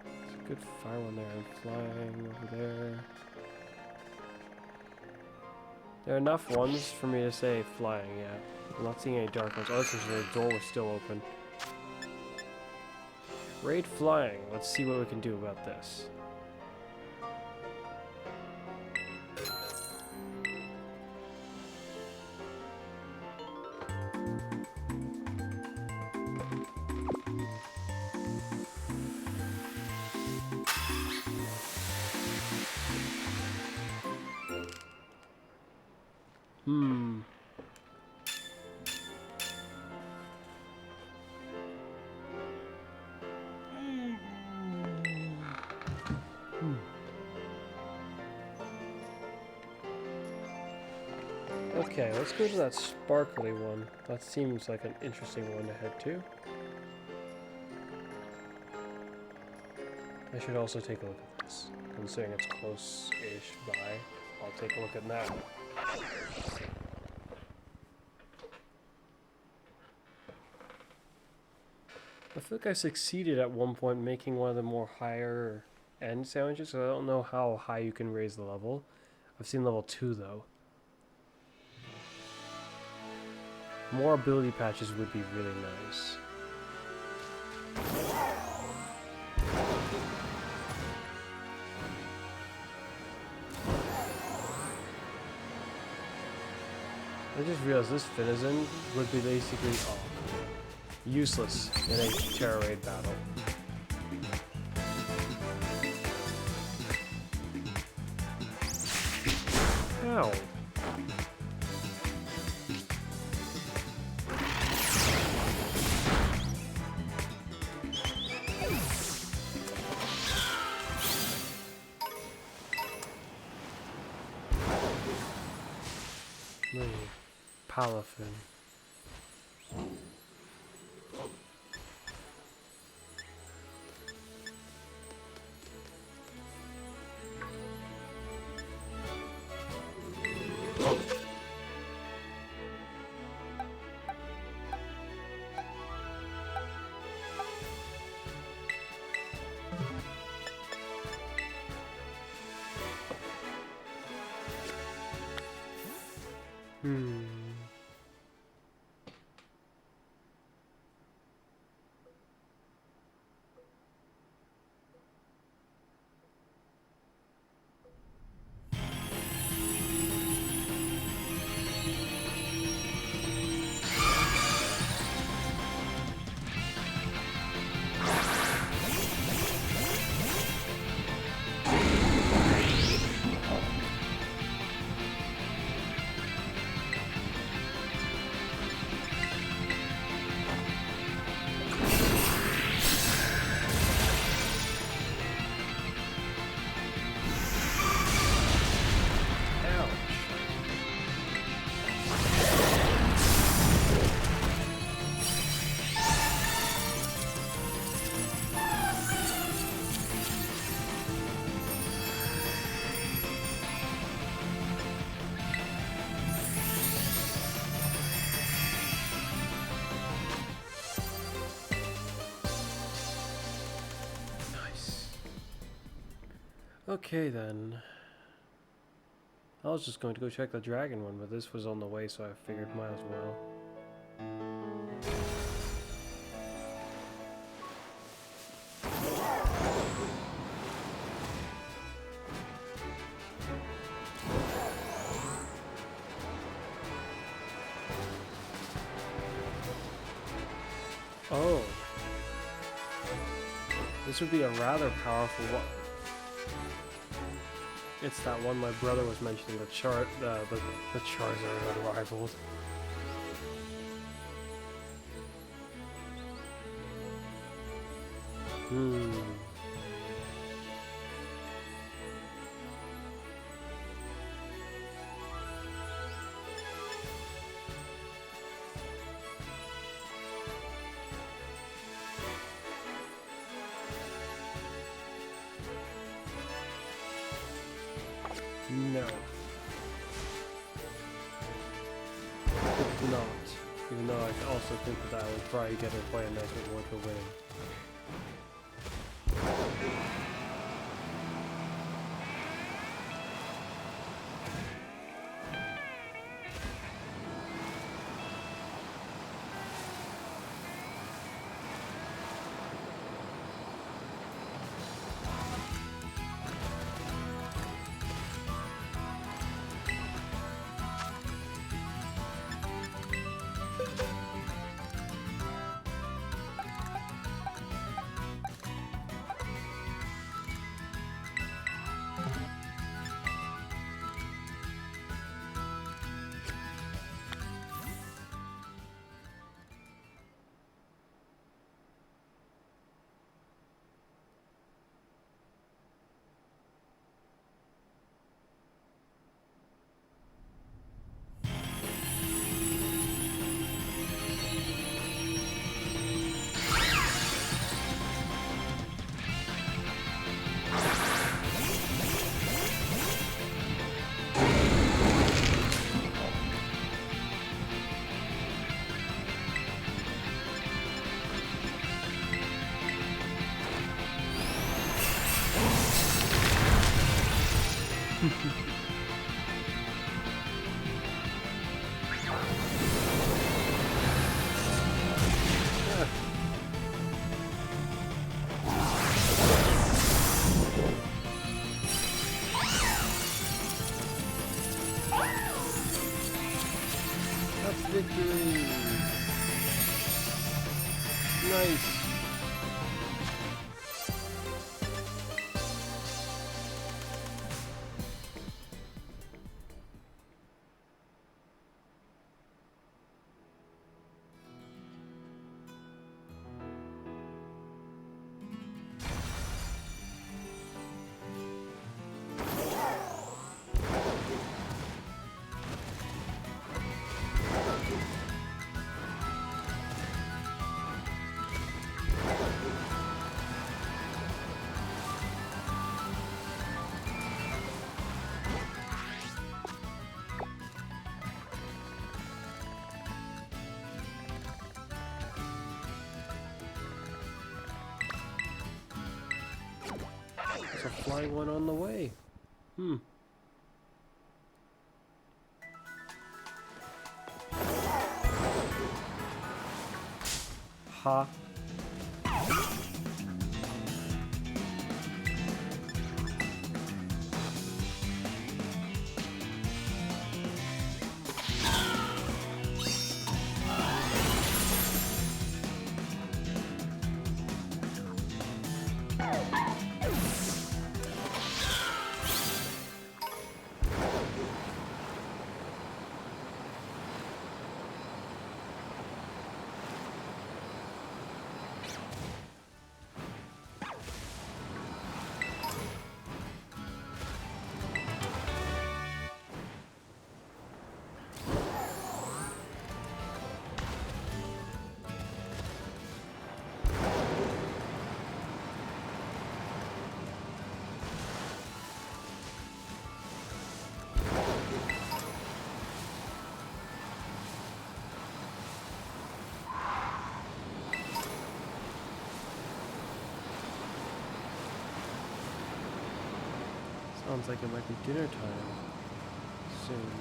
There's a good fire one there and flying over there. There are enough ones for me to say flying, yeah. I'm not seeing any dark ones. Oh, this is the door was still open. Raid flying. Let's see what we can do about this. Okay, let's go to that sparkly one. That seems like an interesting one to head to. I should also take a look at this. Considering it's close-ish by, I'll take a look at that. I feel like I succeeded at one point making one of the more higher end sandwiches, so I don't know how high you can raise the level. I've seen level 2 though. More ability patches would be really nice. I just realized this Finizen would be basically useless in a terror raid battle. Ow. Palafin. Okay then. I was just going to go check the dragon one, but this was on the way, so I figured might as well. Oh. This would be a rather powerful one. It's that one my brother was mentioning, the Charizard Unrivaled. No. It's not. Even though I also think that I would probably get quite a nice reward for winning. Victory! Nice! There's a flying one on the way. Ha. sounds like it might be dinner time soon.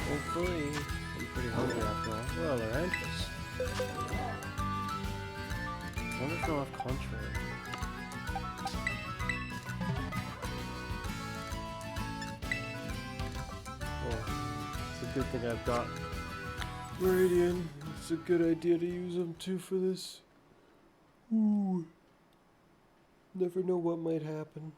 Hopefully, I'm pretty hungry after all. Well, they're anxious. I wonder if they'll have contrary. Well, it's a good thing I've got Meridian. It's a good idea to use them too for this. Ooh. Never know what might happen.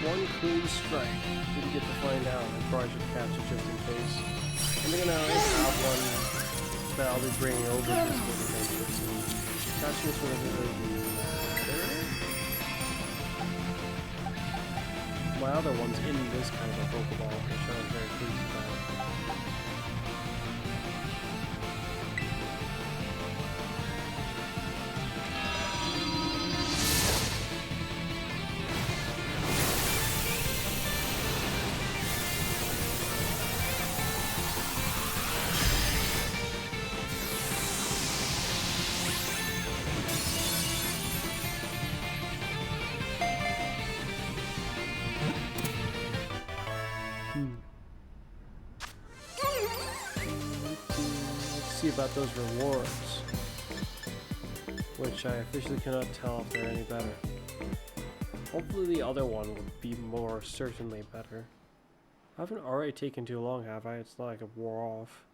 One clean strike. Didn't get to find out. I probably should catch it just in case. I'm gonna have one that I'll be bringing over this one. Catching this one doesn't really matter. My other one's in this kind of a Pokeball, which I was very pleased about. Let's see about those rewards, which I officially cannot tell if they're any better. Hopefully the other one would be more certainly better. I haven't already taken too long, have I? It's not like it wore off.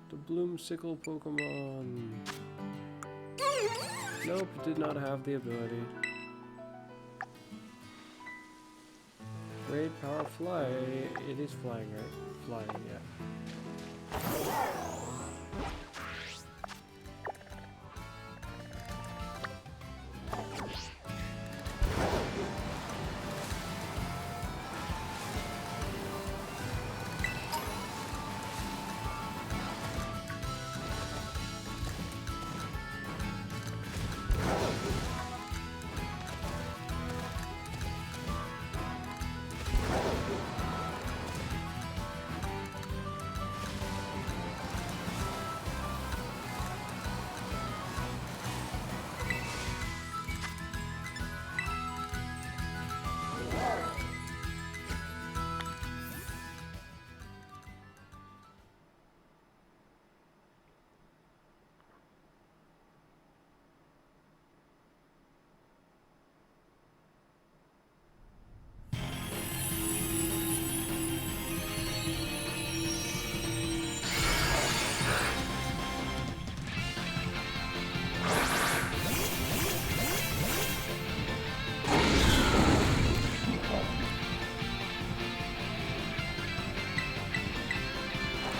The Bloomsicle Pokemon. Nope, it did not have the ability. Great power fly. It is flying, right? Flying, yeah.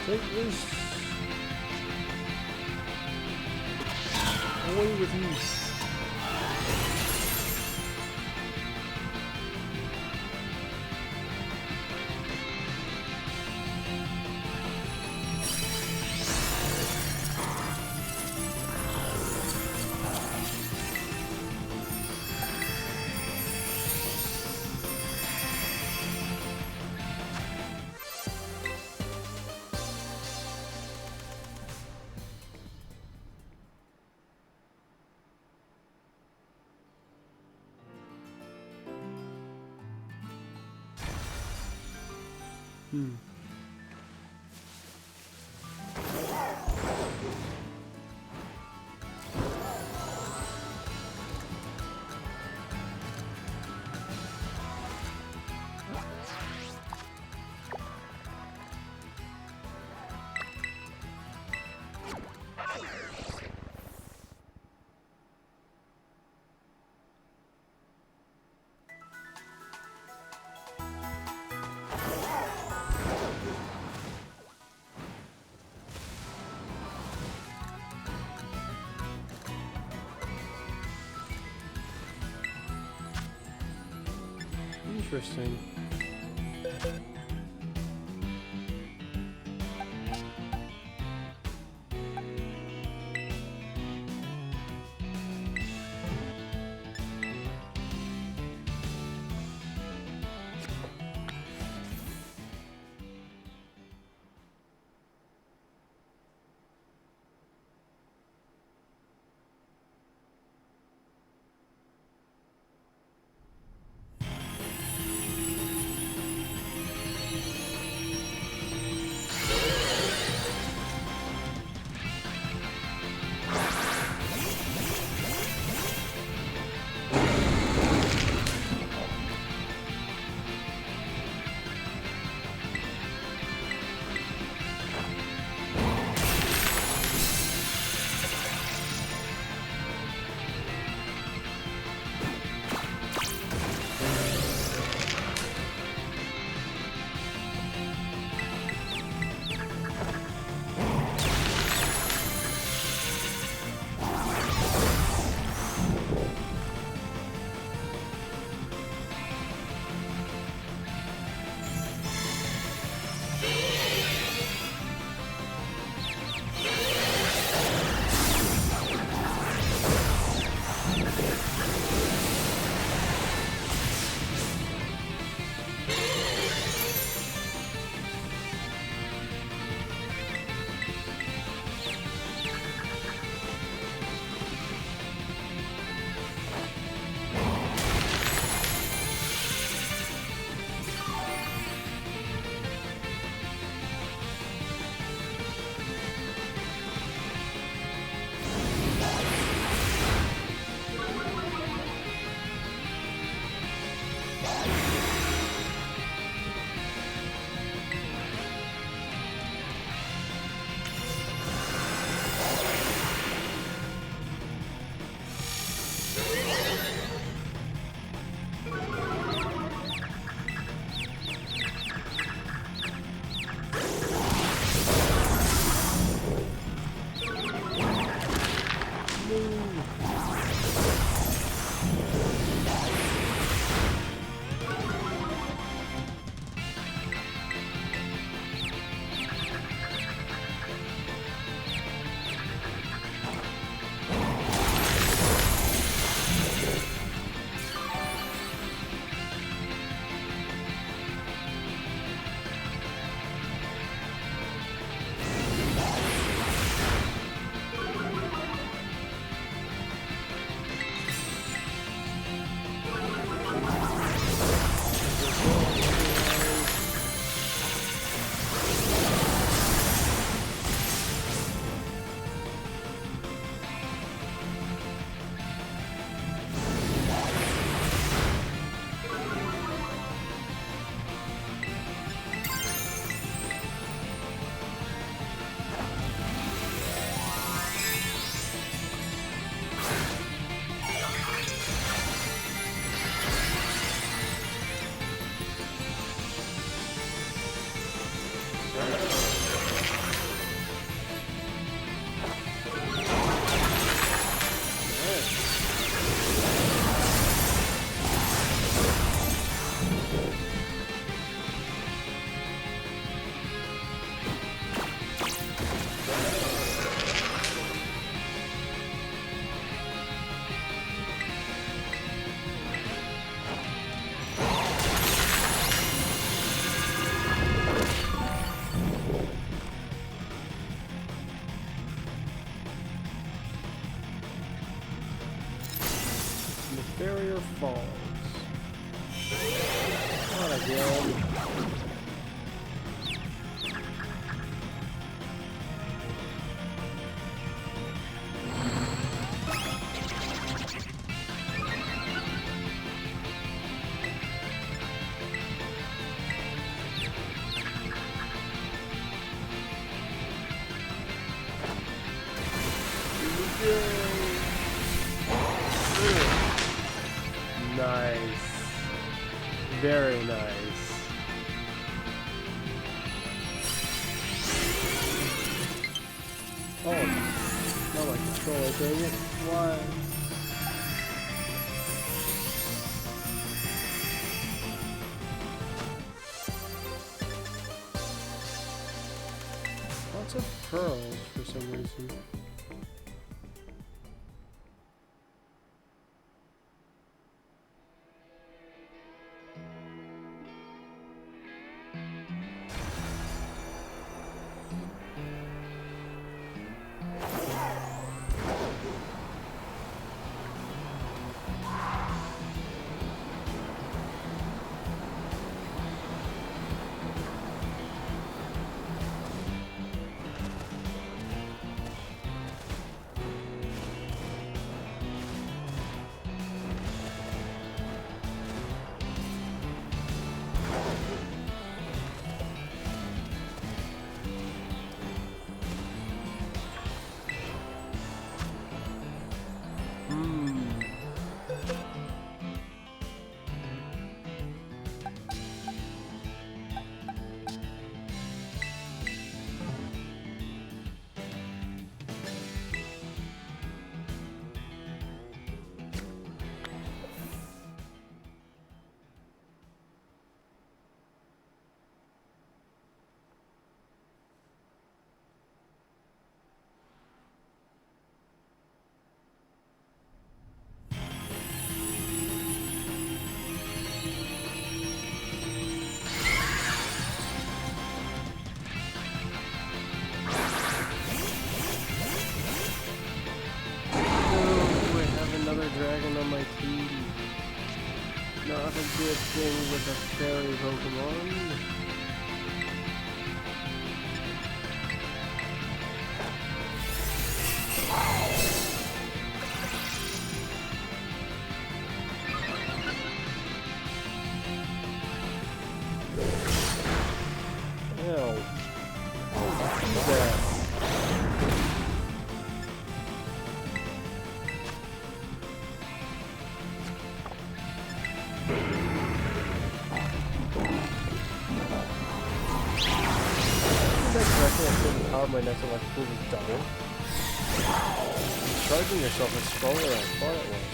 Take this away with you. Interesting. Barrier Falls. Not again. Nice. Very nice. Oh, not my controller, dang it. Why? lots of pearls for some reason. Dragon on my team. Not a good thing with a fairy Pokemon. Ow. Oh, do that. My next electrical is double. Charging yourself is stronger than I thought it was.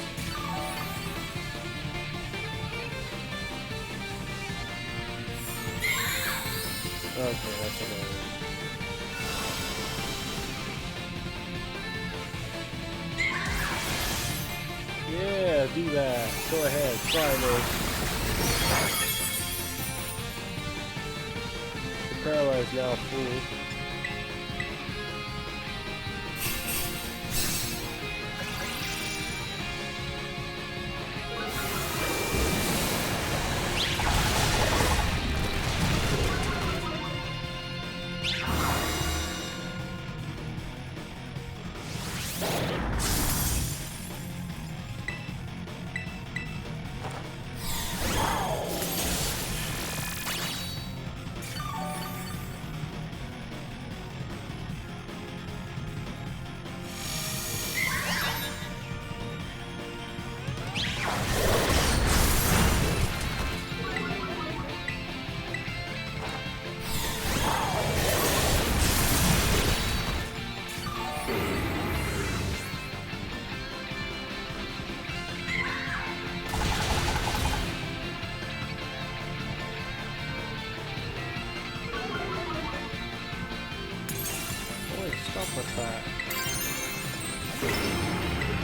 Okay, that's annoying. Yeah, do that. Go ahead, try me. The paralyzed now, fool. Stop with that.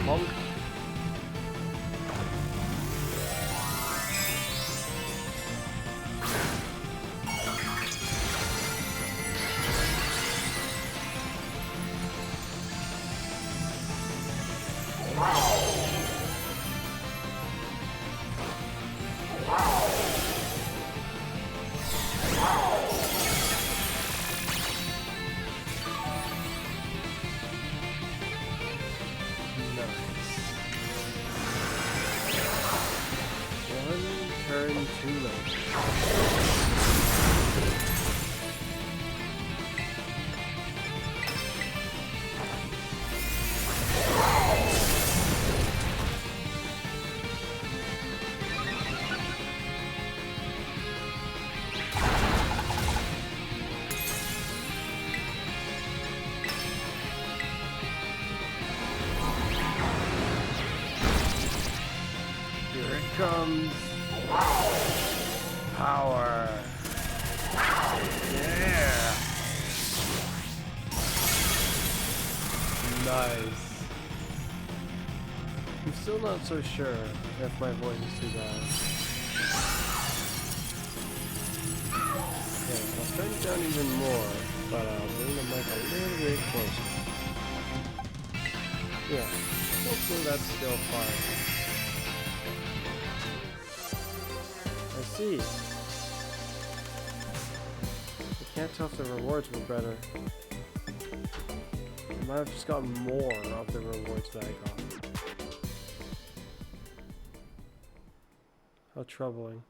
Honk. Comes power. Yeah. Nice. I'm still not so sure if my voice is too loud. Okay, I'll turn it down even more, but I'll bring the mic a little bit closer. Yeah, hopefully that's still fine. I see. I can't tell if the rewards were better. I might have just gotten more of the rewards that I got. How troubling.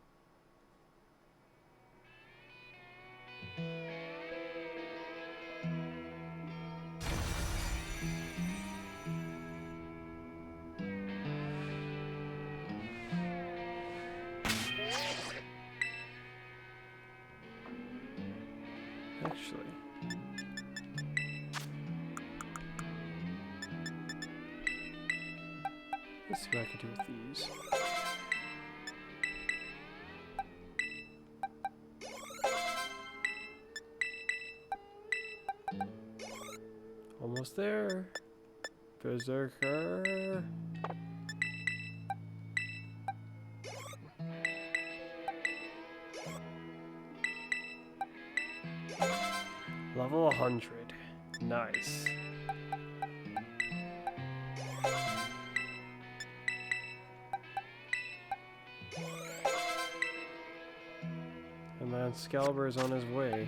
Actually, let's see what I can do with these. Almost there. Berserker. Level 100. Nice. And my Excalibur is on his way.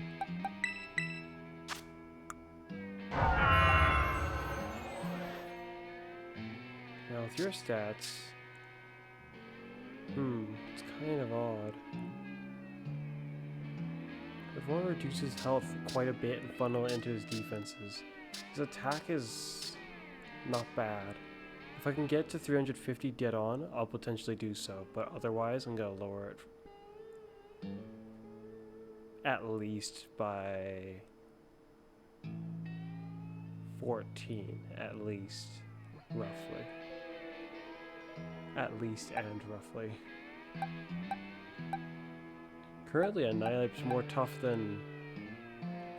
Now with your stats, it's kind of odd. If one reduces health quite a bit and funnel it into his defenses, his attack is not bad. If I can get to 350 dead on, I'll potentially do so, but otherwise I'm gonna lower it at least by 14, at least, roughly. At least and roughly. Currently, Annihilate's more tough than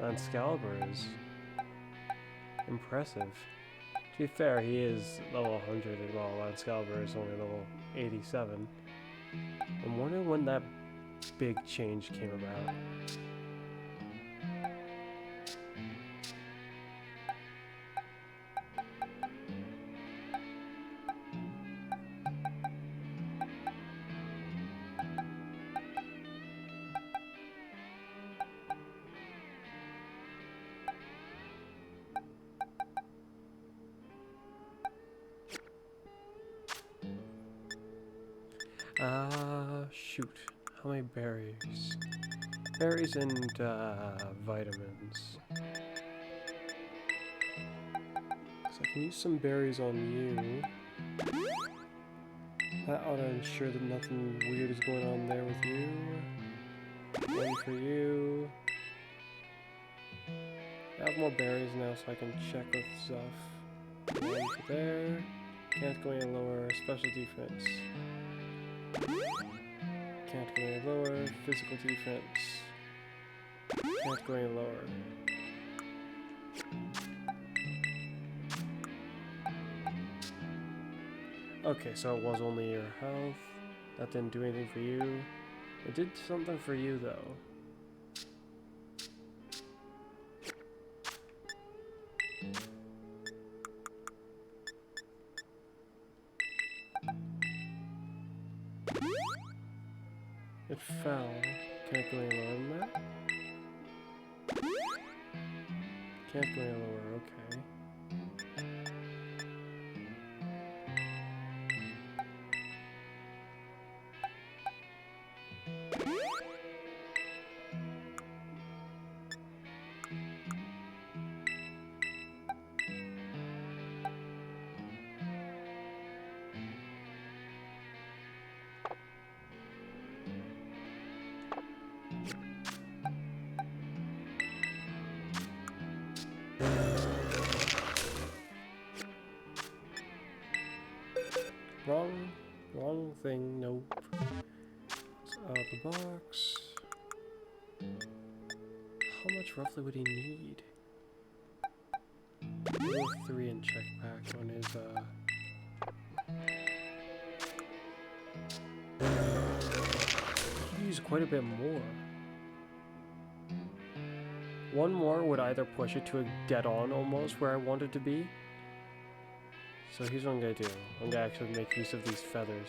Excalibur is. Impressive. To be fair, he is level 100 as well, while Excalibur is only level 87. I'm wondering when that big change came about. Shoot. How many berries? Berries and, vitamins. So I can use some berries on you. That ought to ensure that nothing weird is going on there with you. One for you. I have more berries now so I can check with stuff. One for there. Can't go any lower. Special defense. Can't go any lower. Physical defense. Can't go any lower. Okay, so it was only your health. That didn't do anything for you. It did something for you, though. It fell. Can't go any lower than that. Can't go any lower, okay. Wrong thing, nope. It's out of the box. How much roughly would he need? go 3 and check back on his he used quite a bit more. One more would either push it to a dead on almost where I want it to be. So here's what I'm gonna do. I'm gonna actually make use of these feathers.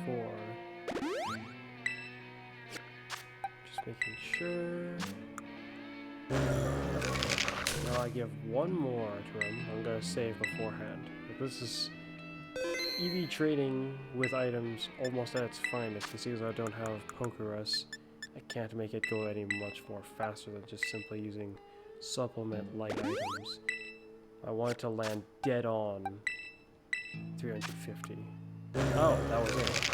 Four. Just making sure. Now I give one more to him. I'm gonna save beforehand. But this is EV trading with items almost at its finest. And since I don't have Pokerus, I can't make it go any much more faster than just simply using supplement light items. I want it to land dead on 350. Oh, that was it.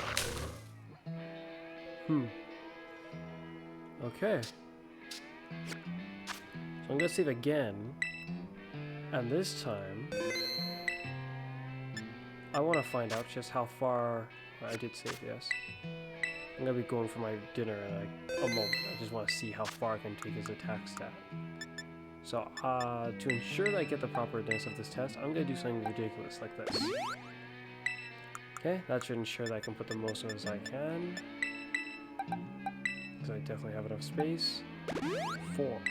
Okay. So I'm gonna save again. And this time, I want to find out just how far... I did save, yes. I'm gonna be going for my dinner in like a moment. I just want to see how far I can take his attack stat. So, to ensure that I get the properness of this test, I'm gonna do something ridiculous like this. Okay, that should ensure that I can put the most of it as I can. Because I definitely have enough space. 4.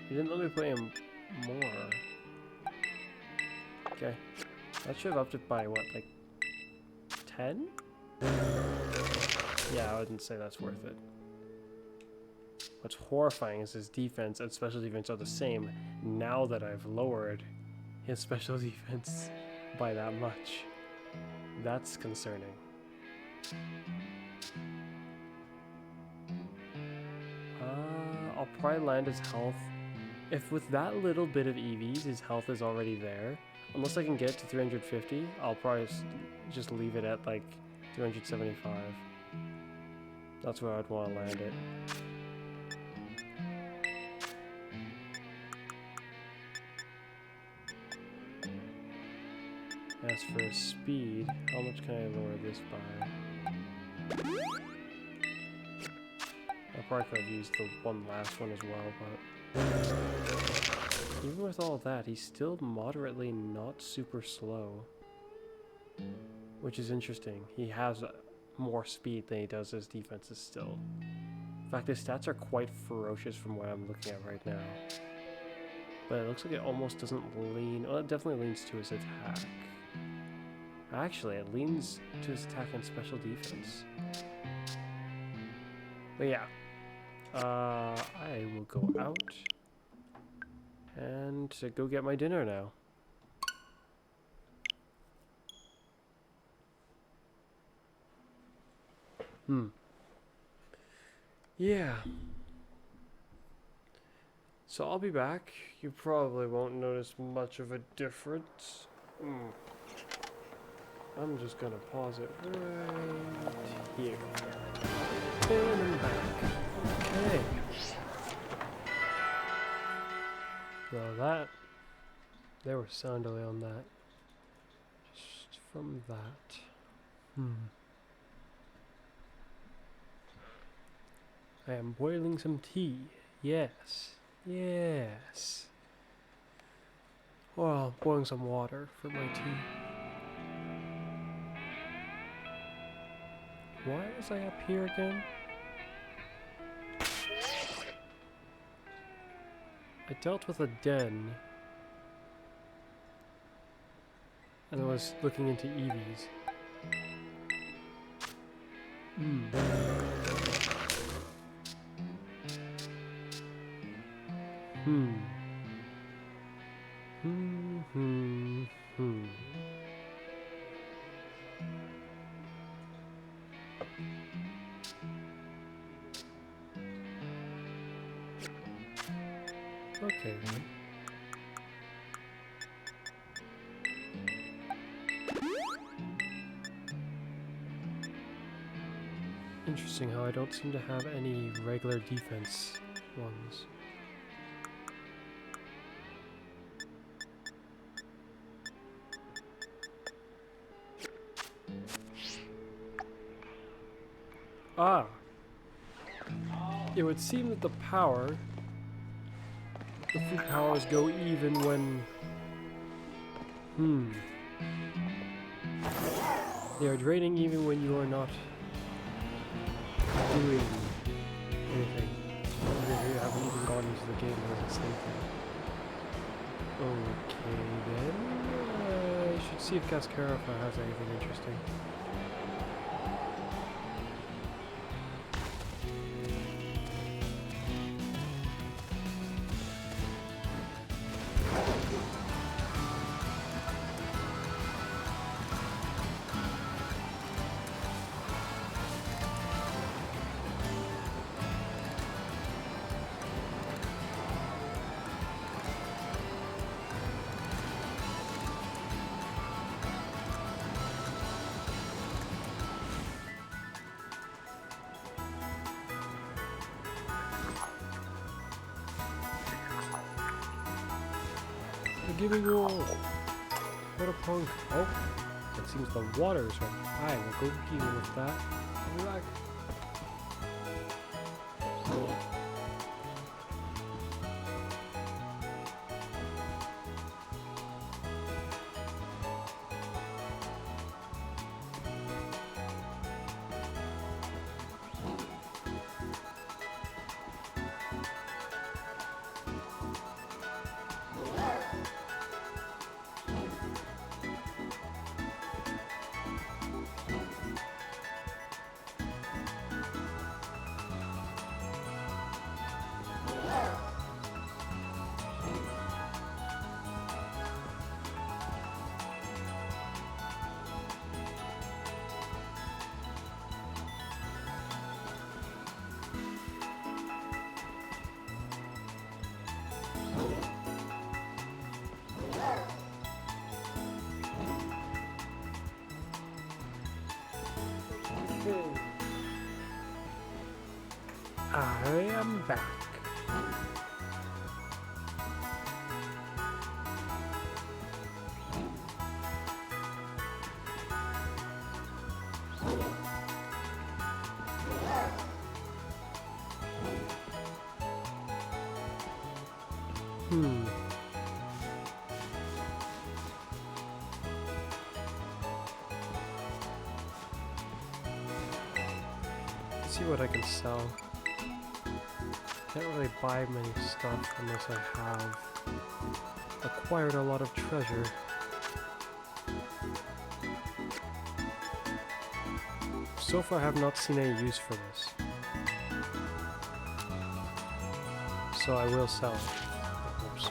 You didn't let me put in more. Okay. That should have upped it by what, like 10? Yeah, I wouldn't say that's worth it. What's horrifying is his defense and special defense are the same now that I've lowered his special defense by that much. That's concerning. I'll probably land his health. If with that little bit of EVs, his health is already there, unless I can get to 350, I'll probably just leave it at like 375. That's where I'd want to land it. As for his speed, how much can I lower this by? I probably could have used the one last one as well, but even with all that, he's still moderately not super slow, which is interesting. He has more speed than he does his defenses still. In fact, his stats are quite ferocious from what I'm looking at right now. But it looks like it almost doesn't lean... Well, it definitely leans to his attack. Actually, it leans to his attack and special defense. But yeah. I will go out and go get my dinner now. Yeah. So I'll be back. You probably won't notice much of a difference. I'm just gonna pause it right here. And I'm back. Okay. Well, there was sound delay on that. Just from that. I am boiling some tea. Yes. Yes. Well, boiling some water for my tea. Why was I up here again? I dealt with a den. And I was looking into EVs. Okay, then. Interesting how I don't seem to have any regular defense ones. Ah! It would seem that the food powers go even when... They are draining even when you are not doing anything. You haven't even gone into the game as it's thinking. Okay then. I should see if Cascara has anything interesting. Giving you all. What a punk. Oh, it seems the water is right. I will go deal with that. I'll be back. I am back. Let's see what I can sell. Can't really buy many stuff unless I have acquired a lot of treasure. So far I have not seen any use for this. So I will sell it. Oops.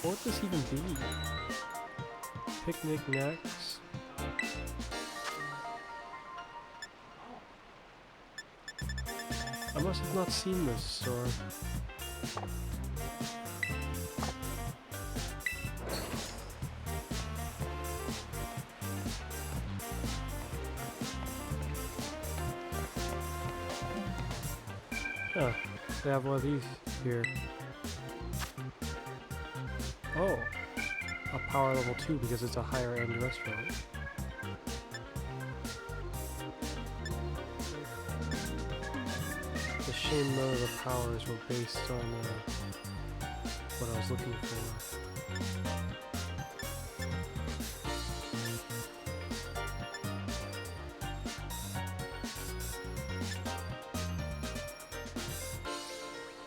What would this even be? Picnic next. I must have not seen this store. Huh, they have one of these here. Oh, a power level 2 because it's a higher end restaurant. It's a shame none of the powers were based on what I was looking for.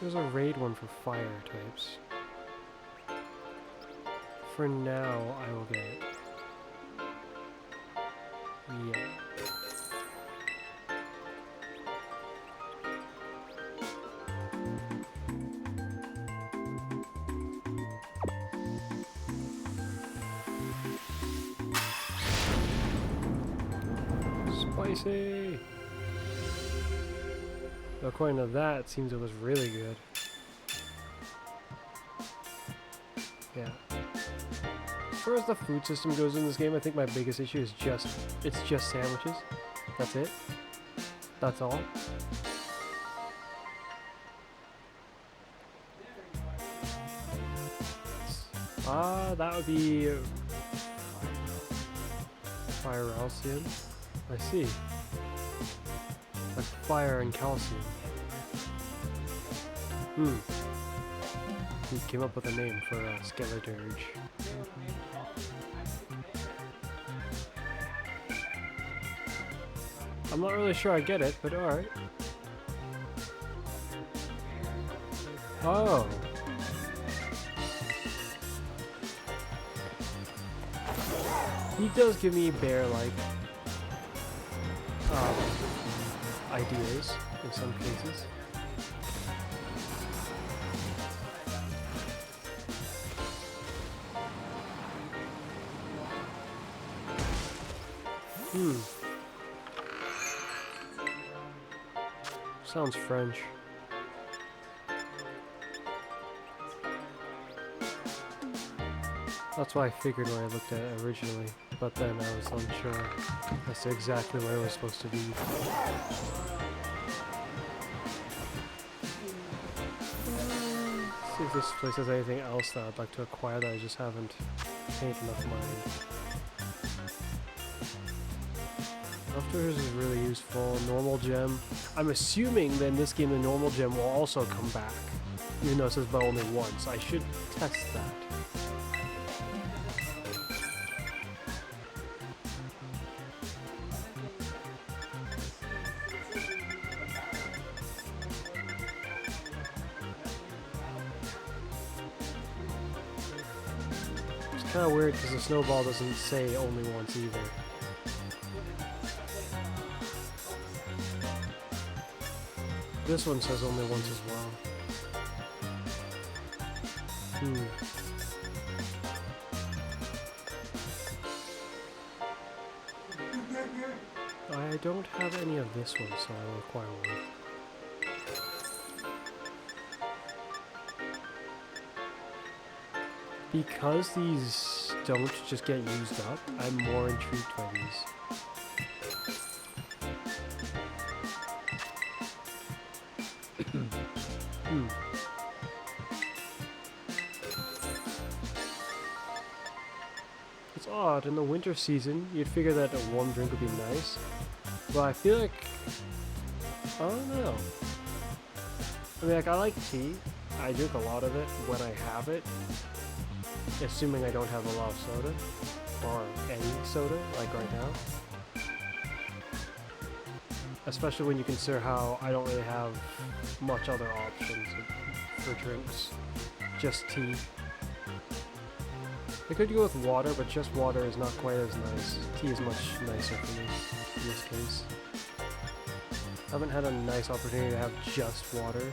There's a raid one for fire types. For now, I will get it. Yeah. spicy. According to that, it seems it was really good. Yeah. As far as the food system goes in this game, I think my biggest issue is it's just sandwiches. That's it. That's all. That would be fire calcium. I see. Like fire and calcium. He came up with a name for a skeleturge. I'm not really sure I get it, but alright. Oh. He does give me bear-like ideas in some cases. Sounds French. That's why I figured when I looked at it originally, but then I was unsure as to exactly where it was supposed to be. See if this place has anything else that I'd like to acquire that I just haven't paid enough money. Leftovers is really useful. Normal gem. I'm assuming that in this game the normal gem will also come back, even though it says but only once. I should test that. It's kind of weird because the snowball doesn't say only once either. This one says only once as well. I don't have any of this one, so I'll acquire one. Because these don't just get used up, I'm more intrigued by these. It's odd, in the winter season, you'd figure that a warm drink would be nice, but I feel like, I don't know. I mean, like, I like tea. I drink a lot of it when I have it, assuming I don't have a lot of soda, or any soda, like right now. Especially when you consider how I don't really have much other options for drinks. Just tea. I could go with water, but just water is not quite as nice. Tea is much nicer for me in this case. I haven't had a nice opportunity to have just water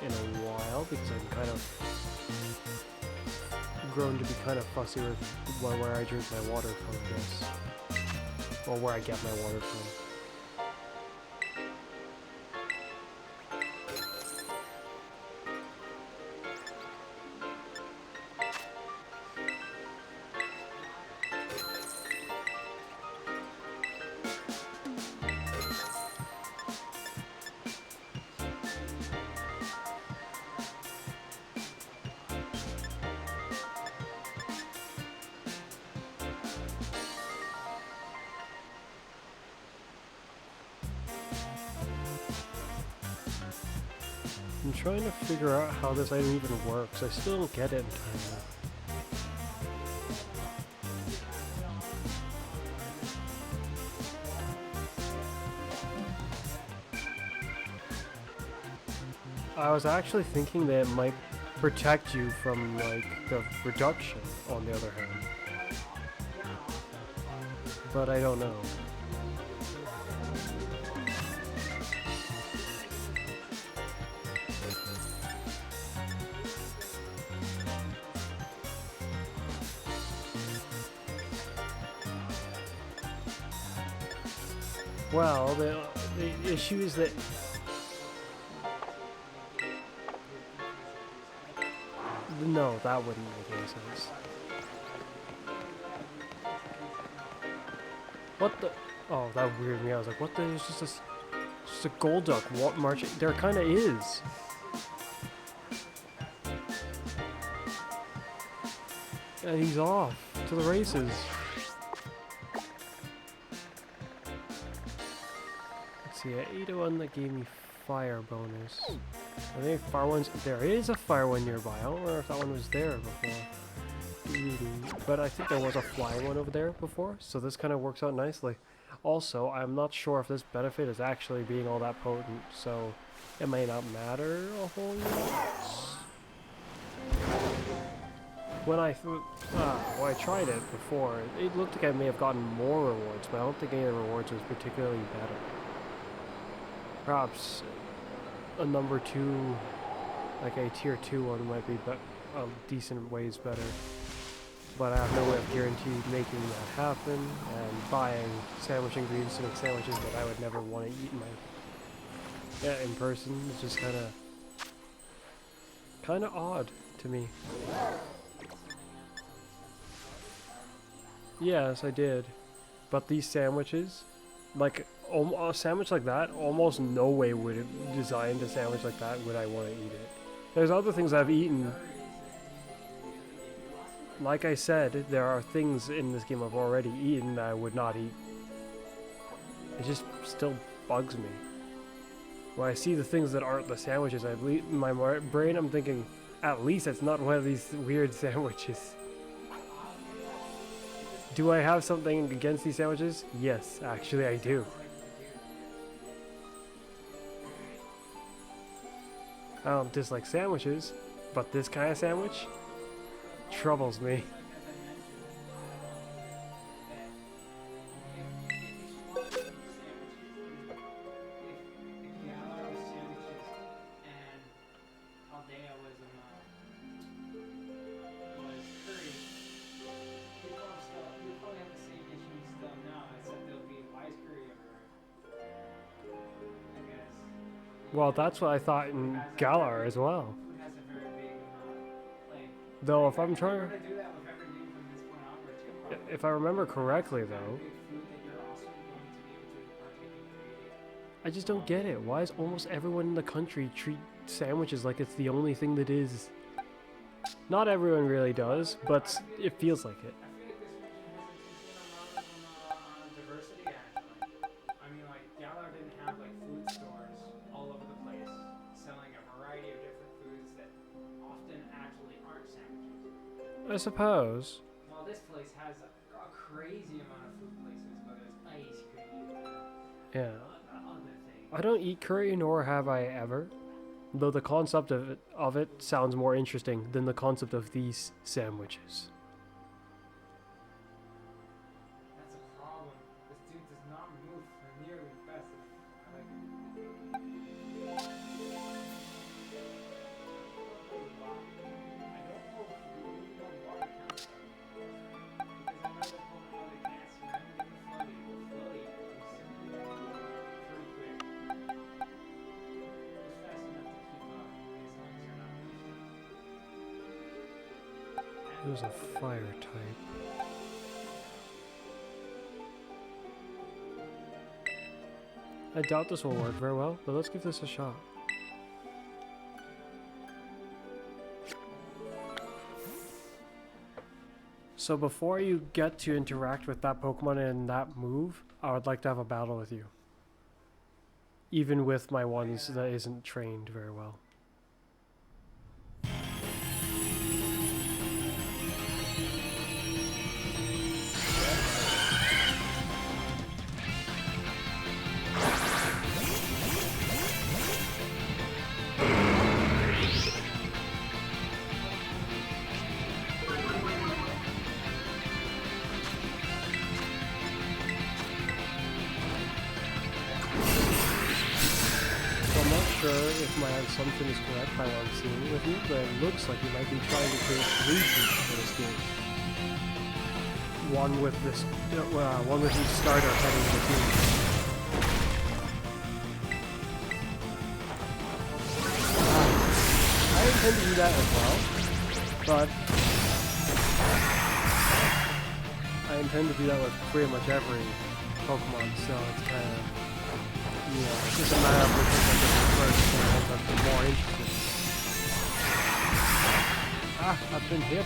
in a while because I'm kind of grown to be kind of fussy with where I drink my water from, I guess. Or where I get my water from. I'm trying to figure out how this item even works. I still don't get it entirely. I was actually thinking that it might protect you from, like, the reduction, on the other hand. But I don't know. Well, the issue is that no, that wouldn't make any sense. What the? Oh, that weirded me out. I was like, what the? It's just a gold duck. What marching? There kind of is. And he's off to the races. Let's see, I ate one that gave me fire bonus. I think fire ones. There is a fire one nearby. I don't remember if that one was there before. But I think there was a flying one over there before, so this kind of works out nicely. Also, I'm not sure if this benefit is actually being all that potent, so it may not matter a whole lot. When I tried it before, it looked like I may have gotten more rewards, but I don't think any of the rewards was particularly better. Perhaps a number 2, like a tier 2 one might be decent ways better. But I have no way of guaranteed making that happen, and buying sandwich ingredients to make sandwiches that I would never want to eat in person is just kind of odd to me. Yes, I did. But these sandwiches, like a sandwich like that, almost no way would have designed a sandwich like that would I want to eat it. There's other things I've eaten. Like I said, there are things in this game I've already eaten that I would not eat. It just still bugs me. When I see the things that aren't the sandwiches, in my brain I'm thinking, at least it's not one of these weird sandwiches. Do I have something against these sandwiches? Yes, actually I do. I don't dislike sandwiches, but this kind of sandwich troubles me. Well, that's what I thought in Galar as well. Though, if I'm trying, if I remember correctly, though, I just don't get it. Why does almost everyone in the country treat sandwiches like it's the only thing that is? Not everyone really does, but it feels like it. I suppose. Well, this place has a crazy amount of food places, whether it's ice cream, Yeah. other things. I don't eat curry, nor have I ever. Though the concept of it sounds more interesting than the concept of these sandwiches. That's a problem. This dude does not move nearly fast It was a fire type. I doubt this will work very well, but let's give this a shot. So before you get to interact with that Pokemon and that move, I would like to have a battle with you. Even with my ones that isn't trained very well. If my assumption is correct by what I'm seeing with you, but it looks like you might be trying to create 3 teams for this game. One with each starter heading to the team. intend to do that as well, but I intend to do that with pretty much every Pokemon, so it's kind of, you know, it's just a matter of which one I get first, and I hope I'm more interested. Ah, I've been hit.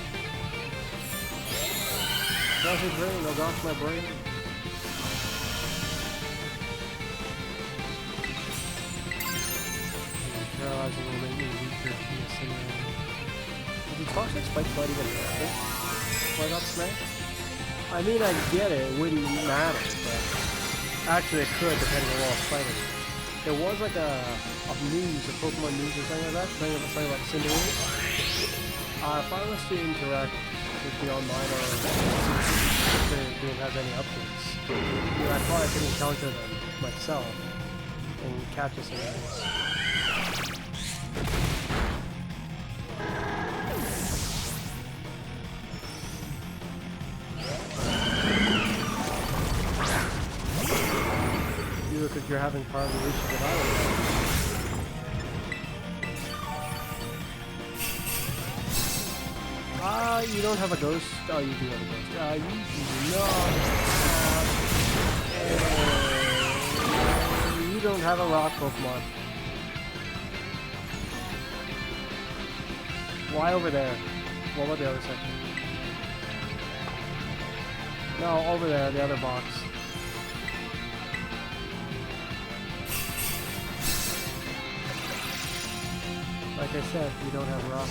Does it brain? Oh gosh, my brain. Paralyzing will make me weaker in the scenario. Did the toxic spike bite even happen? Why not smash? I mean, I get it wouldn't matter, but actually it could depending on what fighting. There was like a news, a Pokemon news or something like that, saying about Cinderella. If I was to interact with the online or if the game has any updates, you know, I thought I could encounter them myself and catch us in those. Because you're having part of the issue that I was having. You don't have a ghost. Oh, you do have a ghost. You do not. You don't have a rock Pokemon. Why over there? What about the other section? No, over there, the other box. Like I said, you don't have rock.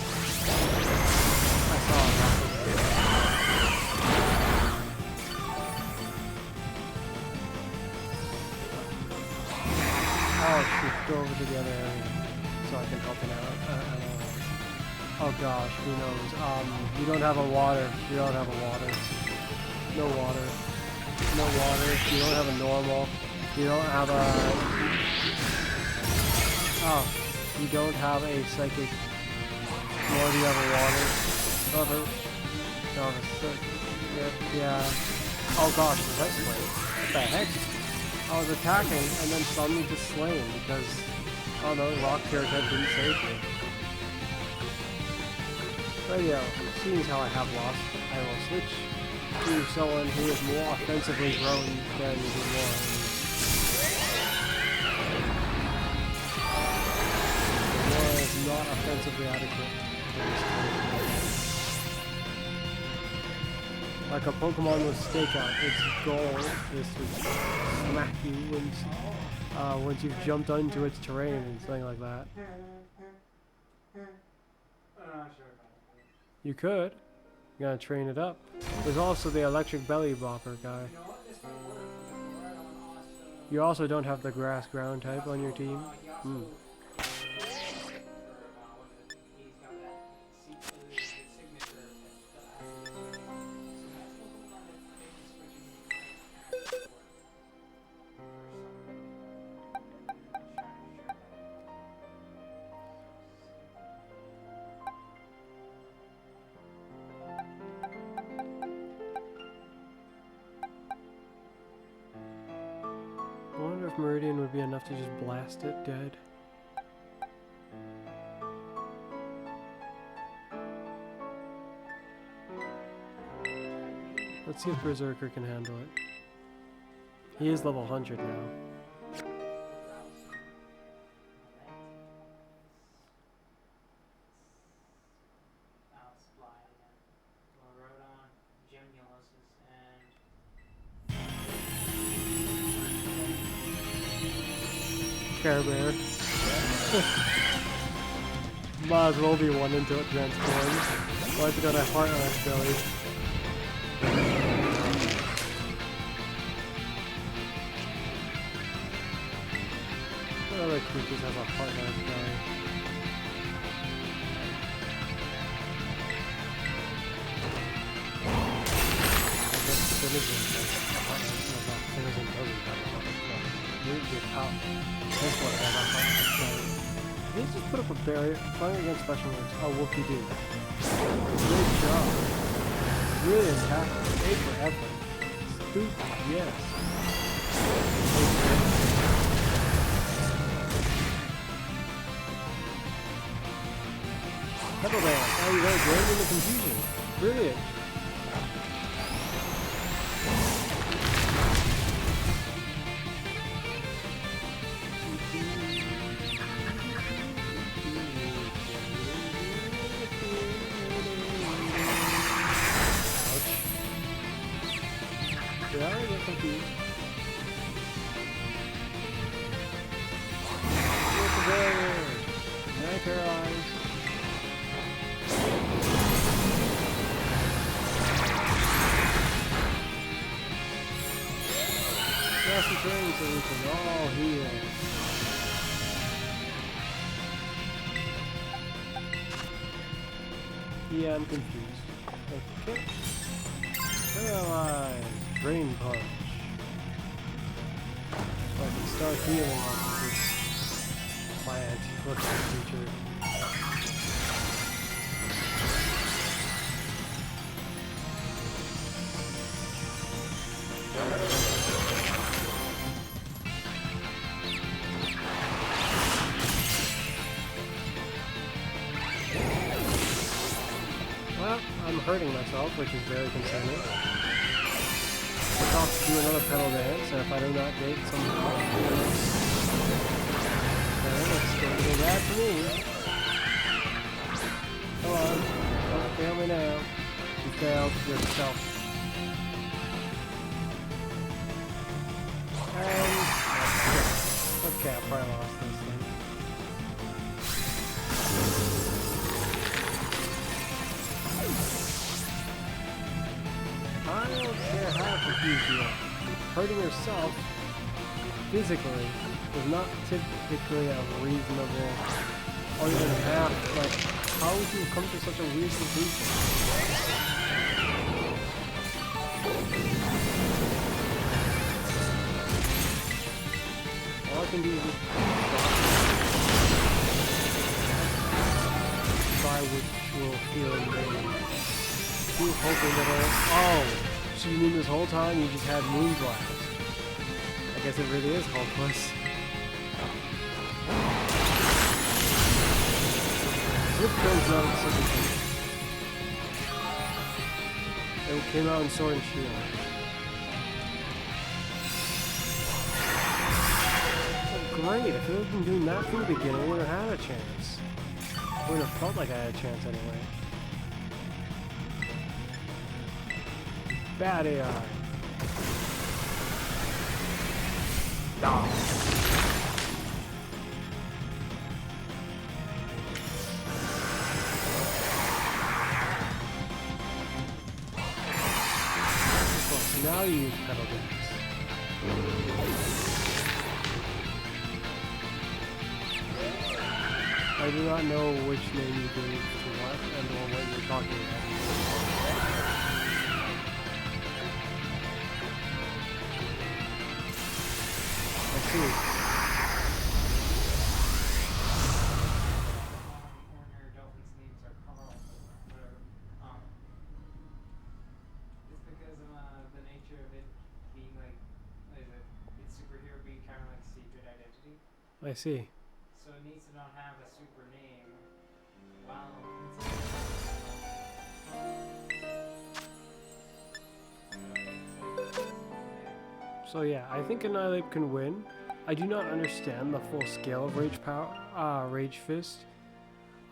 I saw a rock over there. Oh shoot, go over to the other area so I can help him out. Oh gosh, who knows? You don't have a water. You don't have a water. No water. No water. You don't have a normal. You don't have a... Oh. You don't have a psychic, nor do you have a water. Yeah. Oh gosh, was that slain? What the heck? I was attacking and then suddenly just slain because, oh no, Rock Pyrotype didn't save me. But yeah, seeing as how I have lost, I will switch to someone who is more offensively grown than the one. Not offensively adequate. Like a Pokemon with Stakeout, its goal is to smack you once you've jumped onto its terrain and something like that. You could. You gotta train it up. There's also the electric belly bopper guy. You also don't have the grass ground type on your team. I wonder if Meridian would be enough to just blast it dead. Let's see if Berserker can handle it. He is level 100 now. Care Bear. Might as well be one until it transforms. Why has it got a heart on its belly? What other creatures have a heart on its belly? I guess Citizen has a heart on its belly. Citizen doesn't have a heart on its belly. This one has a heart on its belly. Did they just put up a barrier? Fighting against special moves. Oh, whoop-de-doo. Good job. Really attacking. A for effort. Stupid, yes. Pedal dance. Oh, you gotta join in the confusion. Brilliant. Yeah, I get confused. Look at there! Now paralyzed. Grassy terrain so we can all heal. Yeah, I'm confused. Okay. Paralyzed. Drain punch. So I can start healing on this plant looking creature. Well, I'm hurting myself, which is very concerning. I'll have to do another pedal dance, and if I do not get some then it's going to go bad for me. Come on. Don't fail me now. You failed yourself. And okay, I probably lost this thing. I don't care how confused you are. Hurting yourself physically is not typically a reasonable, or even half, like, how would you come to such a weird conclusion? All I can do is just try which will feel in pain. Keep hoping that oh, so you mean this whole time you just had moon blast? I guess it really is hopeless. Flip comes out in second thing. It came out in Sword and Shield. Oh, great, if it had been doing that from the beginning, I wouldn't have had a chance. I wouldn't have felt like I had a chance anyway. Bad AI. No. So now you use pedal dance. I do not know which name you gave to what and what you're talking about. Warner dolphins' names are Carl, whatever. It's because of the nature of it being like, what is it? Its superhero being kind of like secret identity. I see. So it needs to not have a super name. Wow. So yeah, I think Annihilate can win. I do not understand the full scale of Rage Fist.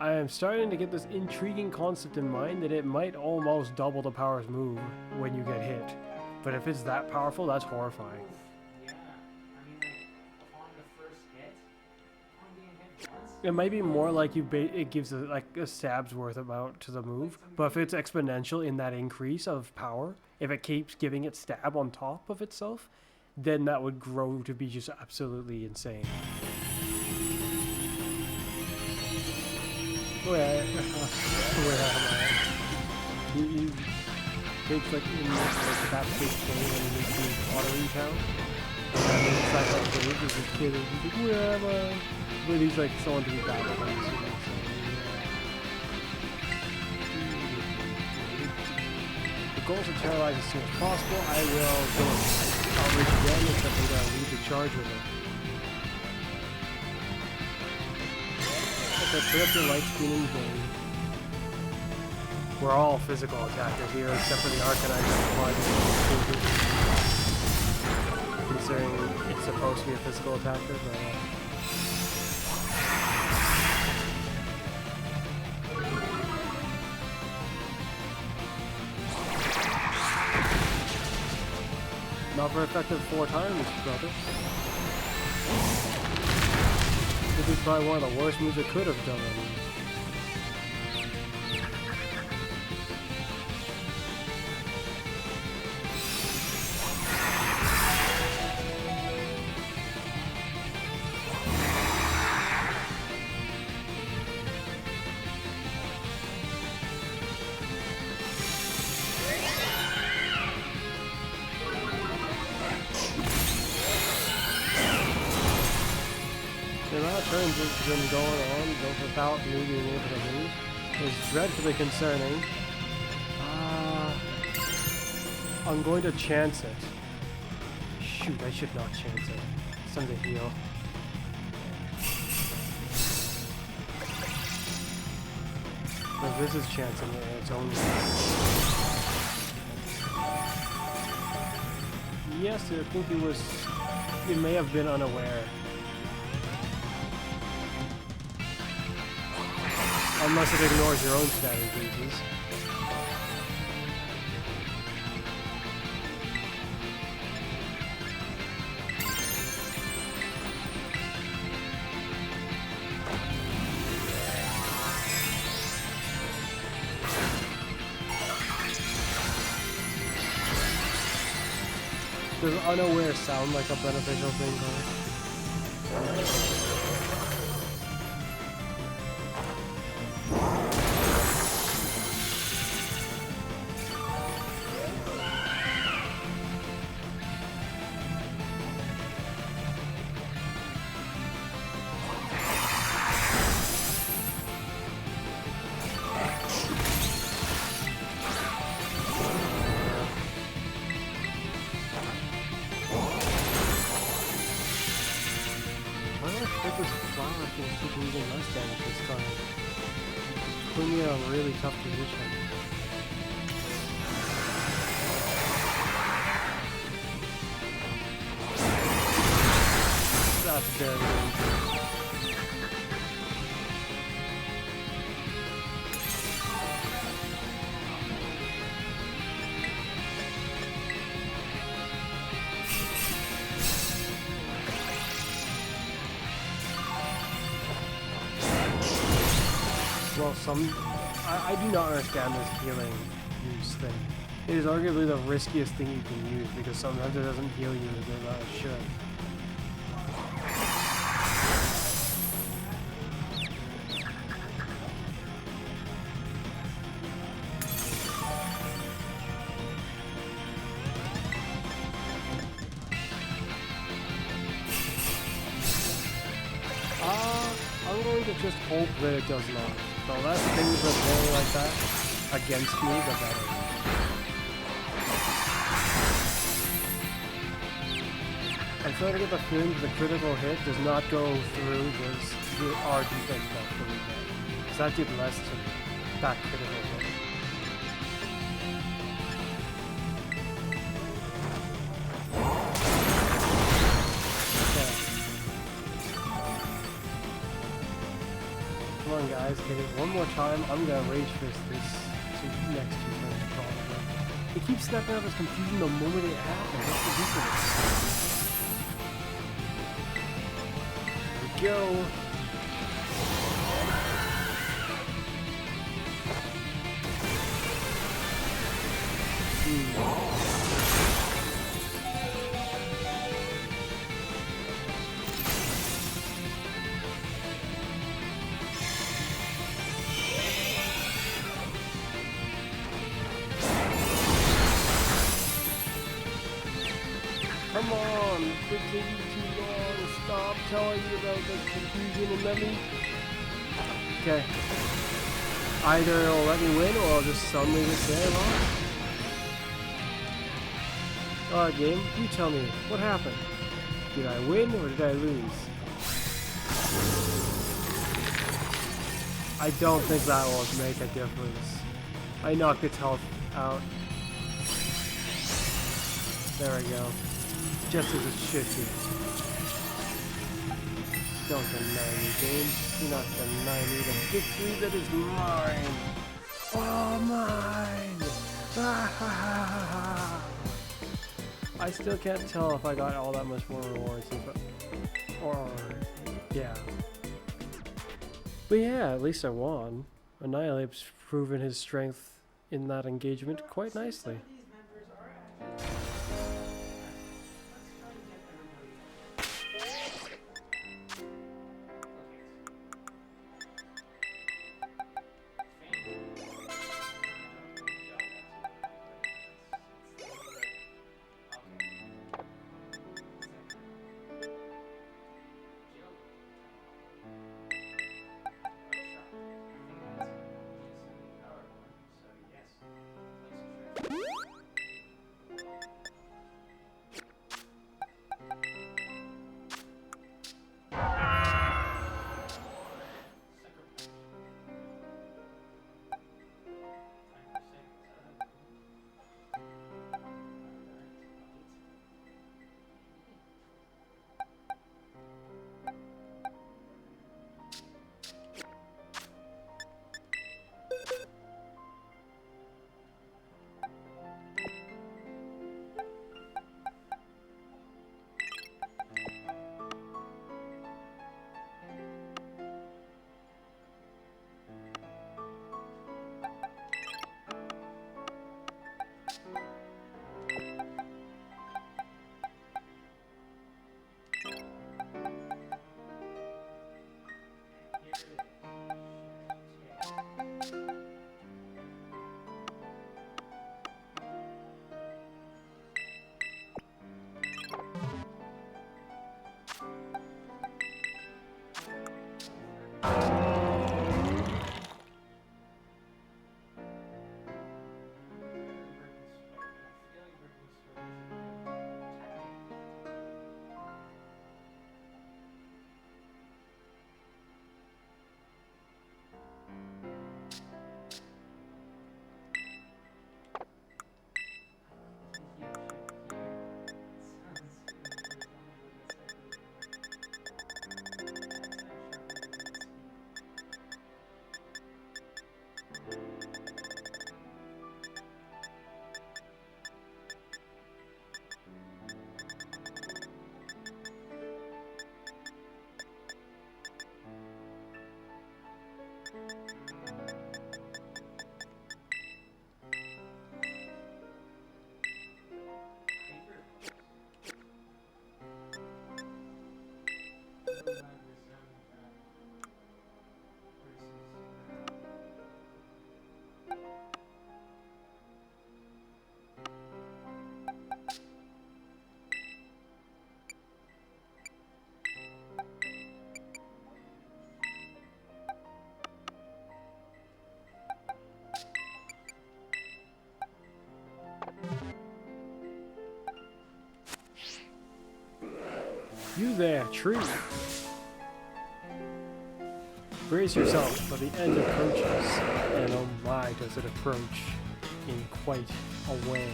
I am starting to get this intriguing concept in mind that it might almost double the power's move when you get hit. But if it's that powerful, that's horrifying. Yeah, I mean, like, upon the first hit, upon being hit once. It might be more like it gives like a stab's worth amount to the move, but if it's exponential in that increase of power, if it keeps giving it stab on top of itself, then that would grow to be just absolutely insane. Where am I? He takes like in like that big thing when he needs to pottery town. And then it's like Dave is a kid and he's like, where am I? But he's like someone to be battled by. The goal is to terrorize as soon as possible. I will go outreach again, except I'm going to lead the charge with it. Okay, put up your light screen in vain. We're all physical attackers here, except for the Arcanine. Considering it's supposed to be a physical attacker, but not very effective 4 times, brother. This is probably one of the worst moves I could have done. The amount of turns that's been going on without me being able to move is dreadfully concerning. I'm going to chance it. Shoot, I should not chance it. It's time to heal. But this is chancing it in its own way. Yes, I think it may have been unaware. Unless it ignores your own stat increases. Does unaware sound like a beneficial thing, Connor? Even less damage this time. Putting me in a really tough position. That's very dangerous. Well, I do not understand this healing use thing. It is arguably the riskiest thing you can use because sometimes it doesn't heal you as it should. I'm going to just hope that it does not. The less things that roll like that against me, the better. I'm trying to get the feeling that the critical hit does not go through our defense buff that we get. Because that did less to me, that critical hit. Come on guys, hit it one more time. I'm gonna rage fist this next 2 turns probably. It keeps snapping up as confusion the moment it happens. That's ridiculous. Here we go. Come on, it's taking too long. Stop telling me about the confusion and let me. Okay. Either it'll let me win or I'll just suddenly just say I lost. Alright, game, you tell me, what happened? Did I win or did I lose? I don't think that will make a difference. I knocked its health out. There we go. Just as it should be. Don't deny me, game. Do not deny me the victory that is mine. All mine. Ah, ha, ha, ha, ha. I still can't tell if I got all that much more rewards, or yeah. But yeah, at least I won. Annihilate's proven his strength in that engagement quite nicely. These members are actually. Let's try to get everybody. You there, tree! Brace yourself, for the end approaches, and oh my does it approach in quite a way.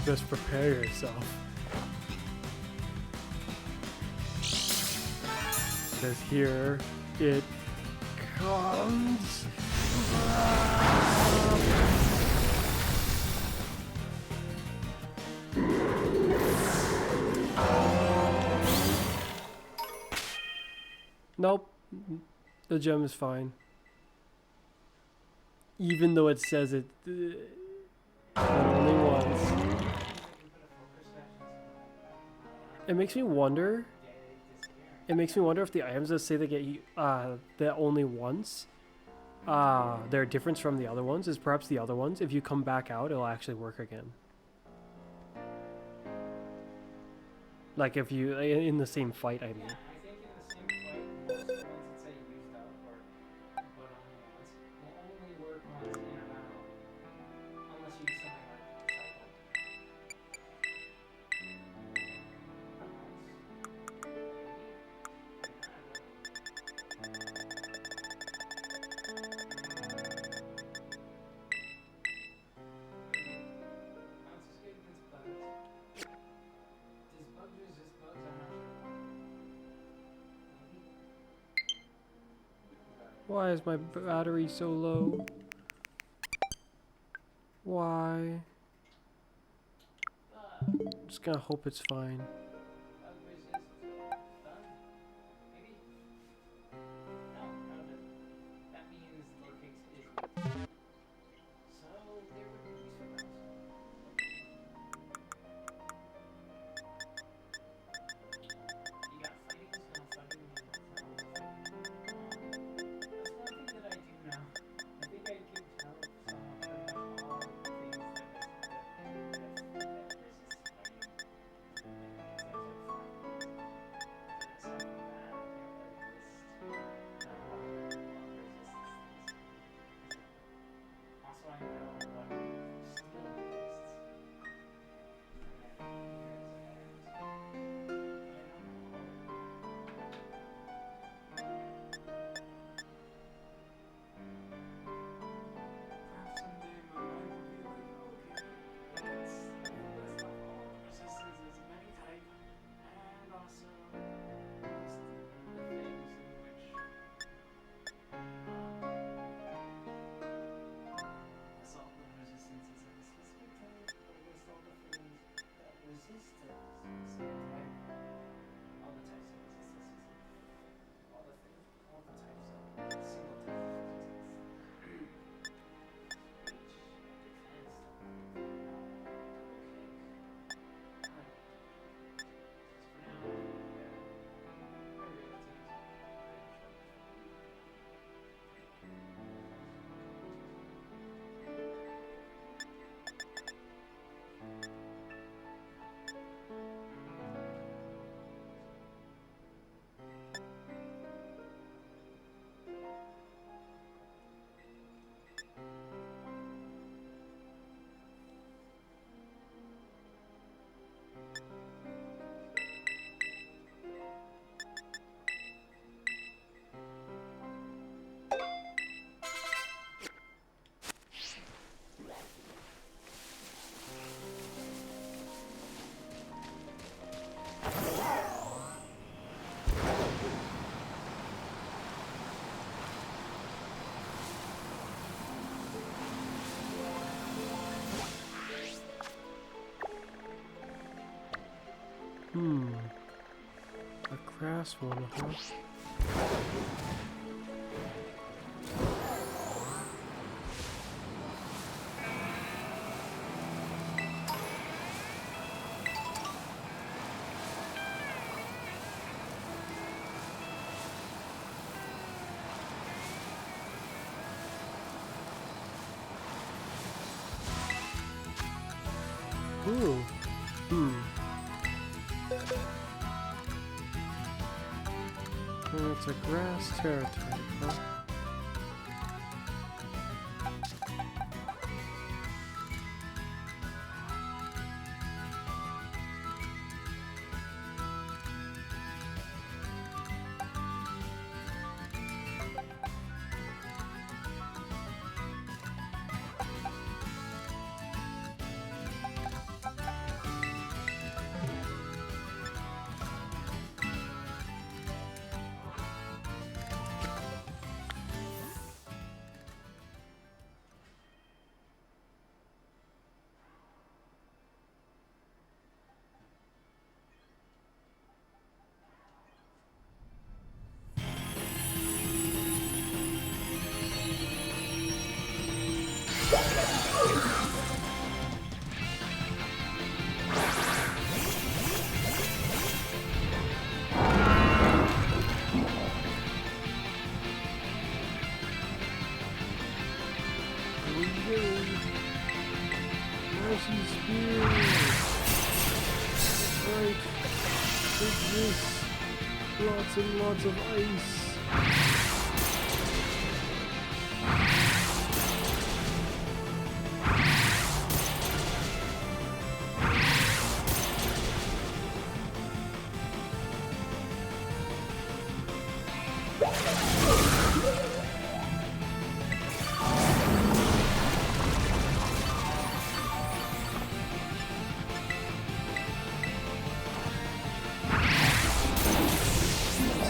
Just prepare yourself. Because here it comes. Nope. The gem is fine. Even though it says it only once. It makes me wonder. It makes me wonder if the items that say they get that only once, their difference from the other ones is perhaps the other ones, if you come back out, it'll actually work again. Like if you, in the same fight, I mean. Why is my battery so low? Why? Just gonna hope it's fine. A crass one, huh? Ooh. It's a grass territory, huh? Lots and lots of ice.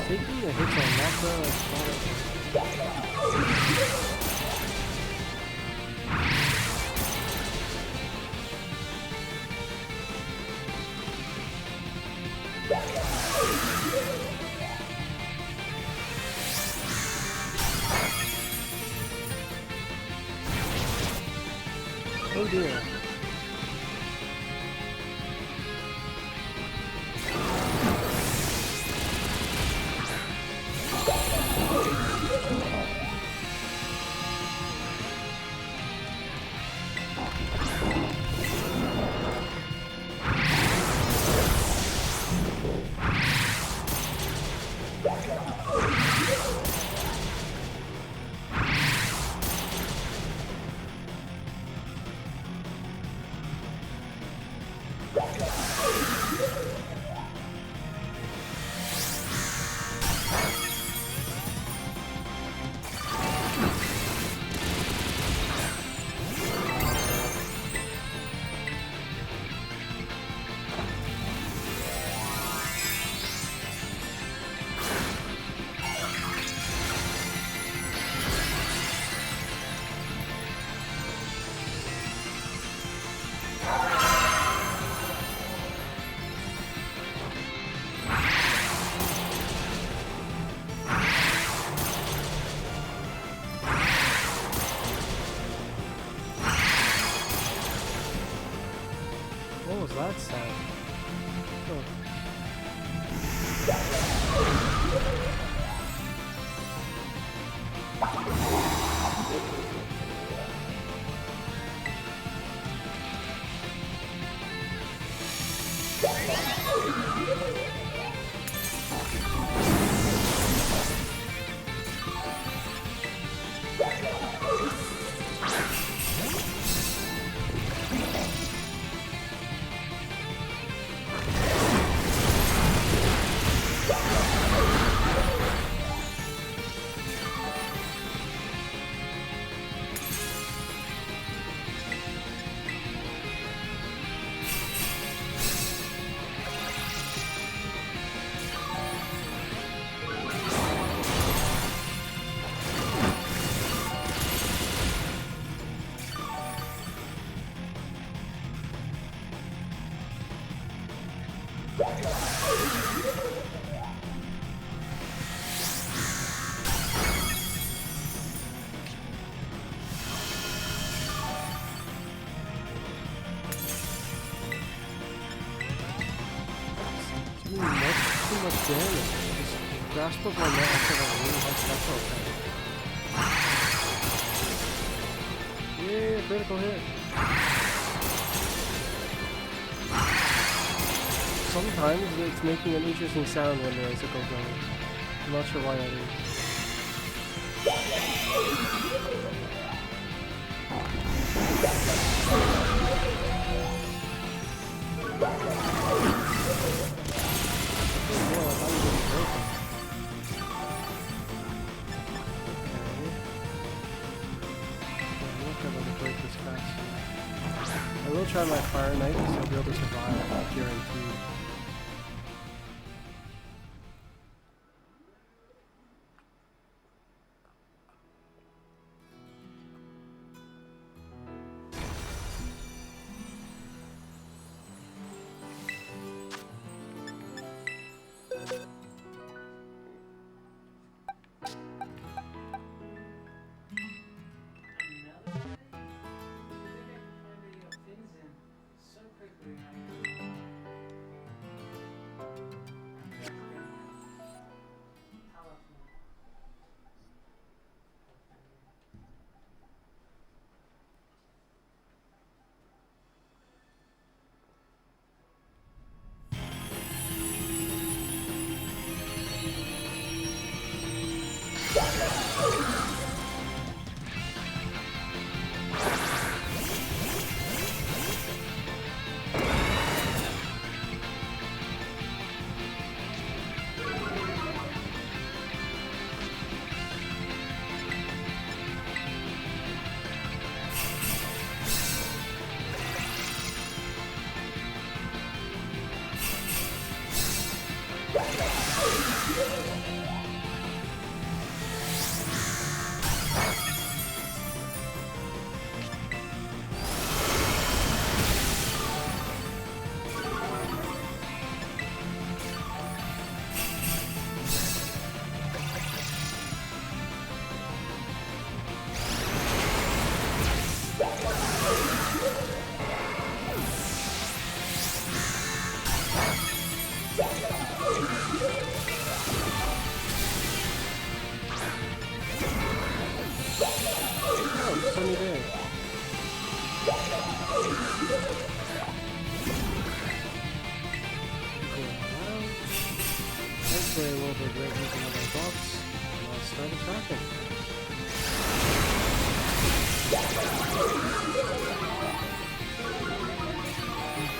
Taking the hits on that though, I thought it was. Oh dear. What was that sound? Oh. Too much damage. Just grasp of my neck until I really hard special attack. Yeah, critical hit. Sometimes it's making an interesting sound when the icicle goes. I'm not sure why that is. I will try my Fire Knight because I'll be able to survive, guaranteed.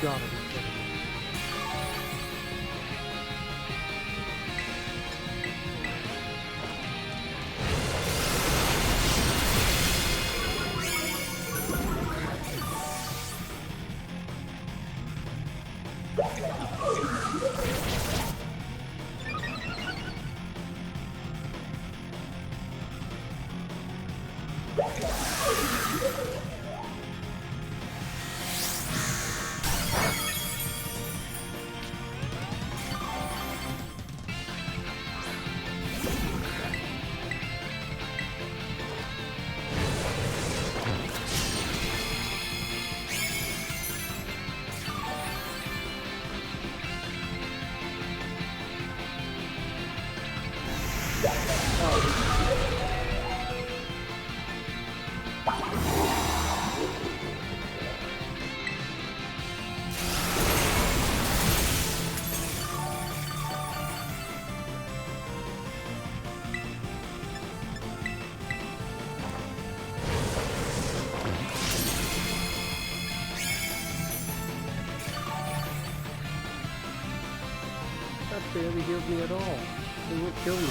gotta be kidding me. That barely healed me at all. It won't kill me.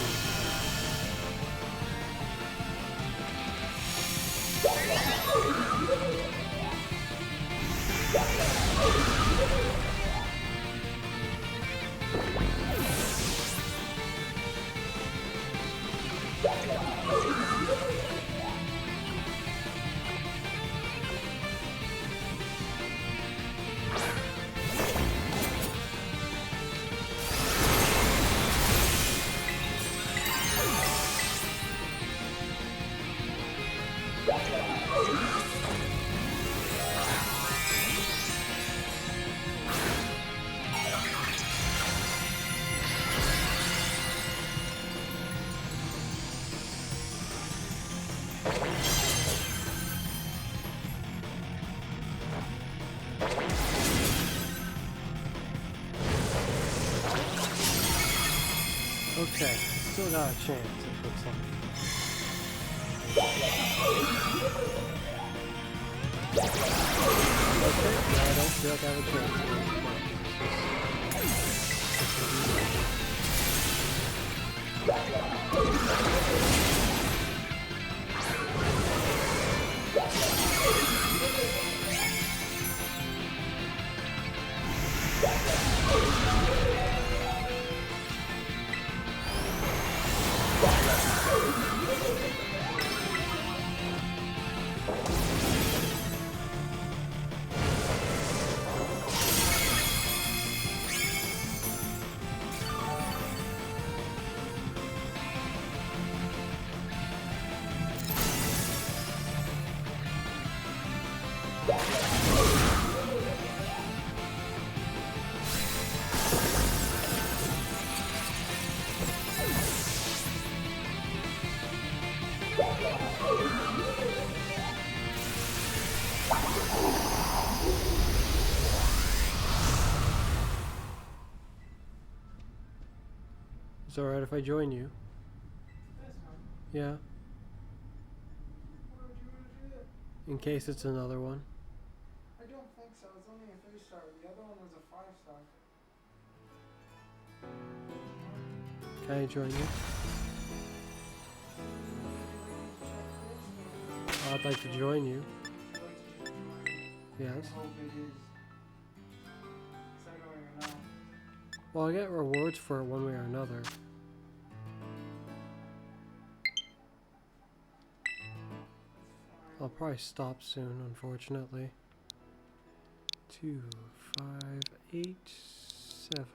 Okay, still got a chance, it looks like. Okay, no, I don't feel like I have a chance. It's alright if I join you. That's fine. Yeah, Why would you want to do that? in case it's another one. I don't think so. It's only a 3-star. The other one was a 5-star. Can I join you? I'd like to join you. Yes. I hope it is. So annoying or not. Well, I get rewards for it one way or another. I'll probably stop soon, unfortunately. 2, 5, 8, 7.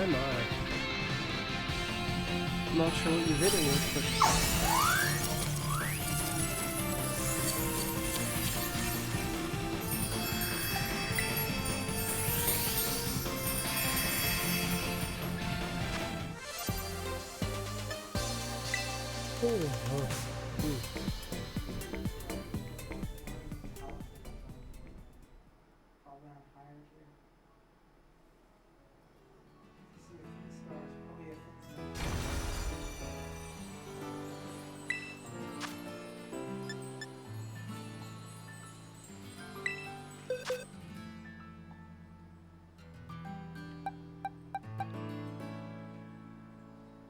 My, my. I'm not sure what you're hitting with, but... Probably on higher here. See if the stars probably if it's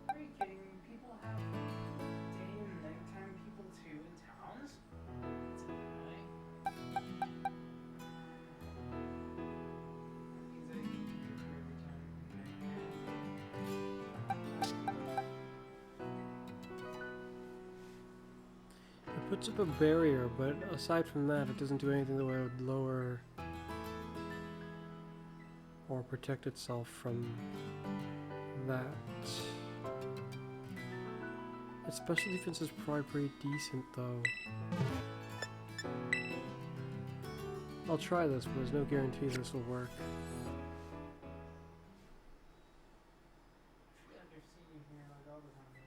Are you kidding me? People have day and nighttime people too in towns? It's annoying. Means I need to do it every time. It puts up a barrier, but aside from that, it doesn't do anything that would lower or protect itself from that. Its special defense is probably pretty decent, though. I'll try this, but there's no guarantee this will work. I feel like I've seen you here like all the time.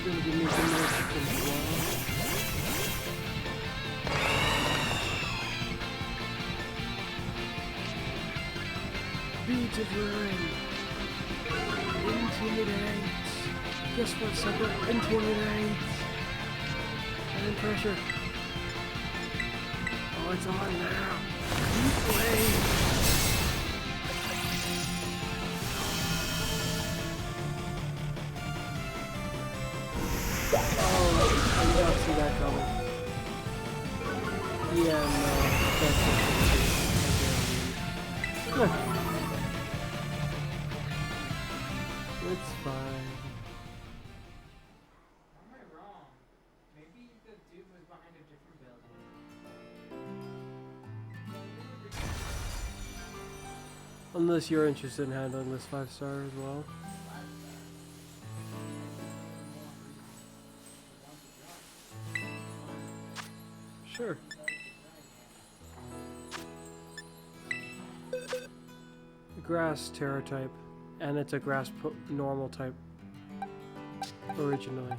You're gonna give me some more chicken as well. Beads of rain. Intimidate. Guess what, sucker? Intimidate. And pressure. Oh, it's on now. Keep playing. Oh, I did not see that coming. Yeah, no, that's just it's fine. Am I wrong? Maybe the dude was behind a different building. Unless you're interested in handling this 5-star as well. Sure. Grass terror type, and it's a grass normal type originally.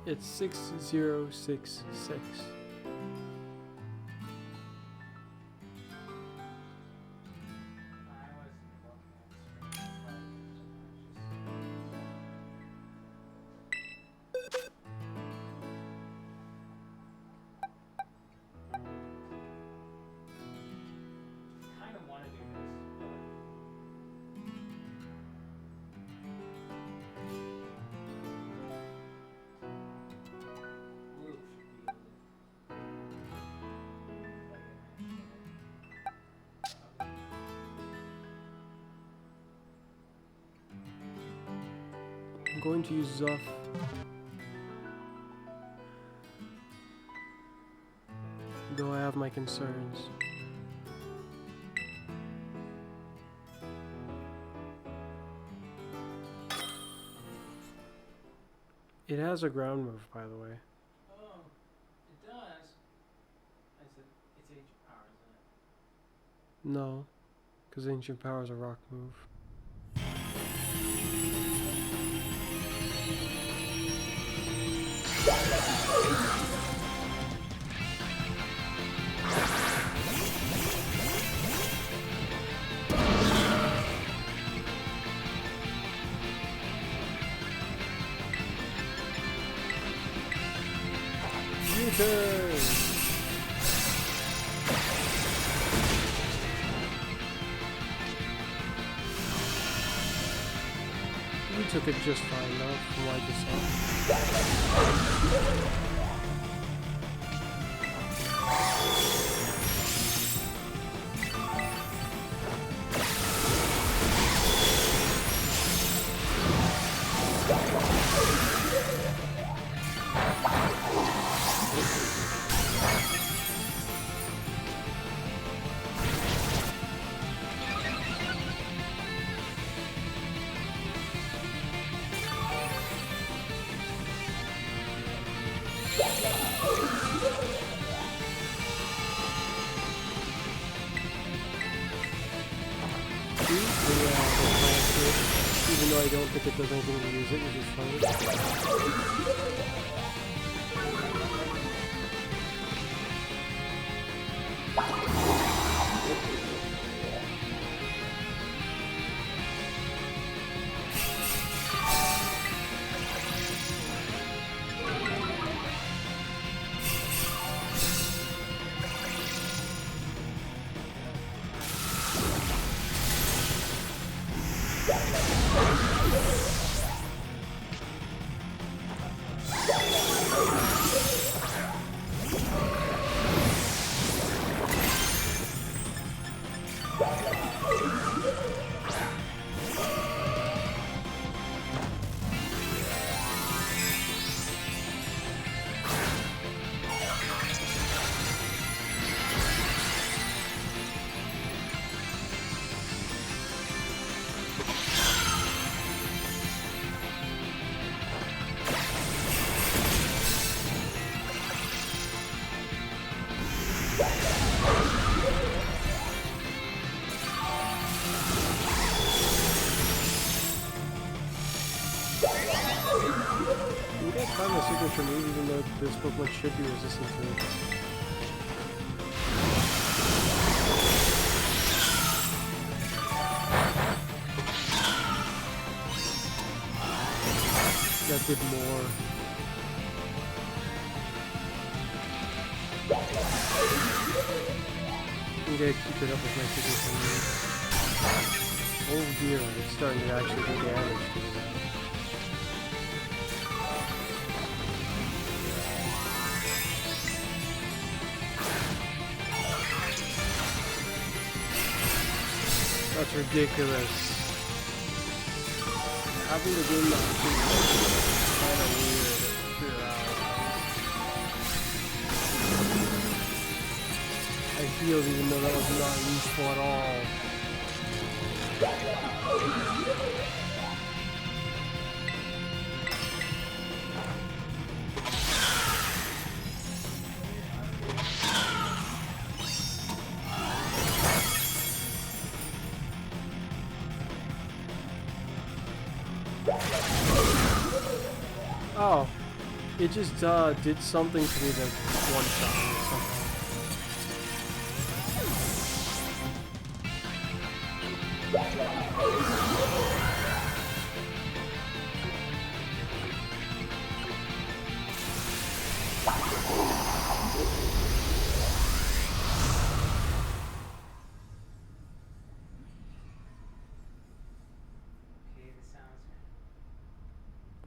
It's 6066. Kind of want to do this, but blue should be able I'm going to use Zuff. Though I have my concerns. It has a ground move, by the way. Oh, it does. It's ancient power, isn't it? No, because Ancient Power is a rock move. U-turn! You took it just fine though, from what I just saw. Even though I don't think it does anything to use it, which is funny. You guys find the signature move even though this Pokemon should be resistant to it. That did more. I'm gonna keep it up with my signature move. Oh dear, it's starting to actually do damage to it. That's ridiculous. Having the game not be kind of weird to figure out. I healed even though that was not useful at all. Oh, it just did something to me that one-shot me somehow.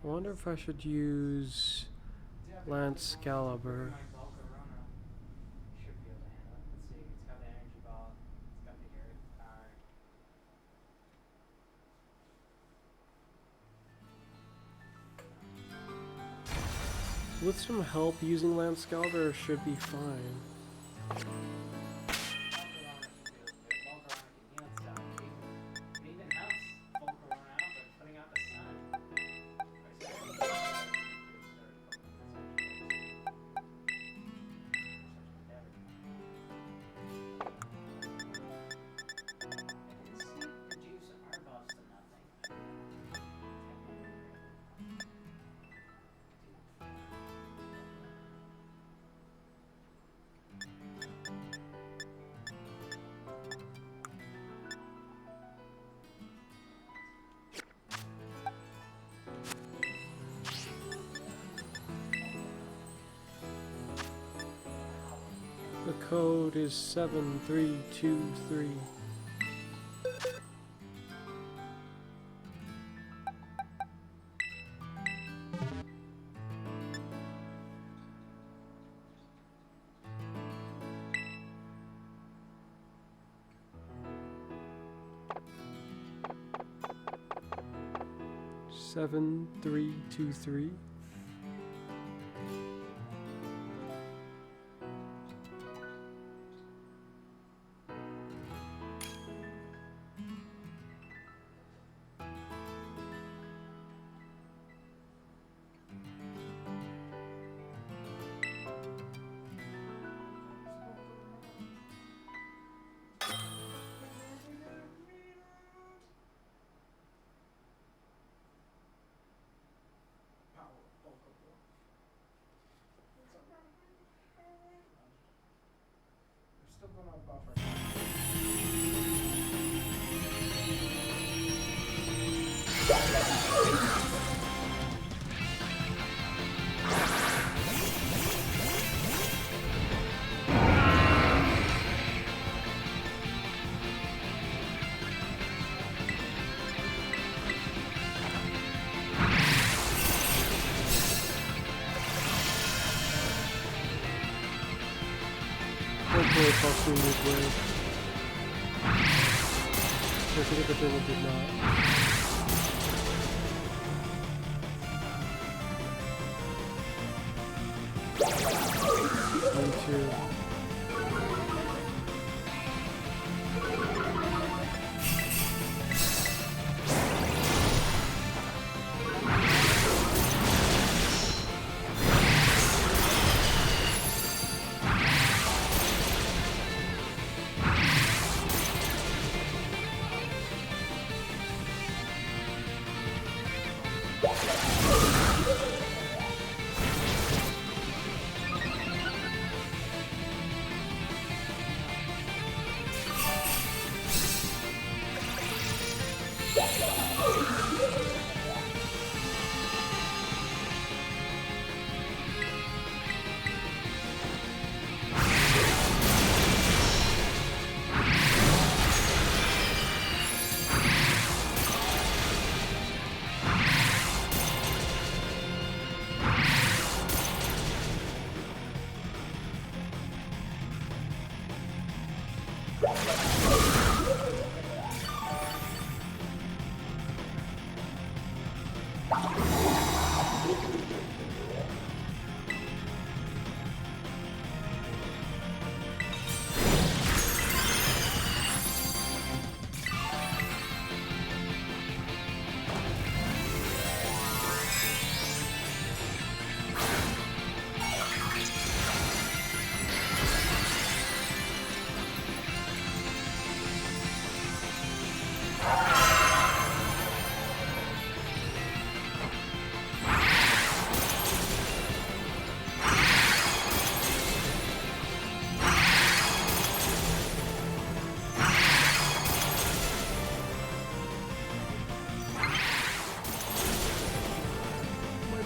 I wonder if I should use Lance Caliber. With some help using Lance Caliber should be fine. The code is 7323. Seven, 323. Still going on buffer. Hopefully it's all seen this way. I think the thing did not. Me too.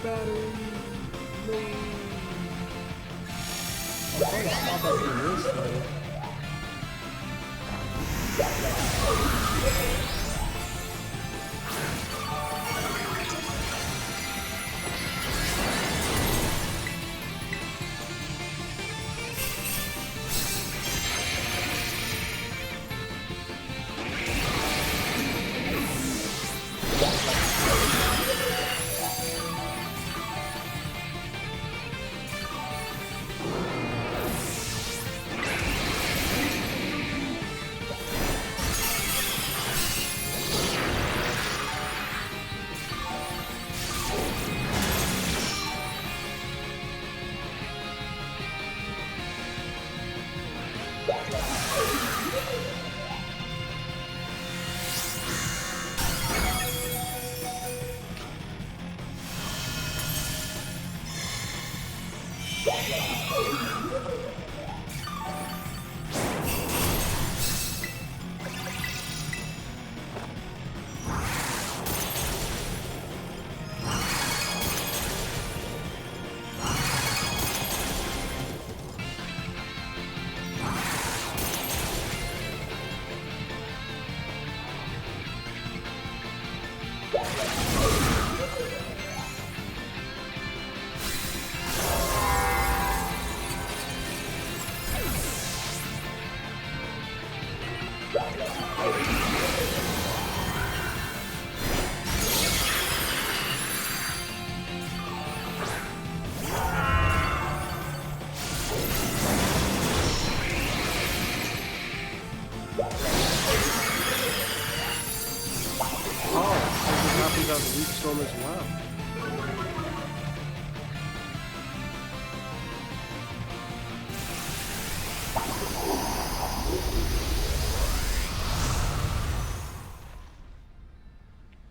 Battery. No. I'm trying to stop up in this way. have Leaf Storm as well.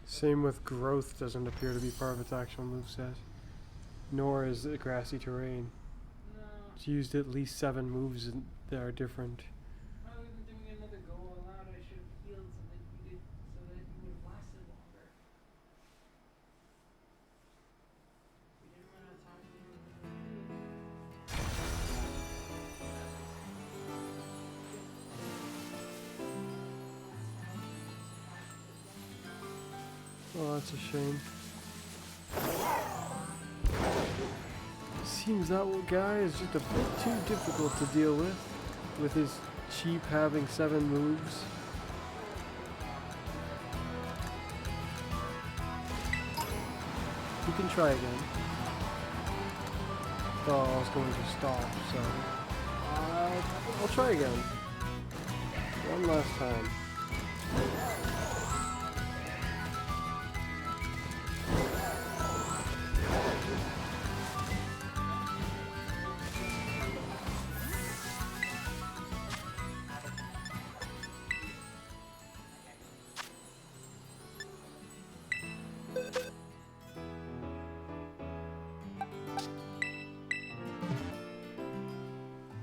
Same with Growth, doesn't appear to be part of its actual moveset. Nor is it Grassy Terrain. No. It's used at least 7 moves that are different. Rather than doing another go all out, I should have healed so that you would have lasted longer. We didn't run out of time to Oh, that's a shame. Seems that guy is just a bit too difficult to deal with his cheap having 7 moves. You can try again. Oh, I was going to stop, so I'll try again. One last time.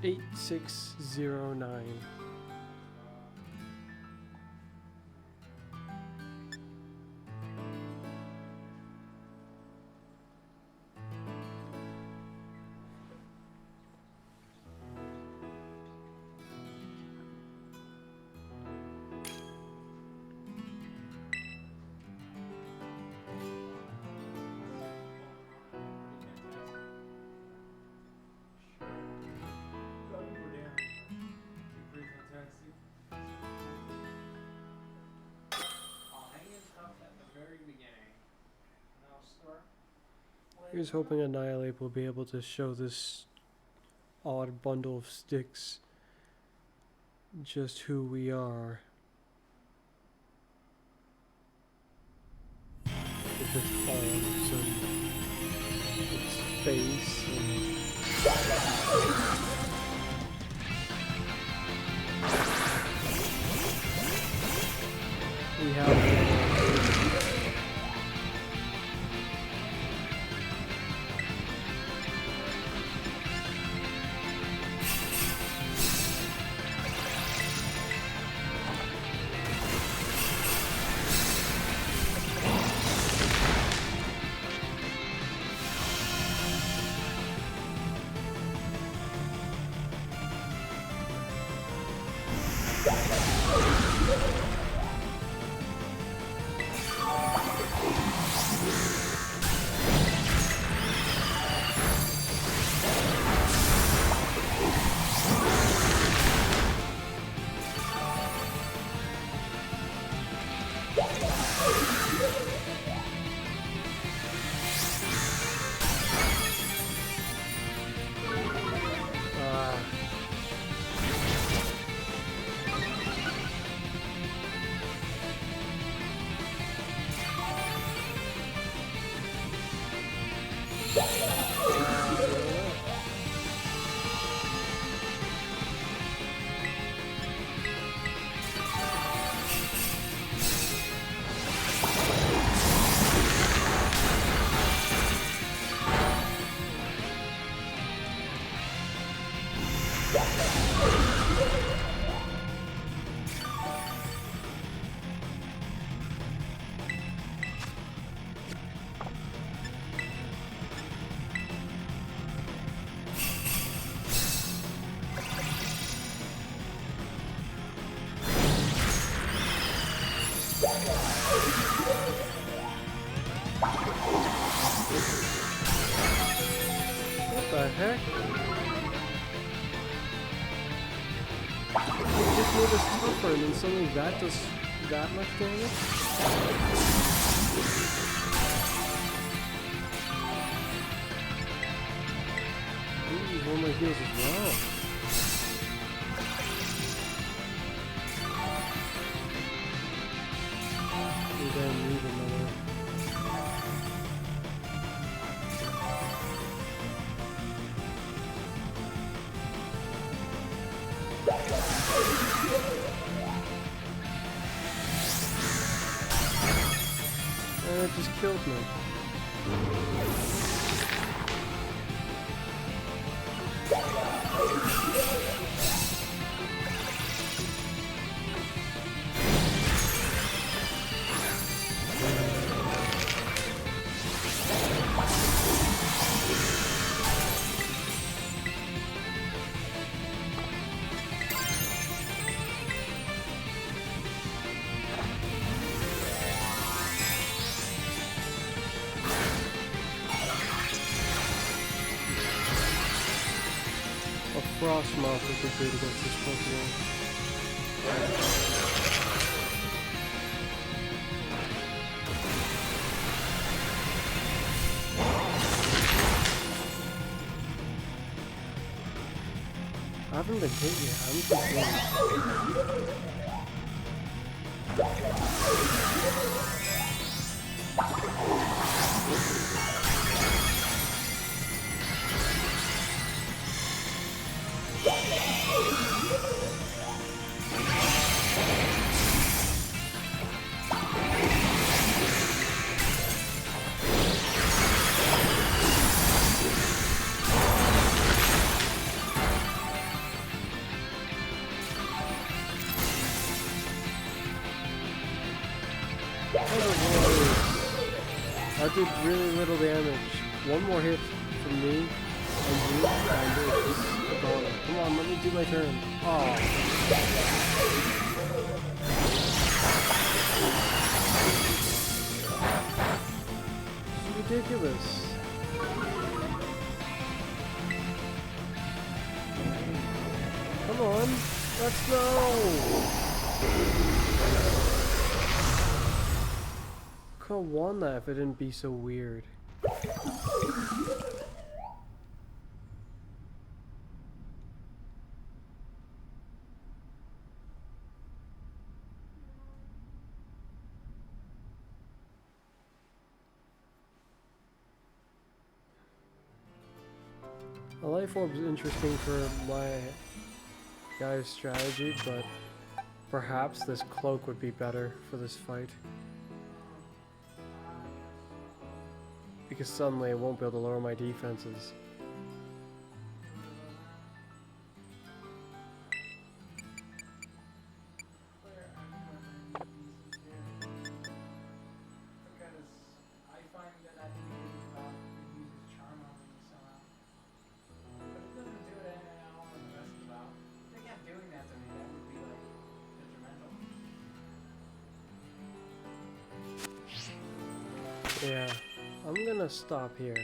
Eight 609. Here's hoping Annihilate will be able to show this odd bundle of sticks just who we are. With its arms and its face and we have what the heck? It just made us tougher and then suddenly that does that much damage? Ooh, one of my heals as well. We then need another. that just killed me. Frost moth would be good against this Pokemon. I haven't been hit yet. I'm confused. I did really little damage. One more hit from me and you, and it's gone. Come on, let me do my turn. Oh. This is ridiculous. Come on, let's go. Could have won that if it didn't be so weird. A life orb is interesting for my guy's strategy, but perhaps this cloak would be better for this fight. Because suddenly I won't be able to lower my defenses. Yeah. I'm gonna stop here.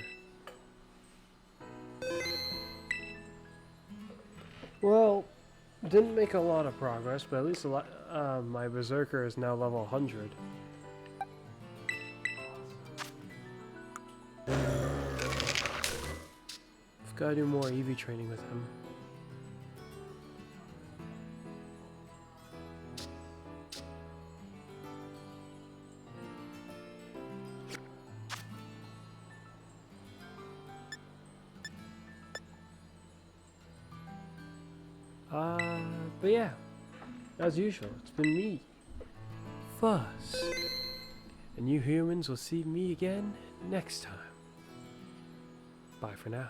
Well, didn't make a lot of progress, but at least my Berserker is now level 100. I've gotta do more EV training with him. But yeah, as usual, it's been me, Fuzz, and you humans will see me again next time. Bye for now.